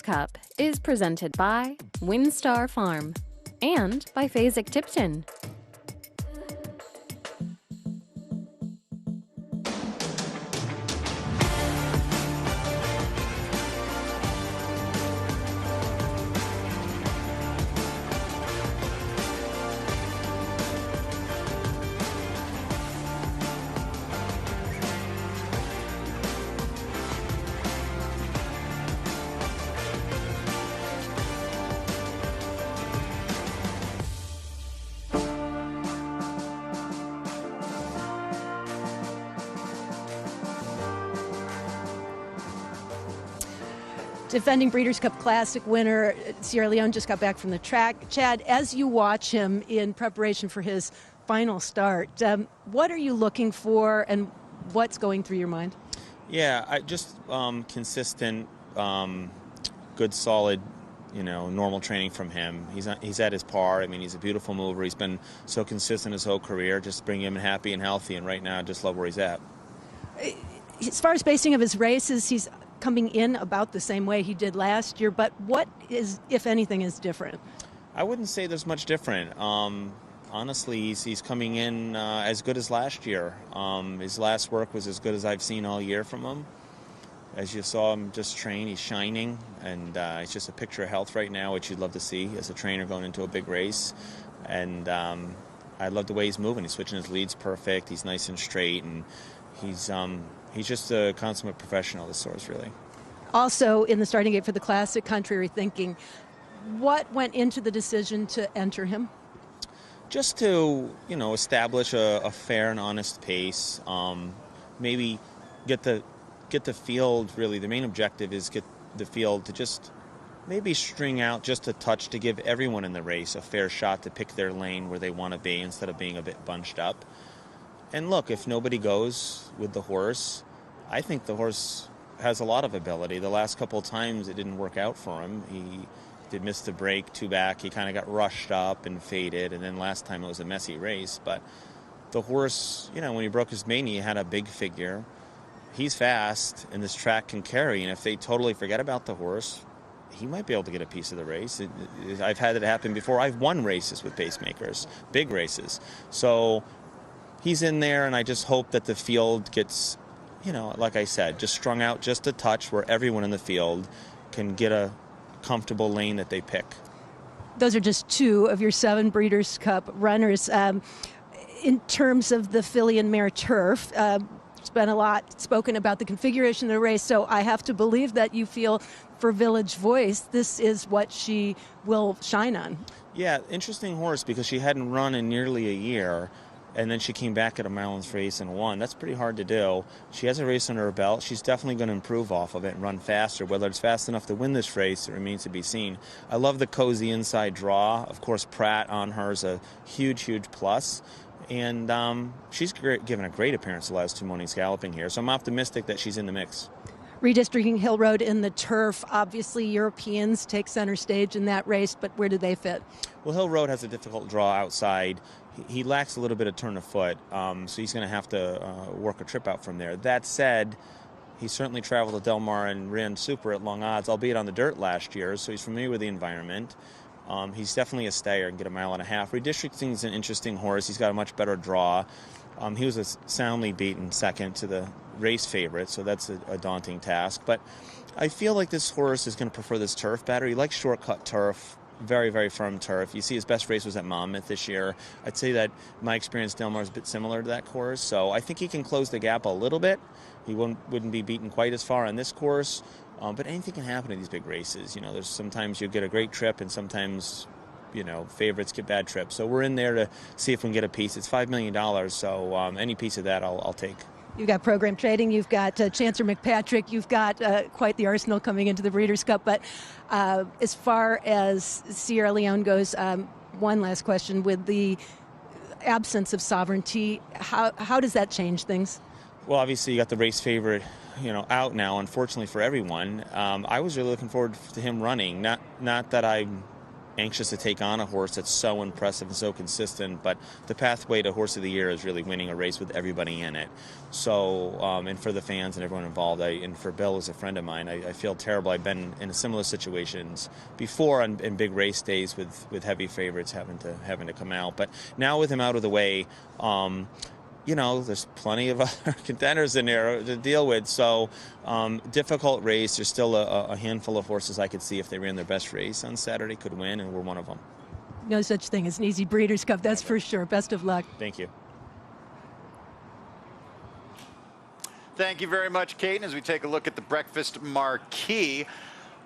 Cup is presented by WinStar Farm and by Phasic Tipton. Defending Breeders' Cup Classic winner Sierra Leone just got back from the track. Chad, as you watch him in preparation for his final start, what are you looking for and what's going through your mind? Yeah, I just consistent, good, solid, normal training from him. He's at his par. I mean, he's a beautiful mover. He's been so consistent his whole career. Just bring him happy and healthy, and right now I just love where he's at. As far as pacing of his races, he's coming in about the same way he did last year, but what is, if anything, is different? I wouldn't say there's much different. Honestly, he's coming in as good as last year. His last work was as good as I've seen all year from him. As you saw him just train, he's shining, and it's just a picture of health right now, which you'd love to see as a trainer going into a big race. And I love the way he's moving. He's switching his leads perfect. He's nice and straight, and he's just a consummate professional, this horse, really. Also, in the starting gate for the Classic, contrary thinking, what went into the decision to enter him? Just to, establish a fair and honest pace. Maybe get the field, really. The main objective is get the field to just maybe string out just a touch to give everyone in the race a fair shot to pick their lane where they want to be instead of being a bit bunched up. And look, if nobody goes with the horse, I think the horse has a lot of ability. The last couple of times it didn't work out for him. He did miss the break, two back. He kind of got rushed up and faded, and then last time it was a messy race. But the horse, when he broke his mane, he had a big figure. He's fast, and this track can carry. And if they totally forget about the horse, he might be able to get a piece of the race. I've had it happen before. I've won races with pacemakers, big races. So he's in there, and I just hope that the field gets, like I said, just strung out just a touch where everyone in the field can get a comfortable lane that they pick. Those are just 2 of your 7 Breeders' Cup runners. In terms of the filly and mare turf, there's been a lot spoken about the configuration of the race, so I have to believe that you feel for Village Voice, this is what she will shine on. Yeah, interesting horse because she hadn't run in nearly a year, and then she came back at a Maryland's race and won. That's pretty hard to do. She has a race under her belt. She's definitely going to improve off of it and run faster. Whether it's fast enough to win this race, it remains to be seen. I love the cozy inside draw. Of course, Pratt on her is a huge, huge plus. And she's given a great appearance the last 2 mornings galloping here, so I'm optimistic that she's in the mix. Redistricting Hill Road in the turf, obviously Europeans take center stage in that race, but where do they fit? Well, Hill Road has a difficult draw outside. He lacks a little bit of turn of foot, so he's going to have to work a trip out from there. That said, he certainly traveled to Del Mar and ran super at long odds, albeit on the dirt last year, so he's familiar with the environment. He's definitely a stayer and get a mile and a half. Redistricting is an interesting horse. He's got a much better draw. He was a soundly beaten second to the race favorite, so that's a daunting task. But I feel like this horse is going to prefer this turf better. He likes shortcut turf, very, very firm turf. You see his best race was at Monmouth this year. I'd say that my experience Del Mar is a bit similar to that course, so I think he can close the gap a little bit. He wouldn't be beaten quite as far on this course. But anything can happen in these big races. There's sometimes you get a great trip and sometimes, favorites get bad trips. So we're in there to see if we can get a piece. It's $5 million, so any piece of that I'll take. You've got program trading, you've got Chancer McPatrick, you've got quite the arsenal coming into the Breeders' Cup. But as far as Sierra Leone goes, one last question. With the absence of sovereignty, how does that change things? Well, obviously you got the race favorite, out now, unfortunately for everyone. I was really looking forward to him running. Not that I'm anxious to take on a horse that's so impressive and so consistent, but the pathway to Horse of the Year is really winning a race with everybody in it. So, and for the fans and everyone involved, and for Bill as a friend of mine, I feel terrible. I've been in similar situations before in big race days with heavy favorites having to come out. But now with him out of the way, there's plenty of other contenders in there to deal with. So, difficult race. There's still a handful of horses I could see if they ran their best race on Saturday could win, and we're one of them. No such thing as an easy Breeders' Cup, that's for sure. Best of luck. Thank you. Thank you very much, Caden, as we take a look at the breakfast marquee.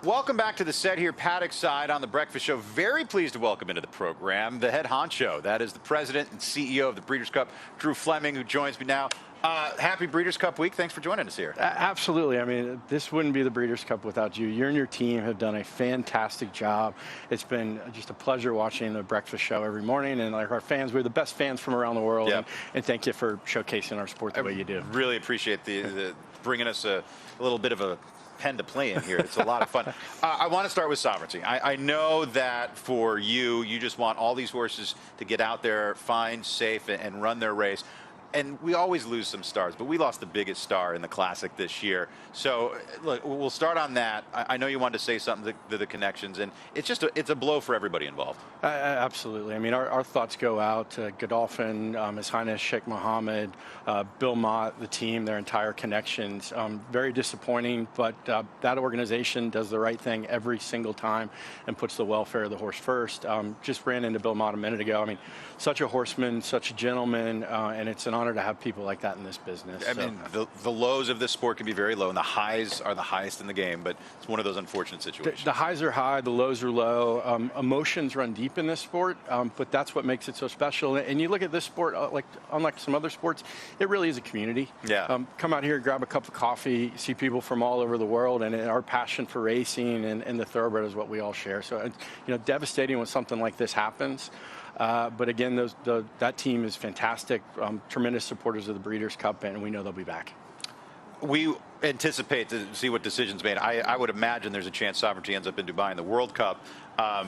Welcome back to the set here, paddock side on the Breakfast Show. Very pleased to welcome into the program the head honcho. That is the president and CEO of the Breeders' Cup, Drew Fleming, who joins me now. Happy Breeders' Cup week. Thanks for joining us here. Absolutely. I mean, this wouldn't be the Breeders' Cup without you. You and your team have done a fantastic job. It's been just a pleasure watching the Breakfast Show every morning. And like our fans, we're the best fans from around the world. Yep. And thank you for showcasing our sport the way you do. Really appreciate the bringing us a little bit of a pen to play in here. It's a lot of fun. I want to start with sovereignty. I know that for you just want all these horses to get out there, find, safe, and run their race. And we always lose some stars, but we lost the biggest star in the Classic this year. So, look, we'll start on that. I know you wanted to say something to the connections, and it's a blow for everybody involved. Absolutely. I mean, our thoughts go out to Godolphin, His Highness Sheikh Mohammed, Bill Mott, the team, their entire connections. Very disappointing, but that organization does the right thing every single time and puts the welfare of the horse first. Just ran into Bill Mott a minute ago. I mean, such a horseman, such a gentleman, and it's an honor to have people like that in this business. I mean, the lows of this sport can be very low, and the highs are the highest in the game, but it's one of those unfortunate situations. The highs are high, the lows are low. Emotions run deep in this sport, but that's what makes it so special. And you look at this sport, unlike some other sports, it really is a community. Yeah. Come out here, grab a cup of coffee, see people from all over the world, and our passion for racing and the thoroughbred is what we all share. So, devastating when something like this happens. But again, that team is fantastic, tremendous supporters of the Breeders' Cup, and we know they'll be back. We anticipate to see what decisions made. I would imagine there's a chance Sovereignty ends up in Dubai in the World Cup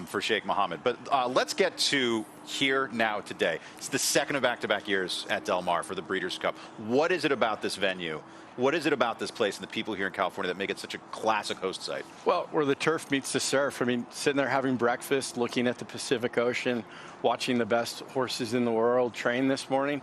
for Sheikh Mohammed. But let's get to here now today. It's the second of back-to-back years at Del Mar for the Breeders' Cup. What is it about this venue? What is it about this place and the people here in California that make it such a classic host site? Well, where the turf meets the surf. I mean, sitting there having breakfast, looking at the Pacific Ocean, watching the best horses in the world train this morning.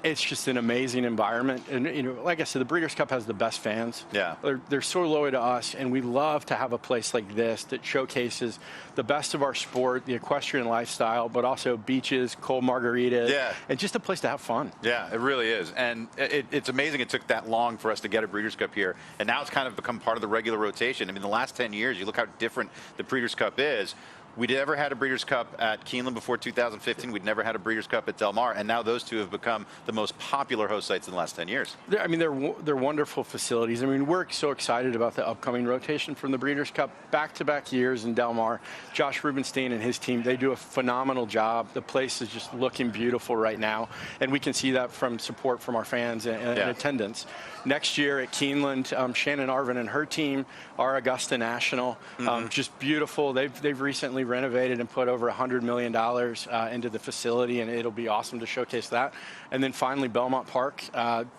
It's just an amazing environment. And, you know, like I said, the Breeders' Cup has the best fans. Yeah. They're so loyal to us, and we love to have a place like this that showcases the best of our sport, the equestrian lifestyle, but also beaches, cold margaritas, and just a place to have fun. Yeah, it really is. And it's amazing it took that long for us to get a Breeders' Cup here. And now it's kind of become part of the regular rotation. I mean, the last 10 years, you look how different the Breeders' Cup is. We'd never had a Breeders' Cup at Keeneland before 2015. We'd never had a Breeders' Cup at Del Mar, and now those two have become the most popular host sites in the last 10 years. I mean, they're wonderful facilities. I mean, we're so excited about the upcoming rotation from the Breeders' Cup. Back-to-back years in Del Mar. Josh Rubenstein and his team, they do a phenomenal job. The place is just looking beautiful right now, and we can see that from support from our fans and attendance. Next year at Keeneland, Shannon Arvin and her team are Augusta National. Just beautiful. They've recently renovated and put over $100 million into the facility, and it'll be awesome to showcase that. And then finally, Belmont Park.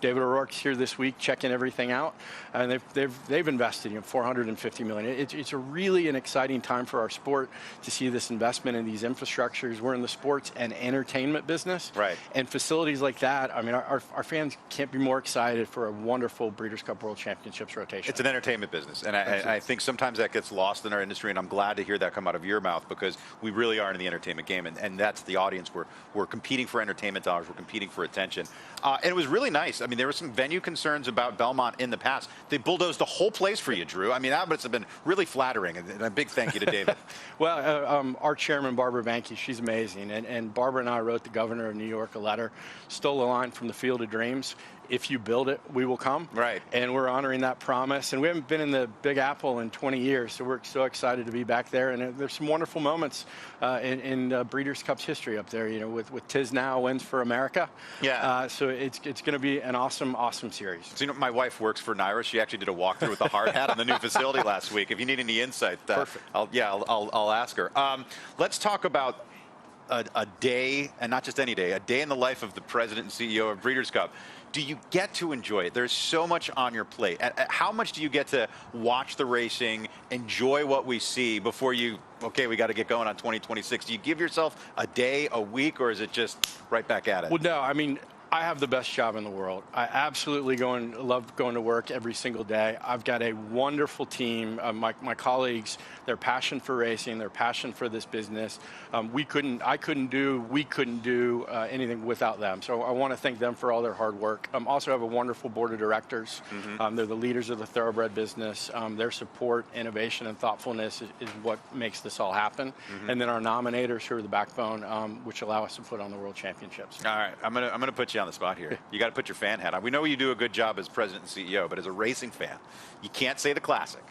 David O'Rourke's here this week checking everything out, and they've invested $450 million. It's a really an exciting time for our sport to see this investment in these infrastructures. We're in the sports and entertainment business, right? And facilities like that. I mean, our fans can't be more excited for a wonderful Breeders' Cup World Championships rotation. It's an entertainment business, and I think sometimes that gets lost in our industry, and I'm glad to hear that come out of your mouth, because we really are in the entertainment game, and that's the audience. We're competing for entertainment dollars. We're competing for attention. And it was really nice. I mean, there were some venue concerns about Belmont in the past. They bulldozed the whole place for you, Drew. I mean, that must have been really flattering, and a big thank you to David. Well, our chairman, Barbara Banke, she's amazing. And Barbara and I wrote the governor of New York a letter, stole a line from the Field of Dreams. If you build it, we will come. Right. And we're honoring that promise. And we haven't been in the Big Apple in 20 years, so we're so excited to be back there. And there's some wonderful moments in Breeders' Cup's history up there, you know, with Tis Now Wins for America. Yeah. So it's going to be an awesome, awesome series. So, you know, my wife works for Naira. She actually did a walkthrough with the hard hat on the new facility last week. If you need any insight, I'll ask her. Let's talk about a day, and not just any day, a day in the life of the president and CEO of Breeders' Cup. Do you get to enjoy it? There's so much on your plate. How much do you get to watch the racing, enjoy what we see before you, okay, we got to get going on 2026? Do you give yourself a day, a week, or is it just right back at it? Well, no, I mean, I have the best job in the world. I absolutely love going to work every single day. I've got a wonderful team. My colleagues, their passion for racing, their passion for this business. We couldn't do anything without them. So I want to thank them for all their hard work. Also have a wonderful board of directors. They're the leaders of the thoroughbred business. Their support, innovation, and thoughtfulness is what makes this all happen. And then our nominators, who are the backbone, which allow us to put on the World Championships. All right, I'm gonna put you on the spot here. You got to put your fan hat on. We know you do a good job as president and CEO, but as a racing fan, you can't say the classic.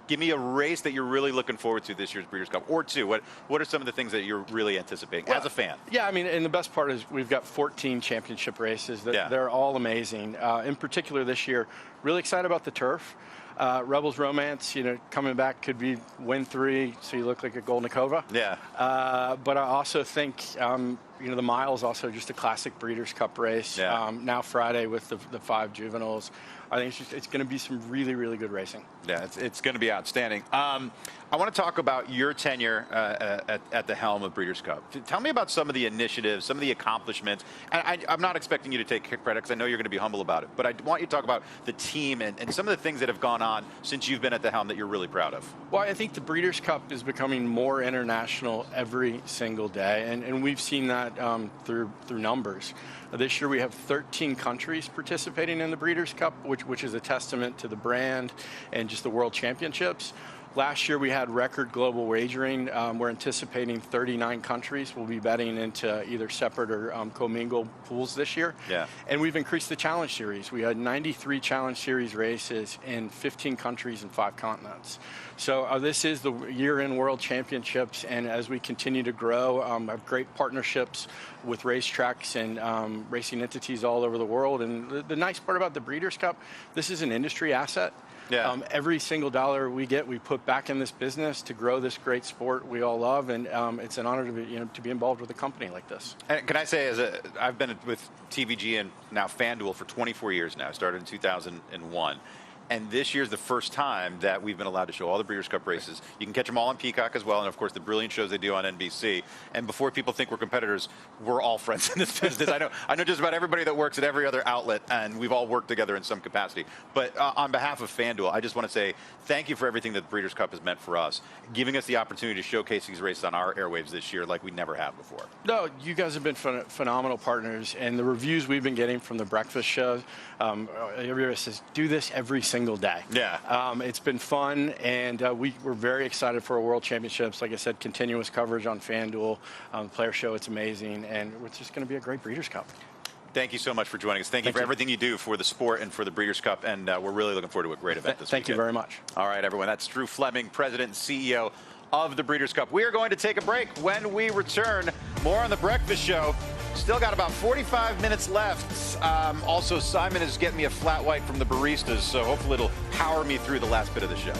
Give me a race that you're really looking forward to this year's Breeders' Cup, or two. What are some of the things that you're really anticipating as a fan? Yeah, I mean, and the best part is we've got 14 championship races. They're all amazing. In particular this year, really excited about the turf. Rebels Romance, you know, coming back could be win 3, so you look like a Goldnikova. Yeah. But I also think, you know, the mile is also just a classic Breeders' Cup race. Yeah. Now Friday with the 5 juveniles. I think it's going to be some really, really good racing. Yeah, it's going to be outstanding. I want to talk about your tenure at the helm of Breeders' Cup. Tell me about some of the initiatives, some of the accomplishments. And I'm not expecting you to take credit, because I know you're going to be humble about it. But I want you to talk about the team and some of the things that have gone on since you've been at the helm that you're really proud of. Well, I think the Breeders' Cup is becoming more international every single day. And we've seen that through numbers. This year we have 13 countries participating in the Breeders' Cup, which is a testament to the brand and just the World Championships. Last year we had record global wagering. We're anticipating 39 countries will be betting into either separate or commingled pools this year. Yeah. And we've increased the Challenge Series. We had 93 Challenge Series races in 15 countries and 5 continents. So this is the year-end World Championships, and as we continue to grow, have great partnerships with racetracks and racing entities all over the world. And the nice part about the Breeders' Cup, this is an industry asset. Yeah. Every single dollar we get, we put back in this business to grow this great sport we all love, and it's an honor to be involved with a company like this. And can I say, I've been with TVG and now FanDuel for 24 years now. I started in 2001. And this year's the first time that we've been allowed to show all the Breeders' Cup races. You can catch them all on Peacock as well, and of course the brilliant shows they do on NBC. And before people think we're competitors, we're all friends in this business. I know just about everybody that works at every other outlet, and we've all worked together in some capacity. But on behalf of FanDuel, I just want to say thank you for everything that the Breeders' Cup has meant for us, giving us the opportunity to showcase these races on our airwaves this year like we never have before. No, you guys have been phenomenal partners, and the reviews we've been getting from the breakfast shows, everybody says, do this every single day. Yeah. It's been fun, and we're very excited for our World Championships. Like I said, continuous coverage on FanDuel. Player show, it's amazing, and it's just going to be a great Breeders' Cup. Thank you so much for joining us. Thank you for everything you do for the sport and for the Breeders' Cup, and we're really looking forward to a great event this weekend. Thank you very much. All right, everyone. That's Drew Fleming, President and CEO of the Breeders' Cup. We are going to take a break. When we return, more on the breakfast show. Still got about 45 minutes left. Also, Simon is getting me a flat white from the baristas, so hopefully it'll power me through the last bit of the show.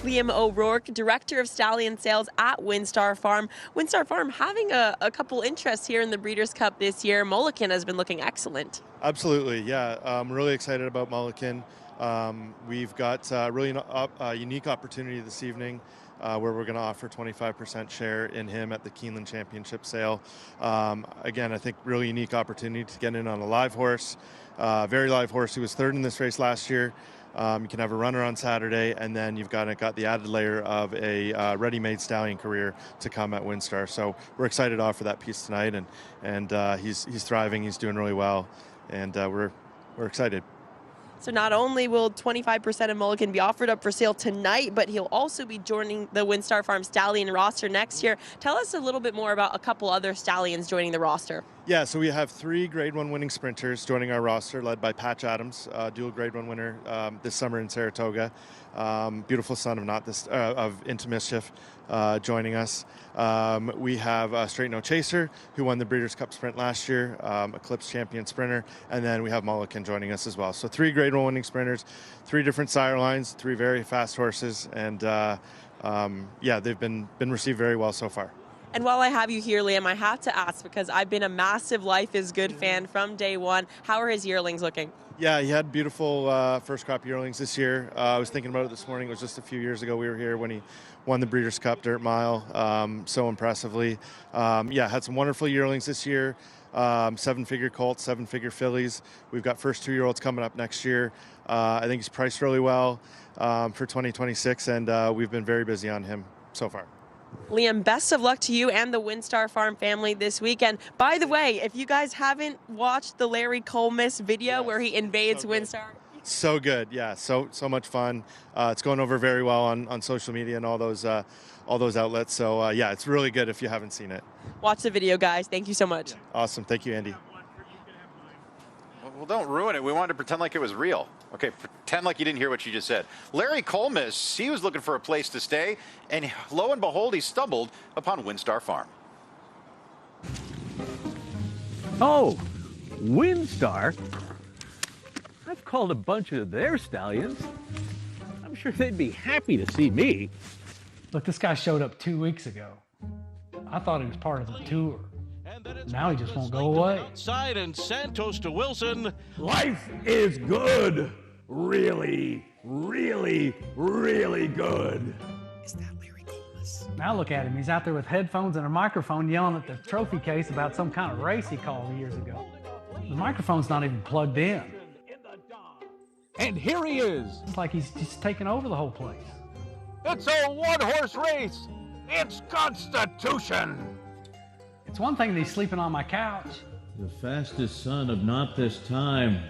Liam O'Rourke, Director of Stallion Sales at WinStar Farm. WinStar Farm having a couple interests here in the Breeders' Cup this year. Mulligan has been looking excellent. Absolutely, yeah. I'm really excited about Mulligan. We've got a really unique opportunity this evening where we're going to offer 25% share in him at the Keeneland Championship sale. Again, I think really unique opportunity to get in on a live horse, very live horse who was third in this race last year. You can have a runner on Saturday, and then you've got the added layer of a ready-made stallion career to come at WinStar. So we're excited to offer that piece tonight, and he's thriving, he's doing really well, and we're excited. So not only will 25% of Mulligan be offered up for sale tonight, but he'll also be joining the WinStar Farm Stallion roster next year. Tell us a little bit more about a couple other stallions joining the roster. Yeah, so we have 3 Grade 1 winning sprinters joining our roster, led by Patch Adams, dual Grade 1 winner this summer in Saratoga. Beautiful son of Into Mischief joining us. We have Straight No Chaser, who won the Breeders' Cup Sprint last year, Eclipse champion sprinter, and then we have Mulligan joining us as well. So 3 Grade 1 winning sprinters, 3 different sire lines, 3 very fast horses, and yeah, they've been received very well so far. And while I have you here, Liam, I have to ask, because I've been a massive Life is Good fan from day one. How are his yearlings looking? Yeah, he had beautiful first crop yearlings this year. I was thinking about it this morning. It was just a few years ago we were here when he won the Breeders' Cup Dirt Mile so impressively. Yeah, had some wonderful yearlings this year. 7-figure colts, 7-figure fillies. We've got first 2-year-olds coming up next year. I think he's priced really well for 2026, and we've been very busy on him so far. Liam, best of luck to you and the WinStar Farm family this weekend. By the way, if you guys haven't watched the Larry Colmus video where he invades WinStar. So good, yeah, so much fun. It's going over very well on social media and all those outlets. So yeah, it's really good if you haven't seen it. Watch the video, guys. Thank you so much. Awesome, thank you, Andy. Well, don't ruin it. We wanted to pretend like it was real. Okay, pretend like you didn't hear what you just said. Larry Colmus, he was looking for a place to stay, and lo and behold, he stumbled upon WinStar Farm. Oh, WinStar? I've called a bunch of their stallions. I'm sure they'd be happy to see me. Look, this guy showed up 2 weeks ago. I thought he was part of the tour. Now he just won't go away. Outside and Santos to Wilson. Life is good. Really, really, really good. Is that Larry Colmus? Now look at him. He's out there with headphones and a microphone yelling at the trophy case about some kind of race he called years ago. The microphone's not even plugged in. And here he is. It's like he's just taking over the whole place. It's a one-horse race. It's Constitution. It's one thing that he's sleeping on my couch. The fastest son of Not This Time.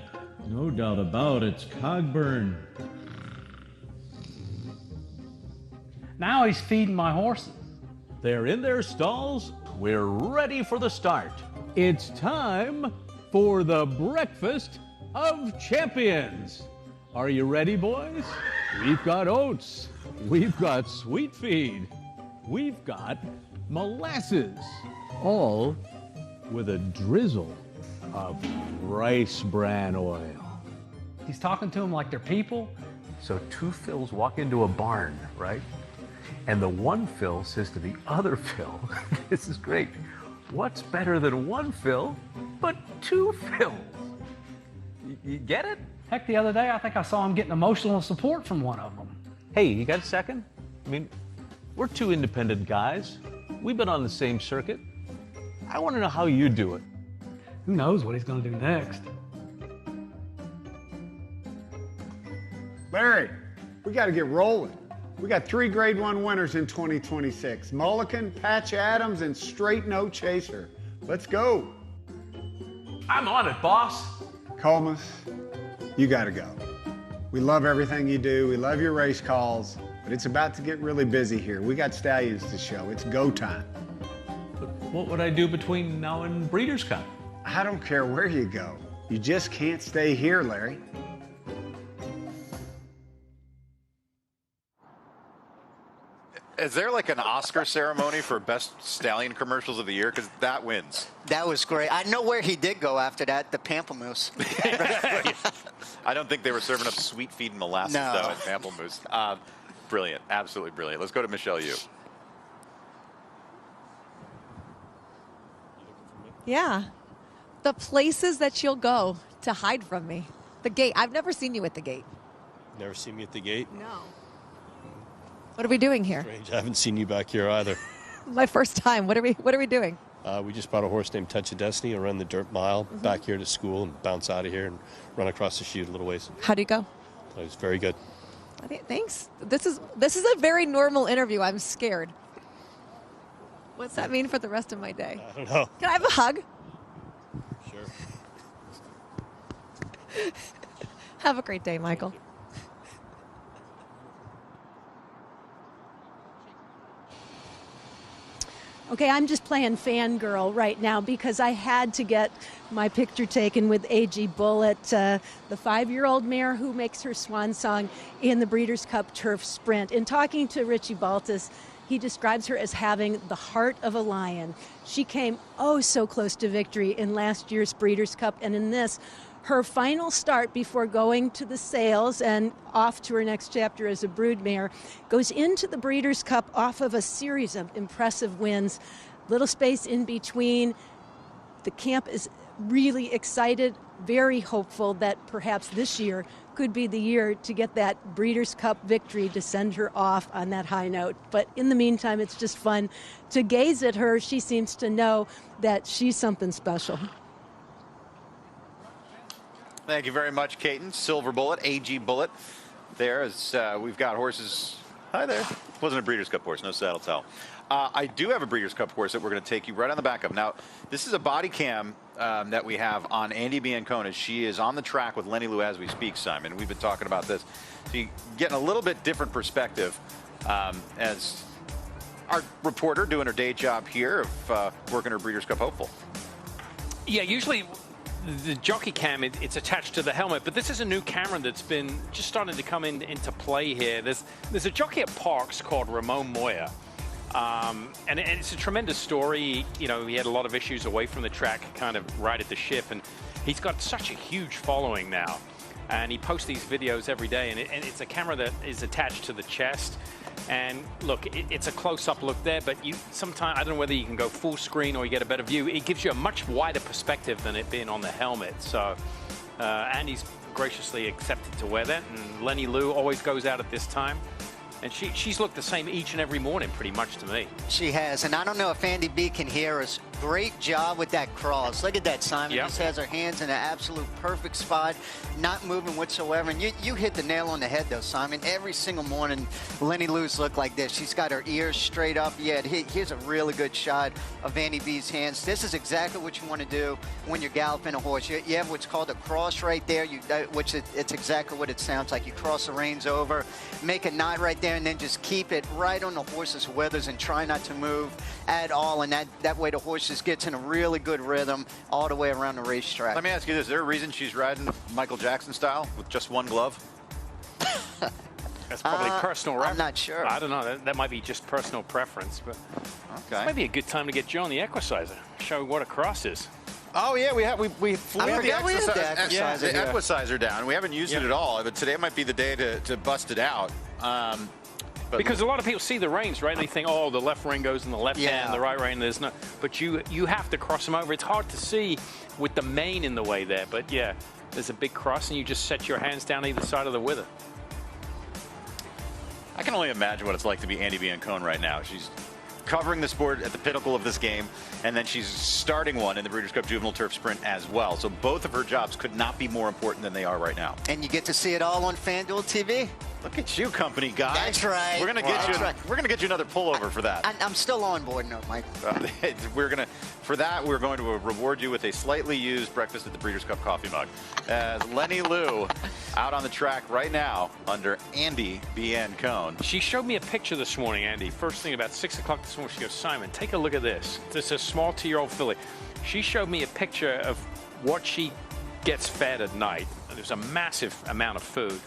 No doubt about it's Cogburn. Now he's feeding my horses. They're in their stalls. We're ready for the start. It's time for the Breakfast of Champions. Are you ready, boys? We've got oats. We've got sweet feed. We've got molasses. All with a drizzle of rice bran oil. He's talking to them like they're people. So 2 Phils walk into a barn, right? And the one Phil says to the other Phil, this is great, what's better than 1 Phil but 2 Phils? You get it? Heck, the other day I think I saw him getting emotional support from one of them. Hey, you got a second? I mean, we're 2 independent guys. We've been on the same circuit. I want to know how you do it. Who knows what he's going to do next? Larry, we got to get rolling. We got 3 Grade 1 winners in 2026. Mulligan, Patch Adams, and Straight No Chaser. Let's go. I'm on it, boss. Colmus, you got to go. We love everything you do. We love your race calls, but it's about to get really busy here. We got stallions to show. It's go time. What would I do between now and Breeders' Cup? I don't care where you go. You just can't stay here, Larry. Is there like an Oscar ceremony for best stallion commercials of the year? Because that wins. That was great. I know where he did go after that, the Pamplemousse. I don't think they were serving up sweet feed and molasses, though, at Pamplemousse. Brilliant. Absolutely brilliant. Let's go to Michelle Yu. Yeah. The places that you'll go to hide from me. The gate. I've never seen you at the gate. Never seen me at the gate? No. What are we doing here? Strange. I haven't seen you back here either. My first time. What are we doing? We just bought a horse named Touch of Destiny and run the dirt mile back here to school and bounce out of here and run across the chute a little ways. How do you go? It was very good. Thanks. This is a very normal interview. I'm scared. What's that mean for the rest of my day? I don't know. Can I have a hug? Sure. Have a great day, Michael. Okay, I'm just playing fangirl right now because I had to get my picture taken with A.G. Bullet, the 5-year-old mare who makes her swan song in the Breeders' Cup Turf Sprint. In talking to Richie Baltas, he describes her as having the heart of a lion. She came oh so close to victory in last year's Breeders' Cup, and in this, her final start before going to the sales and off to her next chapter as a broodmare, goes into the Breeders' Cup off of a series of impressive wins. Little space in between. The camp is really excited, very hopeful that perhaps this year could be the year to get that Breeders' Cup victory to send her off on that high note. But in the meantime, it's just fun to gaze at her. She seems to know that she's something special. Thank you very much, Caton. Silver Bullet, AG Bullet. There is, we've got horses. Hi there. Wasn't a Breeders' Cup horse, no saddle towel. I do have a Breeders' Cup horse that we're going to take you right on the back of. Now, this is a body cam that we have on Andy Biancona. She is on the track with Lenny Lou as we speak, Simon. We've been talking about this. So you're getting a little bit different perspective as our reporter doing her day job here of working her Breeders' Cup hopeful. Yeah, usually the jockey cam, it's attached to the helmet, but this is a new camera that's been just starting to come into play here. There's a jockey at Parks called Ramon Moya, and it's a tremendous story. You know, he had a lot of issues away from the track, kind of right at the ship, and he's got such a huge following now. And he posts these videos every day, and it's a camera that is attached to the chest. And look, it's a close-up look there, but sometimes, I don't know whether you can go full screen or you get a better view. It gives you a much wider perspective than it being on the helmet. So Andy's graciously accepted to wear that, and Lenny Lou always goes out at this time. And she's looked the same each and every morning, pretty much to me. She has, and I don't know if Andy B can hear us. Great job with that cross. Look at that, Simon. Yep. Just has her hands in an absolute perfect spot, not moving whatsoever. And you hit the nail on the head, though, Simon. Every single morning, Lenny Lou's look like this. She's got her ears straight up. Yeah, here's a really good shot of Andy B's hands. This is exactly what you want to do when you're galloping a horse. You have what's called a cross right there, which it's exactly what it sounds like. You cross the reins over, make a knot right there, and then just keep it right on the horse's withers and try not to move at all. And that way the horse just gets in a really good rhythm all the way around the racetrack. Let me ask you this. Is there a reason she's riding Michael Jackson style with just one glove? That's probably personal. I'm not sure. I don't know. That might be just personal preference. But okay. This might be a good time to get Joe on the Equicizer. Show what a cross is. Oh yeah, we have the Equicizer Equicizer down. We haven't used it at all, but today might be the day to bust it out. Because a lot of people see the reins, right? And they think, oh, the left rein goes in the left hand, the right rein, there's no. But you have to cross them over. It's hard to see with the mane in the way there. But yeah, there's a big cross, and you just set your hands down either side of the wither. I can only imagine what it's like to be Andy Biancone right now. She's covering the sport at the pinnacle of this game, and then she's starting one in the Breeders' Cup Juvenile Turf Sprint as well. So both of her jobs could not be more important than they are right now. And you get to see it all on FanDuel TV. Look at you, company guy. That's right. We're gonna get you. We're gonna get you another pullover for that. I'm still on board, no, Mike. We're going to reward you with a slightly used breakfast at the Breeders' Cup coffee mug. As Lenny Lou out on the track right now under Andy Biancone. She showed me a picture this morning, Andy. First thing about 6 o'clock this morning, she goes, Simon, take a look at this. This is a small 2-year-old filly. She showed me a picture of what she gets fed at night. There's a massive amount of food.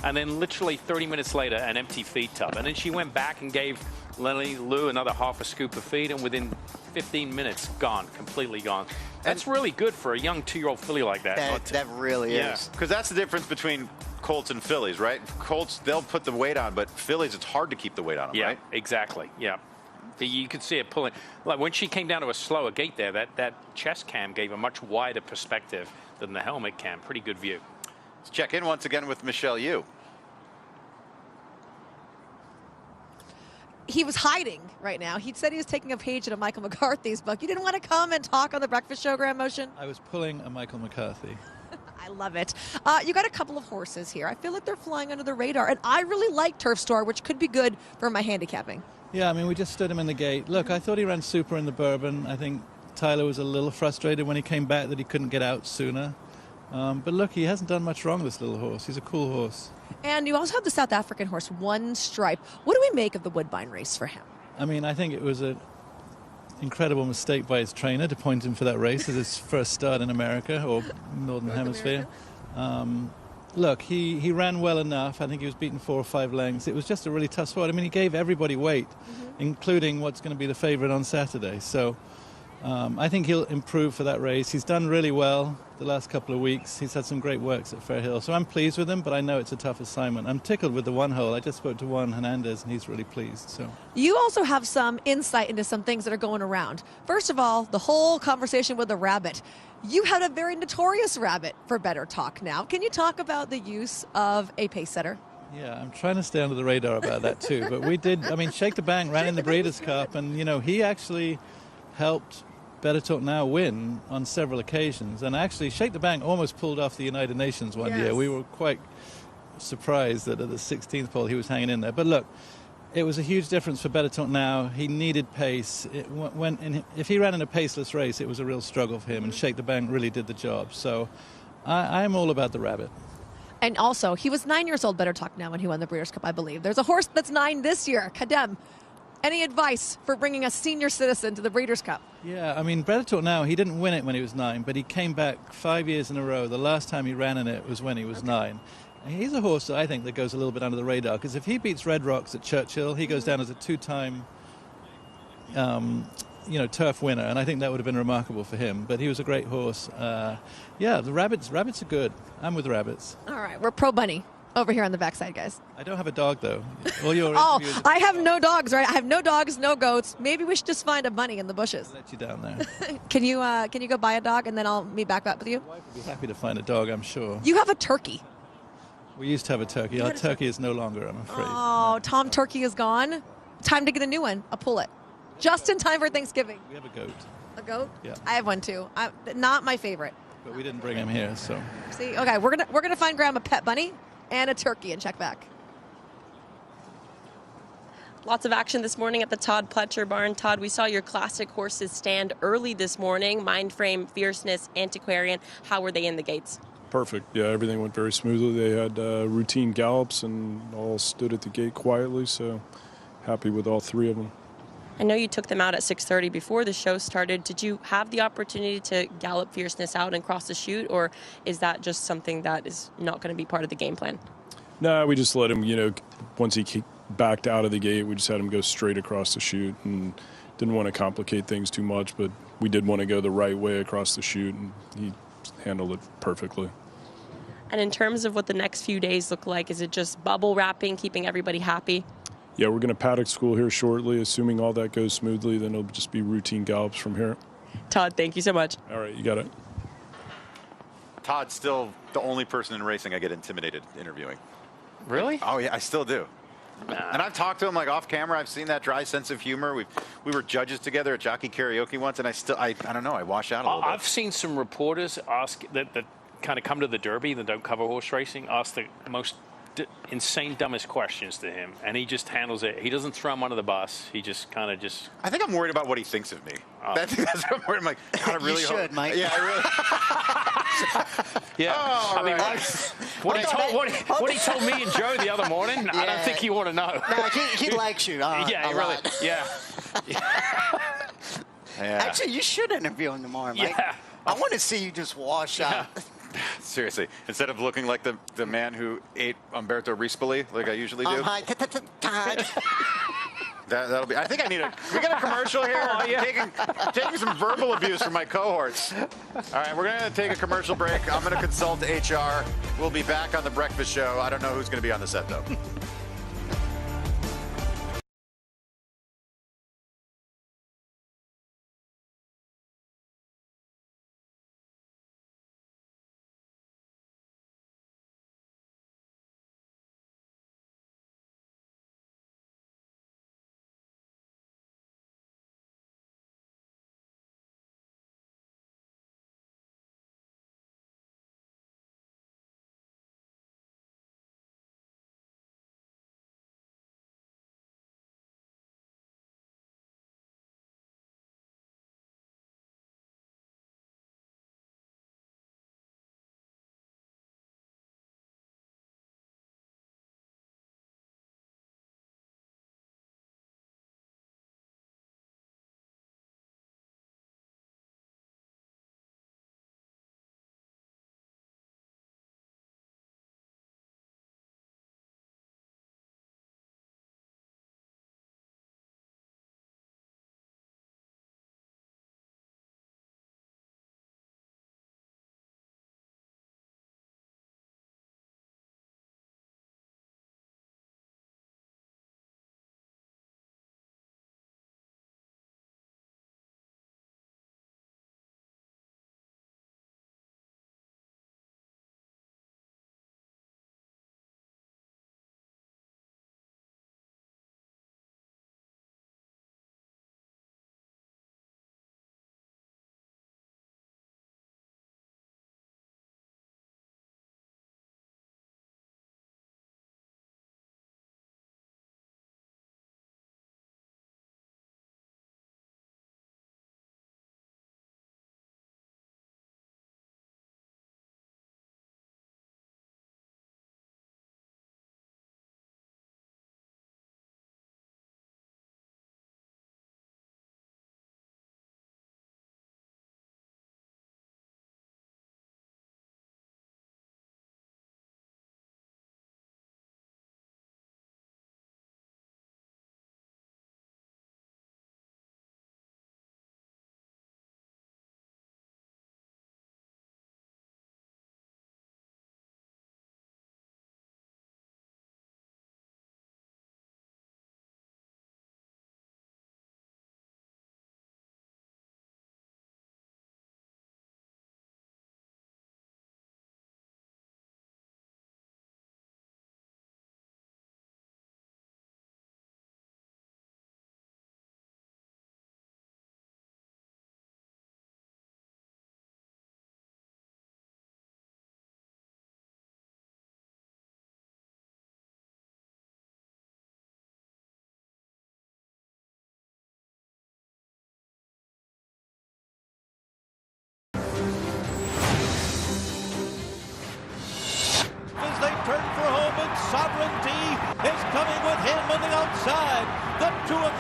And then literally 30 minutes later, an empty feed tub. And then she went back and gave Lenny Lou another half a scoop of feed, and within 15 minutes, gone, completely gone. That's really good for a young 2-year-old filly like that. That really is. Because that's the difference between colts and fillies, right? Colts, they'll put the weight on, but fillies, it's hard to keep the weight on them, right? Exactly. Yeah. You could see it pulling. Like when she came down to a slower gait there, that chest cam gave a much wider perspective than the helmet cam. Pretty good view. Let's check in once again with Michelle Yu. He was hiding right now. He said he was taking a page out of Michael McCarthy's book. You didn't want to come and talk on the breakfast show, Graham Motion? I was pulling a Michael McCarthy. I love it. You got a couple of horses here. I feel like they're flying under the radar, and I really like Turf Store, which could be good for my handicapping. Yeah, I mean, we just stood him in the gate. Look, I thought he ran super in the Bourbon. I think Tyler was a little frustrated when he came back that he couldn't get out sooner. But look, he hasn't done much wrong, this little horse. He's a cool horse. And you also have the South African horse, One Stripe. What do we make of the Woodbine race for him? I mean, I think it was a incredible mistake by his trainer to point him for that race as his first start in America or Northern Hemisphere. Look, he ran well enough. I think he was beaten 4 or 5 lengths. It was just a really tough spot. I mean, he gave everybody weight, including what's going to be the favorite on Saturday. So I think he'll improve for that race. He's done really well the last couple of weeks. He's had some great works at Fair Hill. So I'm pleased with him, but I know it's a tough assignment. I'm tickled with the one hole. I just spoke to Juan Hernandez, and he's really pleased. So You also have some insight into some things that are going around. First of all, the whole conversation with the rabbit. You had a very notorious rabbit for Better Talk now. Can you talk about the use of a pace setter? Yeah, I'm trying to stay under the radar about that too. But we did, I mean, Shake the Bank ran in the Breeders' Cup, and, you know, he actually helped Better Talk Now win on several occasions. And actually, Shake the Bank almost pulled off the United Nations one year. We were quite surprised that at the 16th pole he was hanging in there. But look, it was a huge difference for Better Talk Now. He needed pace. If he ran in a paceless race, it was a real struggle for him, and Shake the Bank really did the job. So I'm all about the rabbit. And also, he was 9 years old, Better Talk Now, when he won the Breeders' Cup, I believe. There's a horse that's 9 this year, Kadem. Any advice for bringing a senior citizen to the Breeders' Cup? Yeah, I mean, Better Talk Now, he didn't win it when he was 9, but he came back 5 years in a row. The last time he ran in it was when he was 9. He's a horse, I think, that goes a little bit under the radar, because if he beats Red Rocks at Churchill, he goes down as a 2-time, turf winner, and I think that would have been remarkable for him. But he was a great horse. Yeah, the rabbits are good. I'm with rabbits. All right, we're pro bunny over here on the backside, guys. I don't have a dog, though. All your Oh, I have no dogs, right? I have no dogs, no goats. Maybe we should just find a bunny in the bushes. I'll let you down there. Can you go buy a dog, and then I'll meet back up with you? I'd be happy to find a dog, I'm sure. You have a turkey. We used to have a turkey. Our turkey is no longer, I'm afraid. Oh, Tom Turkey is gone. Time to get a new one. I'll pull it. Just in time for Thanksgiving. We have a goat. A goat? Yeah. I have one too. Not my favorite. But we didn't bring him here, so. See, okay, we're gonna find Graham a pet bunny and a turkey and check back. Lots of action this morning at the Todd Pletcher barn. Todd, we saw your classic horses stand early this morning. Mindframe, Fierceness, Antiquarian. How were they in the gates? Perfect. Yeah, everything went very smoothly. They had routine gallops and all stood at the gate quietly, so happy with all 3 of them. I know you took them out at 6:30 before the show started. Did you have the opportunity to gallop Fierceness out and cross the chute, or is that just something that is not going to be part of the game plan? No, we just let him, once he backed out of the gate, we just had him go straight across the chute and didn't want to complicate things too much, but we did want to go the right way across the chute, and he handled it perfectly. And in terms of what the next few days look like, is it just bubble wrapping, keeping everybody happy? Yeah, we're going to paddock school here shortly. Assuming all that goes smoothly, then it'll just be routine gallops from here. Todd, thank you so much. All right, you got it. Todd's still the only person in racing I get intimidated interviewing. Really? Oh, yeah, I still do. And I've talked to him like off camera. I've seen that dry sense of humor. We were judges together at Jockey Karaoke once, and I don't know, I wash out a little bit. I've seen some reporters ask that kind of come to the Derby that don't cover horse racing, ask the most insane, dumbest questions to him, and he just handles it. He doesn't throw him under the bus. He just kind of just. I think I'm worried about what he thinks of me. That's what I'm worried. I'm like, God, I really you should, Mike. Yeah, I really. Yeah. Oh, I mean, right. what he told me and Joe the other morning, I don't think you want to know. No, he likes you. Yeah, he really. Yeah. Yeah. Actually, you should interview him tomorrow, Mike. Yeah. I want to see you just wash out. Seriously, instead of looking like the man who ate Alberto Reese like I usually do. Hi, Todd. That'll be. I think I need we got a commercial here. Oh, yeah. taking some verbal abuse from my cohorts. All right, we're gonna take a commercial break. I'm gonna consult HR. We'll be back on the breakfast show. I don't know who's gonna be on the set though.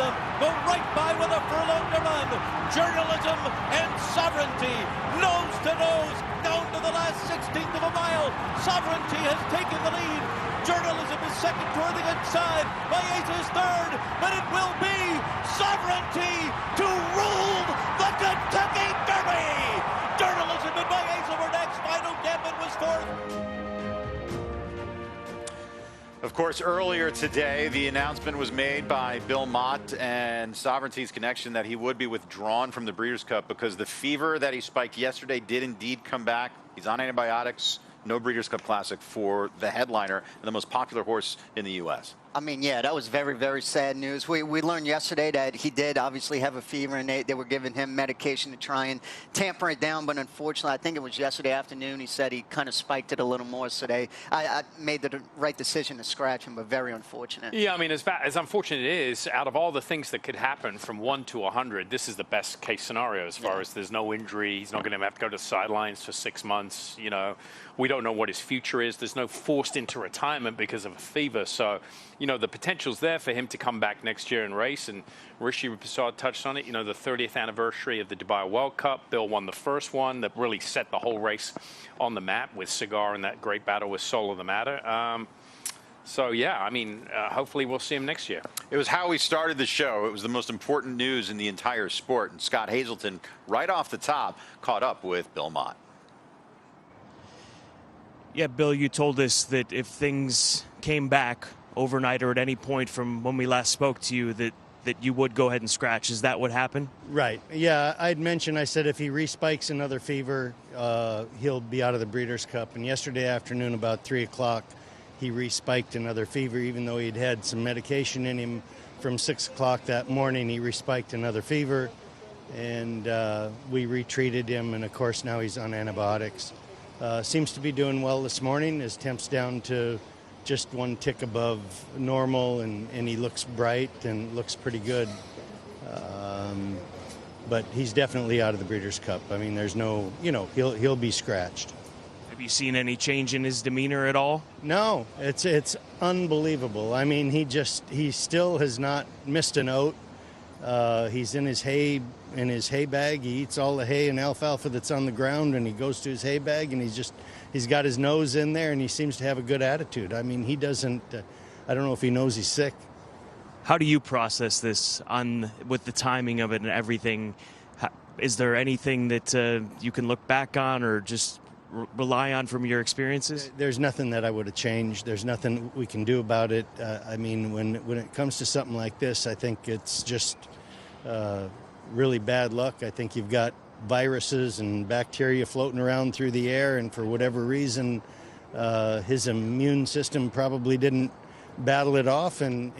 them, go right by with a furlong to run. Journalism and Sovereignty, nose to nose, down to the last 16th of a mile. Sovereignty has taken the lead. Journalism is second toward the inside. Baez is third, but it will be Sovereignty to rule the Kentucky Derby. Journalism and Baez over next. Final Gambit was fourth. Of course, earlier today, the announcement was made by Bill Mott and Sovereignty's connection that he would be withdrawn from the Breeders' Cup because the fever that he spiked yesterday did indeed come back. He's on antibiotics. No Breeders' Cup Classic for the headliner and the most popular horse in the U.S. I mean, yeah, that was very, very sad news. We learned yesterday that he did obviously have a fever, and they were giving him medication to try and tamper it down. But unfortunately, I think it was yesterday afternoon, he said he kind of spiked it a little more. So I made the right decision to scratch him, but very unfortunate. Yeah, I mean, as unfortunate it is, out of all the things that could happen from 1 to 100, this is the best case scenario as far as there's no injury. He's not going to have to go to the sidelines for 6 months. You know, we don't know what his future is. There's no forced into retirement because of a fever. So, you know, the potential's there for him to come back next year and race. And Richie Prasad touched on it. You know, the 30th anniversary of the Dubai World Cup. Bill won the first one that really set the whole race on the map with Cigar and that great battle with Soul of the Matter. So, yeah, I mean, hopefully we'll see him next year. It was how we started the show. It was the most important news in the entire sport. And Scott Hazelton, right off the top, caught up with Bill Mott. Yeah, Bill, you told us that if things came back overnight or at any point from when we last spoke to you that you would go ahead and scratch. Is that what happened? Right. Yeah, I'd mentioned, I said if he respikes another fever, he'll be out of the Breeders' Cup. And yesterday afternoon about 3 o'clock, he respiked another fever, even though he'd had some medication in him from 6 o'clock that morning. He respiked another fever, and we retreated him, and of course now he's on antibiotics. Seems to be doing well this morning. His temp's down to just 1 tick above normal, and he looks bright and looks pretty good. But he's definitely out of the Breeders' Cup. I mean, there's no, you know, he'll be scratched. Have you seen any change in his demeanor at all? No, it's unbelievable. I mean, he still has not missed a note. He's in his hay bag. He eats all the hay and alfalfa that's on the ground, and he goes to his hay bag, and he's got his nose in there, and he seems to have a good attitude. I mean, he doesn't. I don't know if he knows he's sick. How do you process this with the timing of it and everything? Is there anything that you can look back on or just rely on from your experiences? There's nothing that I would have changed. There's nothing we can do about it. I mean, when it comes to something like this, I think it's just really bad luck. I think you've got viruses and bacteria floating around through the air, and for whatever reason, his immune system probably didn't battle it off, and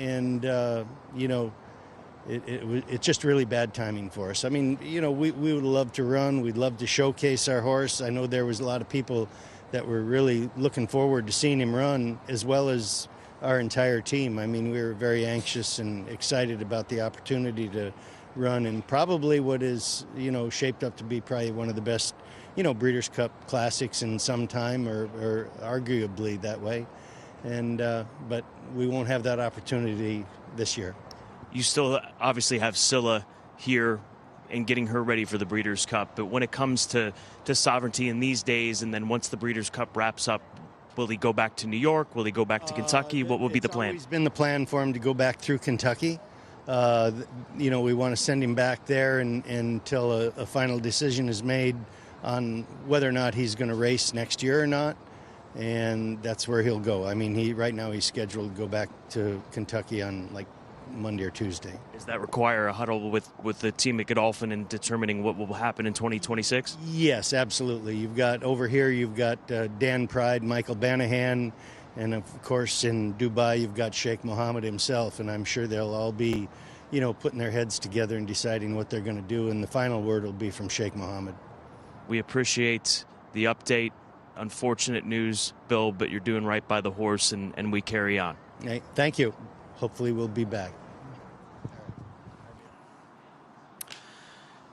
you know, it's just really bad timing for us. I mean, you know, we would love to run. We'd love to showcase our horse. I know there was a lot of people that were really looking forward to seeing him run, as well as our entire team. I mean, we were very anxious and excited about the opportunity to run in probably what is, you know, shaped up to be probably one of the best, you know, Breeders' Cup Classics in some time, or arguably that way. And but we won't have that opportunity this year. You still obviously have Scylla here and getting her ready for the Breeders' Cup, but when it comes to Sovereignty in these days, and then once the Breeders' Cup wraps up, will he go back to New York? Will he go back to Kentucky? What will be the plan? It's been the plan for him to go back through Kentucky. You know, we want to send him back there until a final decision is made on whether or not he's going to race next year or not, and that's where he'll go. I mean, right now he's scheduled to go back to Kentucky on like Monday or Tuesday. Does that require a huddle with the team at Godolphin in determining what will happen in 2026? Yes, absolutely. You've got Dan Pride, Michael Banahan, and of course in Dubai you've got Sheikh Mohammed himself, and I'm sure they'll all be, you know, putting their heads together and deciding what they're going to do, and the final word will be from Sheikh Mohammed. We appreciate the update. Unfortunate news, Bill, but you're doing right by the horse, and we carry on. Hey, thank you. Hopefully we'll be back.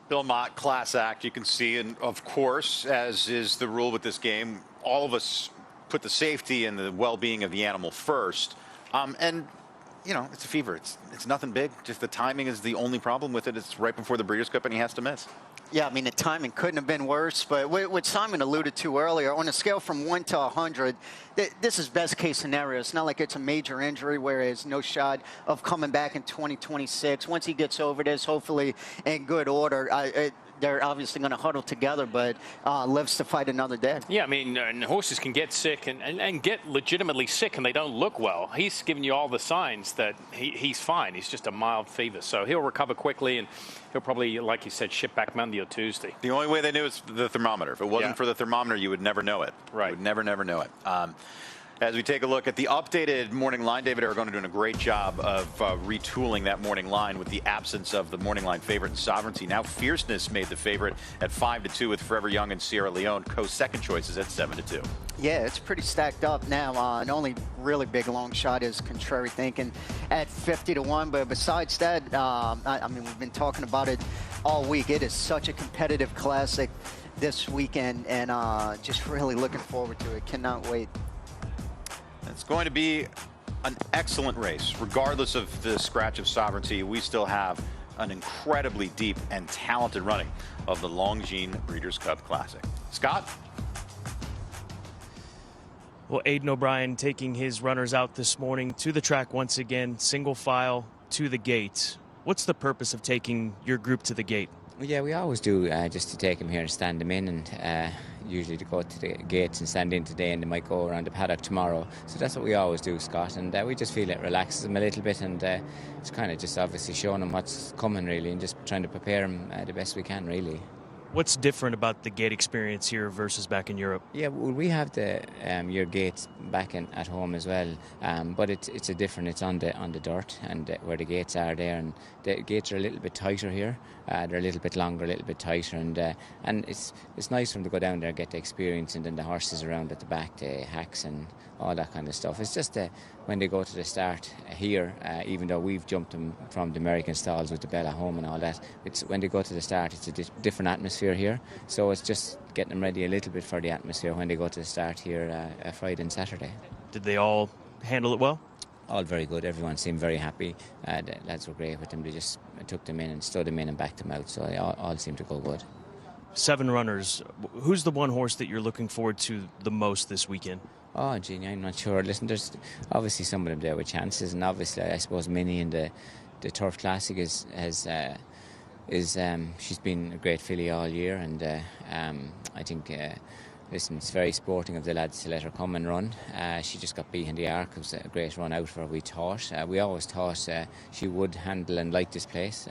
Bill Mott, class act, you can see, and of course, as is the rule with this game, all of us put the safety and the well-being of the animal first. And you know, it's a fever. It's nothing big. Just the timing is the only problem with it. It's right before the Breeders' Cup, and he has to miss. Yeah, I mean, the timing couldn't have been worse. But what Simon alluded to earlier, on a scale from 1 to 100, this is best case scenario. It's not like it's a major injury where there's no shot of coming back in 2026. Once he gets over this, hopefully in good order, they're obviously going to huddle together, but lives to fight another day. Yeah, I mean, and horses can get sick and get legitimately sick, and they don't look well. He's giving you all the signs that he's fine. He's just a mild fever. So he'll recover quickly, and he'll probably, like you said, ship back Monday or Tuesday. The only way they knew is the thermometer. If it wasn't for the thermometer, you would never know it. Right. You would never know it. As we take a look at the updated morning line, David Aragona doing a great job of retooling that morning line with the absence of the morning line favorite and Sovereignty. Now Fierceness made the favorite at 5-2 with Forever Young and Sierra Leone. Co-second choices at 7-2. Yeah, it's pretty stacked up now. An only really big long shot is Contrary Thinking at 50-1. But besides that, I mean, we've been talking about it all week. It is such a competitive classic this weekend, and just really looking forward to it. Cannot wait. It's going to be an excellent race. Regardless of the scratch of Sovereignty, we still have an incredibly deep and talented running of the Longines Breeders' Cup Classic. Scott? Well, Aiden O'Brien taking his runners out this morning to the track once again, single file to the gate. What's the purpose of taking your group to the gate? Well, yeah, we always do, just to take them here and stand them in, and usually to go to the gates and stand in today, and they might go around the paddock tomorrow. So that's what we always do, Scott, and we just feel it relaxes them a little bit, and it's kind of just obviously showing them what's coming, really, and just trying to prepare them the best we can, really. What's different about the gate experience here versus back in Europe? Yeah, well, we have the your gates back at home as well, but it's a different. It's on the dirt, and where the gates are there, and the gates are a little bit tighter here. They're a little bit longer, a little bit tighter, and it's nice for them to go down there, get the experience, and then the horses around at the back, the hacks and all that kind of stuff. It's just when they go to the start here, even though we've jumped them from the American stalls with the Bella home and all that, it's when they go to the start, it's a different atmosphere here. So it's just getting them ready a little bit for the atmosphere when they go to the start here Friday and Saturday. Did they all handle it well? All very good. Everyone seemed very happy. The lads were great with them. They just took them in and stood them in and backed them out. So they all seemed to go good. 7 runners. Who's the one horse that you're looking forward to the most this weekend? Oh, gee, I'm not sure. Listen, there's obviously some of them there with chances, and obviously I suppose Minnie in the Turf Classic she's been a great filly all year, and I think. Listen, it's very sporting of the lads to let her come and run. She just got beat in the arc. It was a great run out for her, we thought. We always thought she would handle and like this place.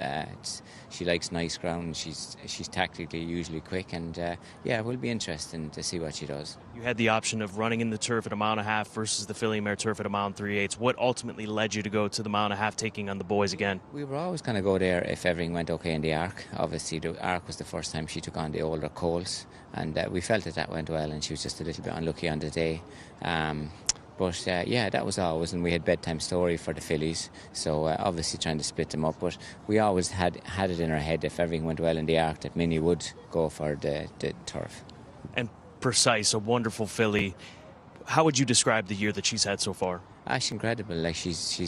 She likes nice ground. She's tactically usually quick, and yeah, it will be interesting to see what she does. You had the option of running in the turf at 1.5 miles versus the filly mare turf at 1 3/8. What ultimately led you to go to the 1.5 miles taking on the boys again? We were always going to go there if everything went okay in the arc. Obviously, the arc was the first time she took on the older coals, and we felt that went well, and she was just a little bit unlucky on the day. But yeah, that was always, and we had bedtime story for the fillies, so obviously trying to split them up. But we always had it in our head if everything went well in the arc that Minnie would go for the turf. And Precise, a wonderful filly. How would you describe the year that she's had so far? She's incredible. Like she's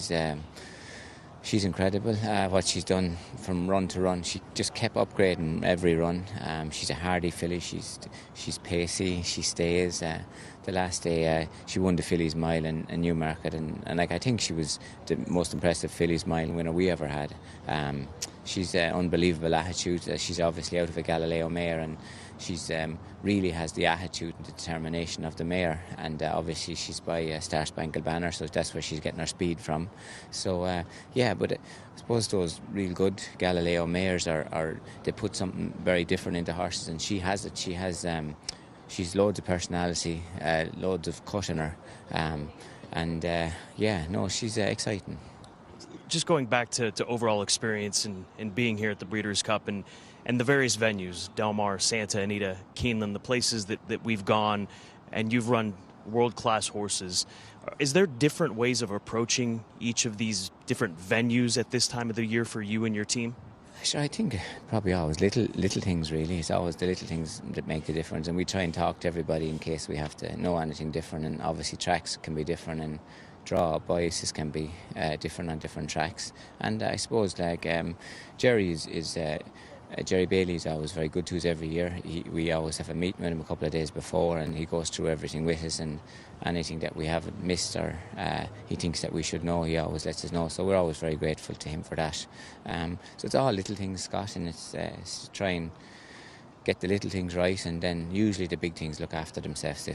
incredible. What she's done from run to run, she just kept upgrading every run. She's a hardy filly. She's pacey. She stays. The last day she won the Fillies Mile in Newmarket, and like I think she was the most impressive Fillies Mile winner we ever had. She's unbelievable attitude. She's obviously out of a Galileo mare, and she's really has the attitude and the determination of the mare, and obviously she's by Star Spangled Banner, so that's where she's getting her speed from. So yeah, but I suppose those real good Galileo mares are they put something very different into horses, and she has it. She's loads of personality, loads of cut in her, and yeah, no, she's exciting. Just going back to overall experience and being here at the Breeders' Cup and the various venues, Del Mar, Santa Anita, Keeneland, the places that we've gone, and you've run world-class horses. Is there different ways of approaching each of these different venues at this time of the year for you and your team? Sure, I think probably always little things, really. It's always the little things that make the difference, and we try and talk to everybody in case we have to know anything different, and obviously tracks can be different, and draw. Biases can be different on different tracks, and I suppose like Jerry Jerry Bailey is always very good to us every year. We always have a meeting with him a couple of days before, and he goes through everything with us, and anything that we haven't missed or he thinks that we should know, he always lets us know. So we're always very grateful to him for that. So it's all little things, Scott, and it's try and get the little things right, and then usually the big things look after themselves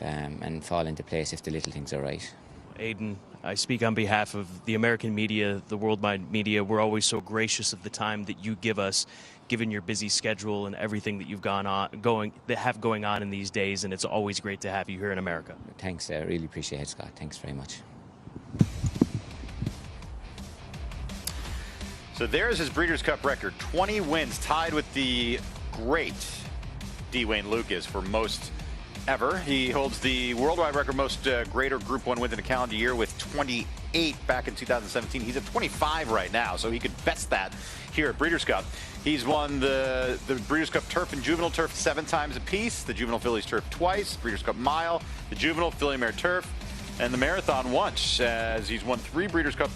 and fall into place if the little things are right. Aiden, I speak on behalf of the American media, the worldwide media. We're always so gracious of the time that you give us, given your busy schedule and everything that you've going on in these days, and it's always great to have you here in America. Thanks, I really appreciate it, Scott. Thanks very much. So there's his Breeders' Cup record, 20 wins, tied with the great Dwayne Lucas for most ever. He holds the worldwide record most greater Group 1 wins in a calendar year with 28 back in 2017. He's at 25 right now, so he could best that here at Breeders' Cup. He's won the Breeders' Cup Turf and Juvenile Turf 7 times apiece, the Juvenile Fillies Turf twice, Breeders' Cup Mile, the Juvenile Filly Mare Turf, and the Marathon once, as he's won 3 Breeders' Cup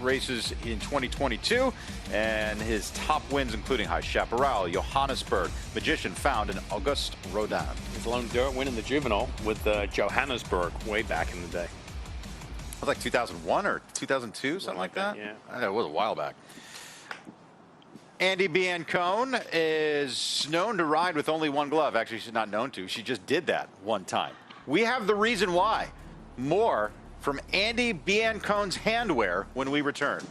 races in 2022, and his top wins including High Chaparral, Johannesburg, Magician, Found, and Auguste Rodin. His lone dirt win in the Juvenile with Johannesburg way back in the day. It was like 2001 or 2002, something like that? Yeah. I know, it was a while back. Andy Biancone is known to ride with only one glove. Actually, she's not known to. She just did that one time. We have the reason why. More from Andy Biancone's handwear when we return.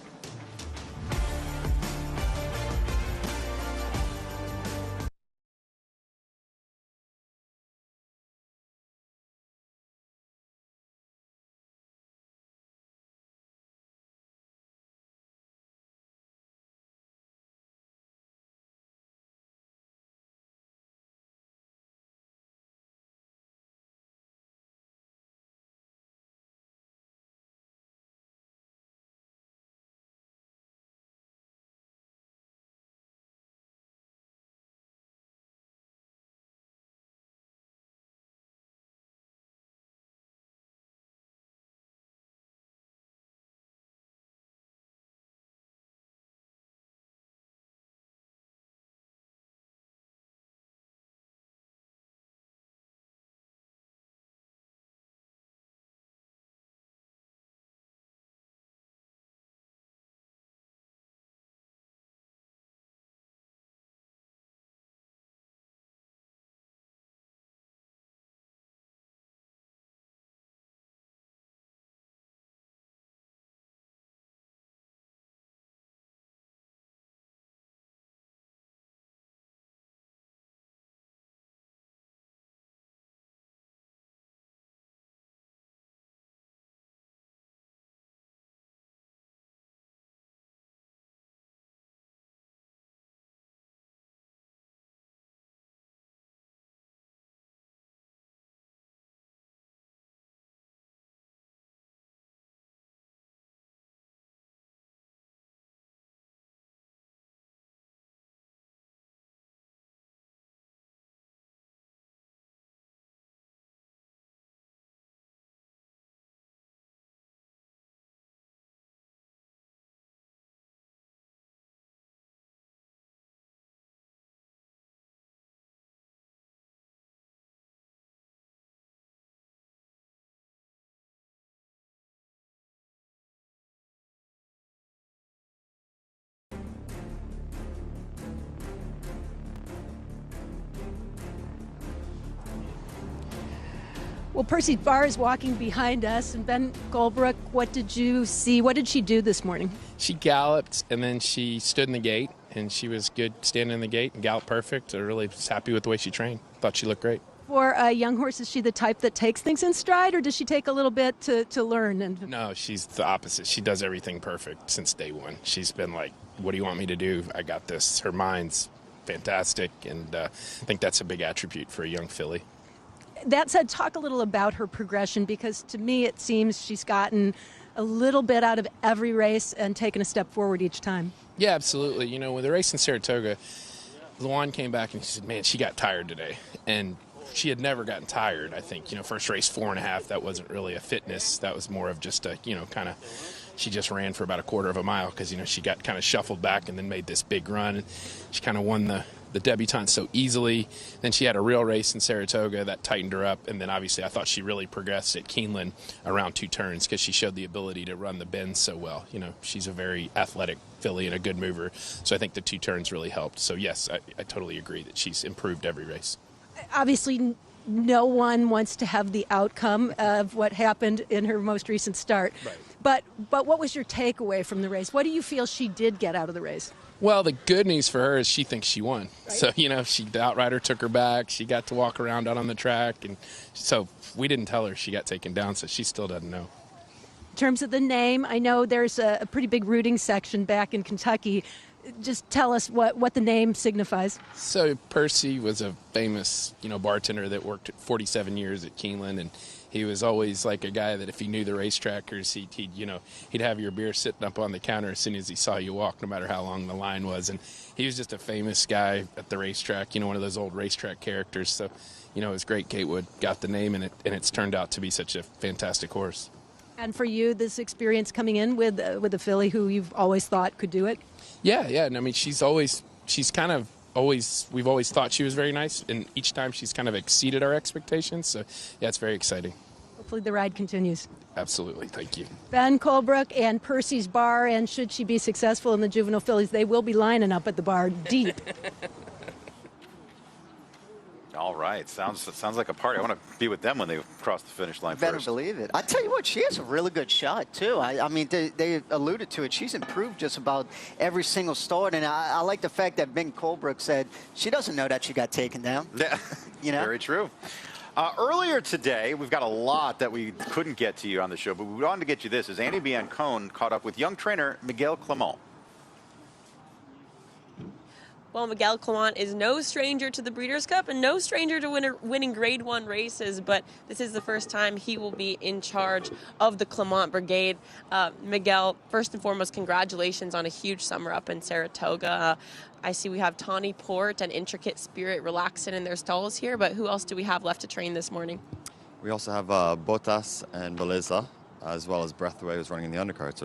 Well, Percy Barr is walking behind us, and Ben Goldbrook, what did you see? What did she do this morning? She galloped, and then she stood in the gate, and she was good standing in the gate and galloped perfect. I really was happy with the way she trained. Thought she looked great. For a young horse, is she the type that takes things in stride, or does she take a little bit to learn? And No, she's the opposite. She does everything perfect since day one. She's been like, what do you want me to do? I got this. Her mind's fantastic, and I think that's a big attribute for a young filly. That said, talk a little about her progression, because to me it seems she's gotten a little bit out of every race and taken a step forward each time. Yeah, absolutely. You know, with the race in Saratoga, Leone came back and she said, man, she got tired today. And she had never gotten tired. I think, first race 4.5, that wasn't really a fitness. That was more of just a, kind of, she just ran for about a quarter of a mile because, she got kind of shuffled back and then made this big run. And she kind of won the debutante so easily. Then she had a real race in Saratoga that tightened her up. And then obviously I thought she really progressed at Keeneland around 2 turns because she showed the ability to run the bends so well. She's a very athletic filly and a good mover. So I think the 2 turns really helped. So yes, I totally agree that she's improved every race. Obviously, no one wants to have the outcome of what happened in her most recent start. Right. But what was your takeaway from the race? What do you feel she did get out of the race? Well, the good news for her is she thinks she won. Right. So, the outrider took her back. She got to walk around out on the track. And so we didn't tell her she got taken down, so she still doesn't know. In terms of the name, I know there's a pretty big rooting section back in Kentucky. Just tell us what the name signifies. So Percy was a famous, bartender that worked 47 years at Keeneland, and he was always like a guy that if he knew the racetrackers, he'd have your beer sitting up on the counter as soon as he saw you walk, no matter how long the line was. And he was just a famous guy at the racetrack, one of those old racetrack characters. So, it was great Gatewood got the name, and it's turned out to be such a fantastic horse. And for you, this experience coming in with a filly who you've always thought could do it? Yeah. And I mean, we've always thought she was very nice, and each time she's kind of exceeded our expectations. So, yeah, it's very exciting. Hopefully the ride continues. Absolutely. Thank you. Ben Colebrook and Percy's Bar, and should she be successful in the juvenile fillies, they will be lining up at the bar deep. All right. Sounds like a party. I want to be with them when they cross the finish line Better first. believe it. I tell you what, she has a really good shot, too. I mean, they alluded to it. She's improved just about every single start, and I like the fact that Ben Colebrook said she doesn't know that she got taken down. Yeah, Very true. Earlier today, we've got a lot that we couldn't get to you on the show, but we wanted to get you this, as Andy Biancone caught up with young trainer Miguel Clement. Well, Miguel Clement is no stranger to the Breeders' Cup and no stranger to winning Grade 1 races, but this is the first time he will be in charge of the Clement Brigade. Miguel, first and foremost, congratulations on a huge summer up in Saratoga. I see we have Tawny Port and Intricate Spirit relaxing in their stalls here, but who else do we have left to train this morning? We also have Botas and Beleza, as well as Breathaway, who's running in the undercard, so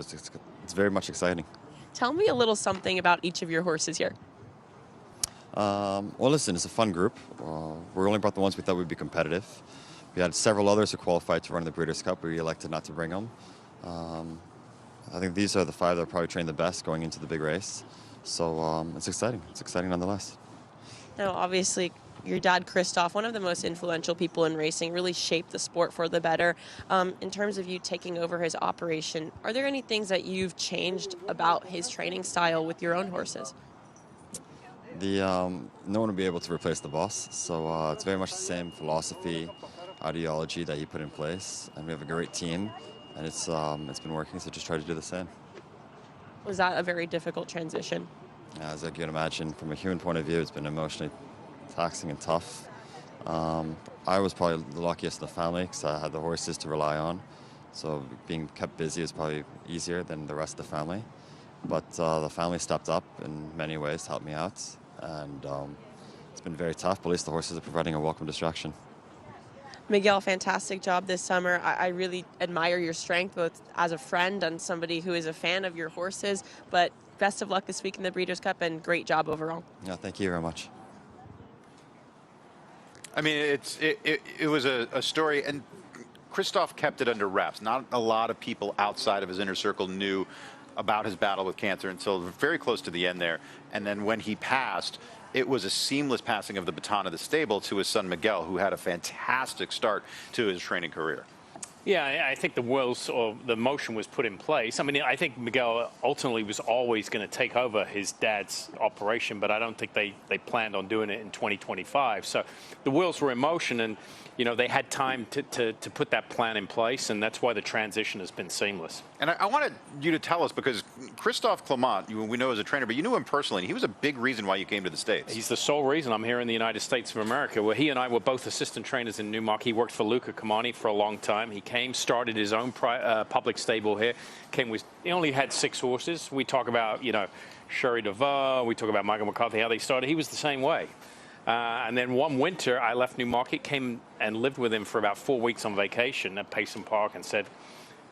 it's very much exciting. Tell me a little something about each of your horses here. Well, listen, it's a fun group. We only brought the ones we thought would be competitive. We had several others who qualified to run the Breeders' Cup. We elected not to bring them. I think these are the 5 that are probably trained the best going into the big race. So it's exciting. It's exciting nonetheless. Now, obviously, your dad, Christoph, one of the most influential people in racing, really shaped the sport for the better. In terms of you taking over his operation, are there any things that you've changed about his training style with your own horses? No one will be able to replace the boss, so it's very much the same philosophy, ideology that he put in place, and we have a great team, and it's been working, so just try to do the same. Was that a very difficult transition? As you can imagine, from a human point of view, it's been emotionally taxing and tough. I was probably the luckiest in the family because I had the horses to rely on, so being kept busy is probably easier than the rest of the family. But the family stepped up in many ways to help me out, and it's been very tough, but at least the horses are providing a welcome distraction. Miguel, fantastic job this summer. I really admire your strength, both as a friend and somebody who is a fan of your horses, but best of luck this week in the Breeders' Cup, and great job overall. Yeah, thank you very much. I mean, it was a story, and Christoph kept it under wraps. Not a lot of people outside of his inner circle knew about his battle with cancer until very close to the end there. And then when he passed, it was a seamless passing of the baton of the stable to his son Miguel, who had a fantastic start to his training career. Yeah, I think the wheels or the motion was put in place. I mean, I think Miguel ultimately was always going to take over his dad's operation, but I don't think they planned on doing it in 2025. So the wheels were in motion, and they had time to put that plan in place, and that's why the transition has been seamless. And I wanted you to tell us, because Christoph Clement, we know as a trainer, but you knew him personally, and he was a big reason why you came to the States. He's the sole reason I'm here in the United States of America, where he and I were both assistant trainers in Newmarket. He worked for Luca Comani for a long time. He came, started his own public stable here. He only had 6 horses. We talk about, Sherry DeVoe, we talk about Michael McCarthy, how they started. He was the same way. And then one winter, I left Newmarket, came and lived with him for about 4 weeks on vacation at Payson Park, and said,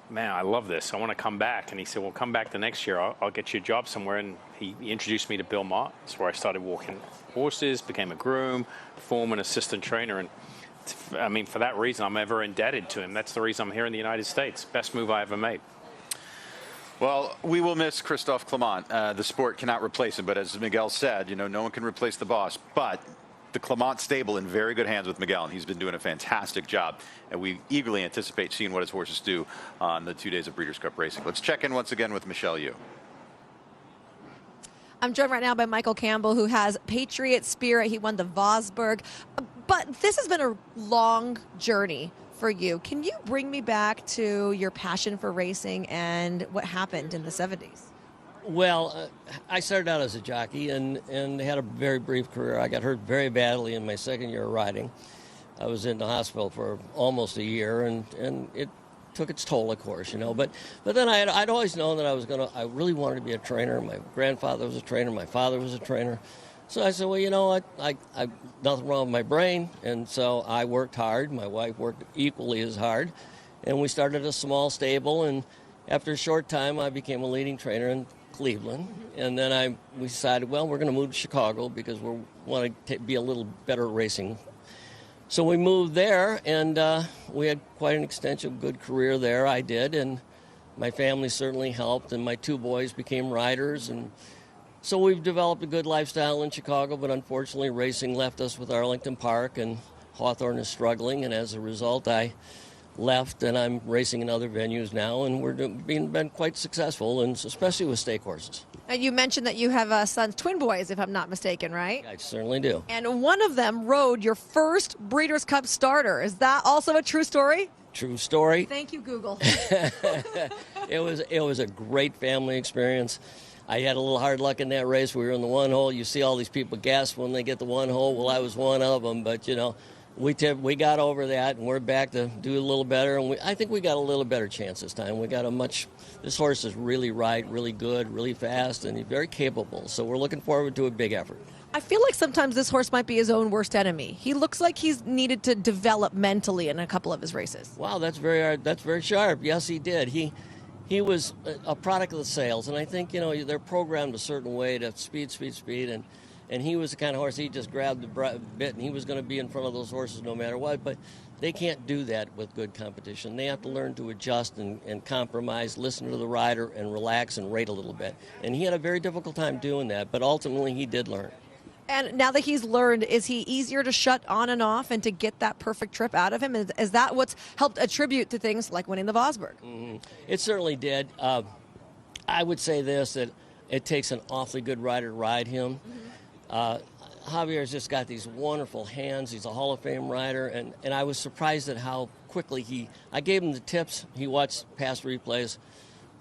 man, I love this. I want to come back. And he said, well, come back the next year. I'll get you a job somewhere. And he introduced me to Bill Mott. That's where I started walking horses, became a groom, foreman, assistant trainer. And I mean, for that reason, I'm ever indebted to him. That's the reason I'm here in the United States. Best move I ever made. Well, we will miss Christophe Clement. The sport cannot replace him. But as Miguel said, no one can replace the boss. But the Clement stable in very good hands with Miguel, and he's been doing a fantastic job. And we eagerly anticipate seeing what his horses do on the 2 days of Breeders' Cup racing. Let's check in once again with Michelle Yu. I'm joined right now by Michael Campbell, who has Patriot Spirit. He won the Vosburg. But this has been a long journey for you. Can you bring me back to your passion for racing and what happened in the 70s? Well, I started out as a jockey and had a very brief career. I got hurt very badly in my second year of riding. I was in the hospital for almost a year, and it took its toll, of course, But then I'd always known that I really wanted to be a trainer. My grandfather was a trainer. My father was a trainer. So I said, well, you know what? I nothing wrong with my brain, and so I worked hard. My wife worked equally as hard, and we started a small stable. And after a short time, I became a leading trainer in Cleveland, and then we decided, well, we're going to move to Chicago because we want to be a little better racing. So we moved there, and we had quite an extensive, good career there. I did, and my family certainly helped, and my two boys became riders, and so we've developed a good lifestyle in Chicago. But unfortunately, racing left us with Arlington Park, and Hawthorne is struggling, and as a result, I left, and I'm racing in other venues now, and we're been quite successful, and especially with stake horses. And you mentioned that you have sons, twin boys, if I'm not mistaken, right? I certainly do. And one of them rode your first Breeders' Cup starter. Is that also a true story? True story. Thank you, Google. It was a great family experience. I had a little hard luck in that race. We were in the one hole. You see all these people gasp when they get the one hole. Well, I was one of them, but we got over that, and we're back to do a little better. And I think we got a little better chance this time. This horse is really really good, really fast, and he's very capable. So we're looking forward to a big effort. I feel like sometimes this horse might be his own worst enemy. He looks like he's needed to develop mentally in a couple of his races. Wow, that's very sharp. Yes, he did. He was a product of the sales, and I think they're programmed a certain way to speed, and he was the kind of horse, he just grabbed the bit and he was going to be in front of those horses no matter what. But they can't do that with good competition. They have to learn to adjust and compromise, listen to the rider, and relax and rate a little bit. And he had a very difficult time doing that, but ultimately he did learn. And now that he's learned, is he easier to shut on and off and to get that perfect trip out of him? Is that what's helped attribute to things like winning the Vosburg? Mm-hmm. It certainly did. I would say this, that it takes an awfully good rider to ride him. Mm-hmm. Javier's just got these wonderful hands. He's a Hall of Fame rider, and I was surprised at how quickly I gave him the tips. He watched past replays,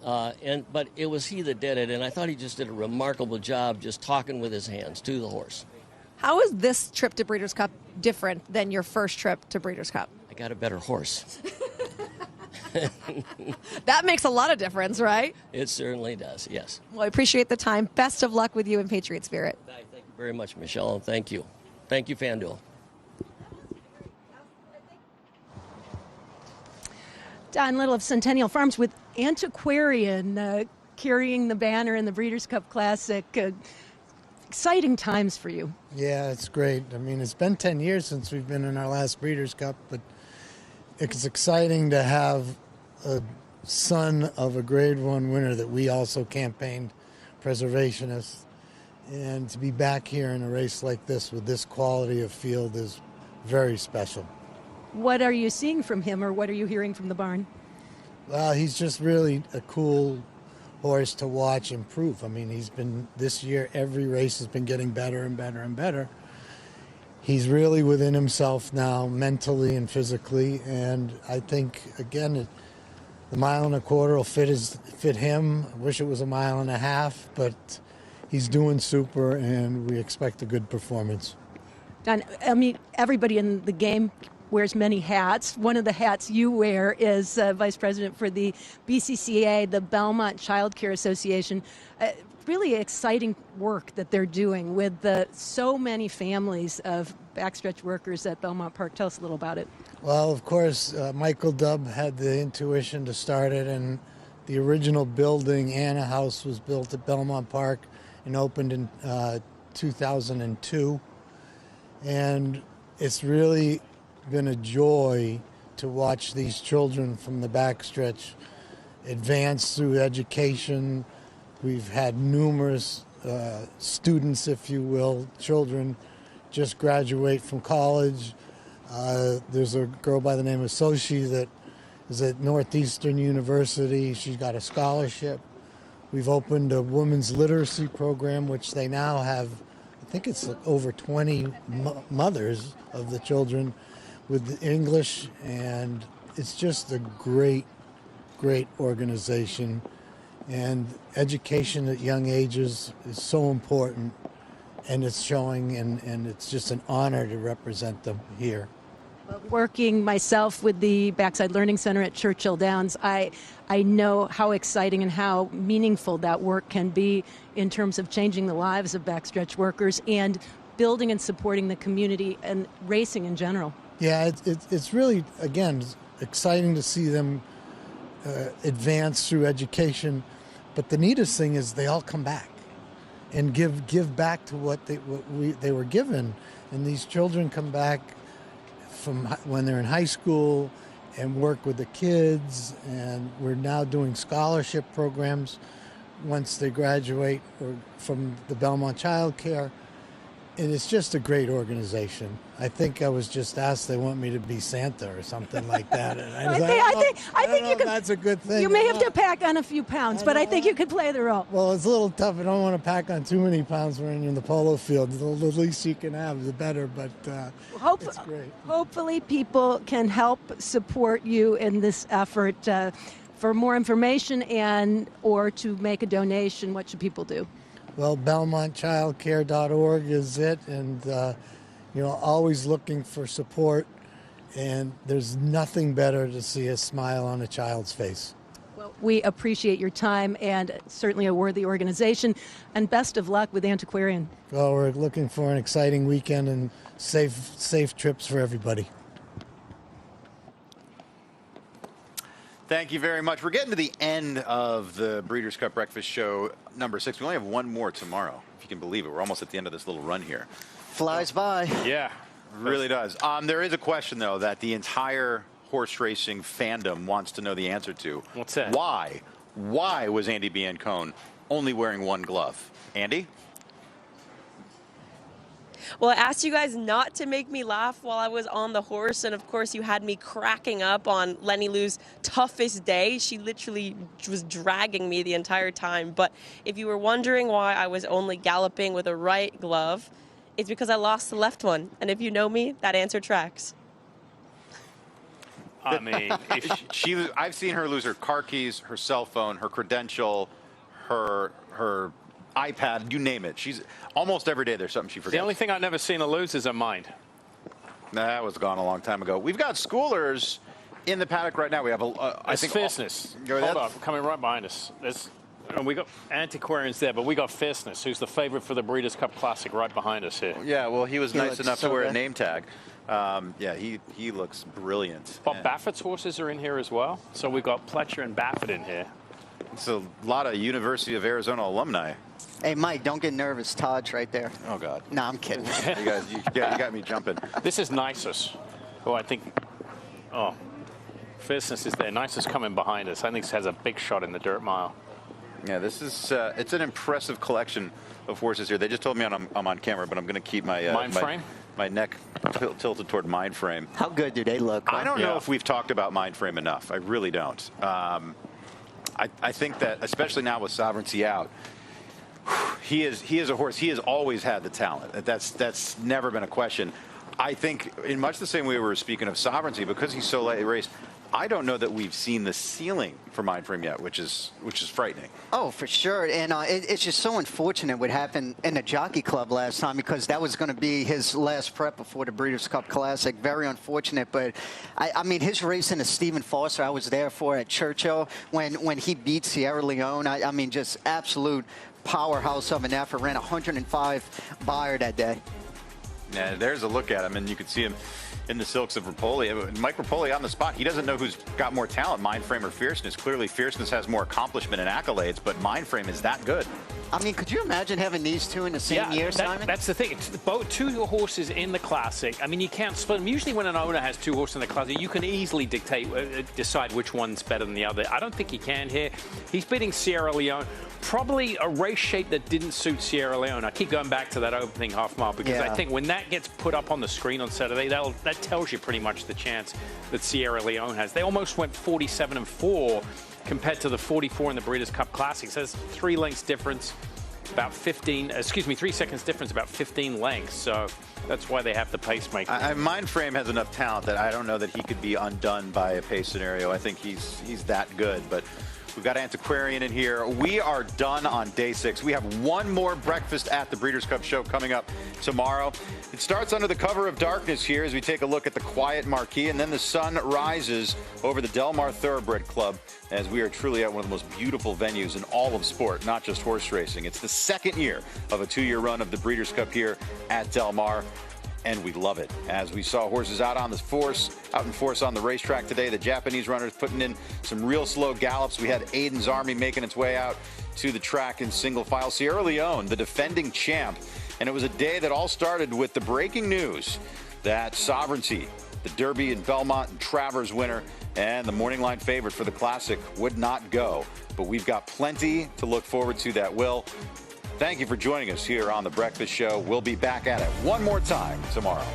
but it was he that did it, and I thought he just did a remarkable job just talking with his hands to the horse. How is this trip to Breeders' Cup different than your first trip to Breeders' Cup? I got a better horse. That makes a lot of difference, right? It certainly does, yes. Well, I appreciate the time. Best of luck with you in Patriot Spirit. Thank you very much, Michelle, and thank you. Thank you, FanDuel. Don Little of Centennial Farms with Antiquarian carrying the banner in the Breeders' Cup Classic. Exciting times for you. Yeah, it's great. I mean, it's been 10 years since we've been in our last Breeders' Cup, but it's exciting to have a son of a Grade 1 winner that we also campaigned, preservationists, and to be back here in a race like this with this quality of field is very special. What are you seeing from him, or what are you hearing from the barn? Well, he's just really a cool horse to watch improve. I mean, he's been, this year, every race has been getting better and better and better. He's really within himself now, mentally and physically, and I think, again, the 1.25 miles will fit him. I wish it was 1.5 miles, but he's doing super, and we expect a good performance. Don, I mean, everybody in the game wears many hats. One of the hats you wear is vice president for the BCCA, the Belmont Child Care Association. really exciting work that they're doing with so many families of backstretch workers at Belmont Park. Tell us a little about it. Well, of course, Michael Dubb had the intuition to start it, and the original building, Anna House, was built at Belmont Park and opened in 2002. And it's really been a joy to watch these children from the backstretch advance through education. We've had numerous students, if you will, children just graduate from college. There's a girl by the name of Soshi that is at Northeastern University. She's got a scholarship. We've opened a women's literacy program, which they now have, I think it's over 20 mothers of the children with English, and it's just a great organization. And education at young ages is so important, and it's showing, and it's just an honor to represent them here. Working myself with the Backside Learning Center at Churchill Downs, I know how exciting and how meaningful that work can be in terms of changing the lives of backstretch workers and building and supporting the community and racing in general. Yeah, it's really, again, exciting to see them advance through education. But the neatest thing is they all come back and give back to what they were given. And these children come back from when they're in high school and work with the kids. And we're now doing scholarship programs once they graduate from the Belmont Child Care. And it's just a great organization. I think I was just asked, they want me to be Santa or something like that. And I think you could, that's a good thing. You may have to pack on a few pounds, but I think you could play the role. Well, it's a little tough. I don't want to pack on too many pounds when you're in the polo field. The least you can have, the better, but it's great. Hopefully people can help support you in this effort. For more information or to make a donation, what should people do? Well, BelmontChildCare.org is it, and always looking for support. And there's nothing better to see a smile on a child's face. Well, we appreciate your time, and certainly a worthy organization. And best of luck with Antiquarian. Well, we're looking for an exciting weekend and safe trips for everybody. Thank you very much. We're getting to the end of the Breeders' Cup Breakfast Show number 6. We only have one more tomorrow, if you can believe it. We're almost at the end of this little run here. Flies by. Yeah, really does. There is a question, though, that the entire horse racing fandom wants to know the answer to. What's that? Why was Andy Biancone only wearing one glove? Andy? Well, I asked you guys not to make me laugh while I was on the horse, and of course you had me cracking up on Lenny Lou's toughest day. She literally was dragging me the entire time. But if you were wondering why I was only galloping with a right glove, it's because I lost the left one. And if you know me, that answer tracks. I mean, I've seen her lose her car keys, her cell phone, her credential, her iPad, you name it. She's almost every day there's something she forgets. The only thing I've never seen her lose is her mind. That was gone a long time ago. We've got schoolers in the paddock right now. We have I think Fierceness. Hold up, coming right behind us. We got Antiquarians there, but we got Fierceness, who's the favorite for the Breeders' Cup Classic, right behind us here. Yeah, well, he was nice enough to wear a name tag. Yeah, he looks brilliant. Bob Baffert's horses are in here as well. So we've got Pletcher and Baffert in here. It's a lot of University of Arizona alumni. Hey, Mike, don't get nervous. Todd's right there. Oh, God. No, I'm kidding. you got me jumping. This is Nisus, who I think, Fierceness is there. Nisus coming behind us. I think this has a big shot in the dirt mile. Yeah, this is, it's an impressive collection of horses here. They just told me I'm on camera, but I'm going to keep my my neck tilted toward Mindframe. How good do they look? I don't know if we've talked about Mindframe enough. I really don't. I think that, especially now with Sovereignty out, he is a horse. He has always had the talent. That's never been a question. I think in much the same way we were speaking of Sovereignty, because he's so lightly raced, I don't know that we've seen the ceiling for Mindframe yet, which is frightening. Oh, for sure. And it's just so unfortunate what happened in the Jockey Club last time, because that was going to be his last prep before the Breeders' Cup Classic. Very unfortunate. But, I mean, his racing to Stephen Foster, I was there for at Churchill when he beat Sierra Leone. I mean, just absolute powerhouse of an effort. Ran 105 Beyer that day. Yeah, there's a look at him, and you can see him in the silks of Rapoli. Mike Rapoli on the spot. He doesn't know who's got more talent, mind frame or fierceness. Clearly, fierceness has more accomplishment and accolades, but mind frame is that good. I mean, could you imagine having these two in the same year, Simon? That's the thing. It's both two horses in the Classic. I mean, you can't split them. Usually when an owner has two horses in the Classic, you can easily decide which one's better than the other. I don't think he can here. He's beating Sierra Leone. Probably a race shape that didn't suit Sierra Leone. I keep going back to that opening half mile because I think when that gets put up on the screen on Saturday, that tells you pretty much the chance that Sierra Leone has. They almost went 47-4 compared to the 44 in the Breeders' Cup Classics. There's 3 lengths difference, about 3 seconds difference, about 15 lengths. So that's why they have the pacemaker. Mind frame has enough talent that I don't know that he could be undone by a pace scenario. I think he's that good, but we've got Antiquarian in here. We are done on day 6. We have one more breakfast at the Breeders' Cup show coming up tomorrow. It starts under the cover of darkness here as we take a look at the quiet marquee, and then the sun rises over the Del Mar Thoroughbred Club as we are truly at one of the most beautiful venues in all of sport, not just horse racing. It's the 2nd year of a 2-year run of the Breeders' Cup here at Del Mar, and we love it. As we saw horses out in force on the racetrack today, the Japanese runners putting in some real slow gallops. We had Aiden's Army making its way out to the track in single file. Sierra Leone, the defending champ. And it was a day that all started with the breaking news that Sovereignty, the Derby and Belmont and Travers winner, and the morning line favorite for the Classic would not go. But we've got plenty to look forward to that will. Thank you for joining us here on The Breakfast Show. We'll be back at it one more time tomorrow.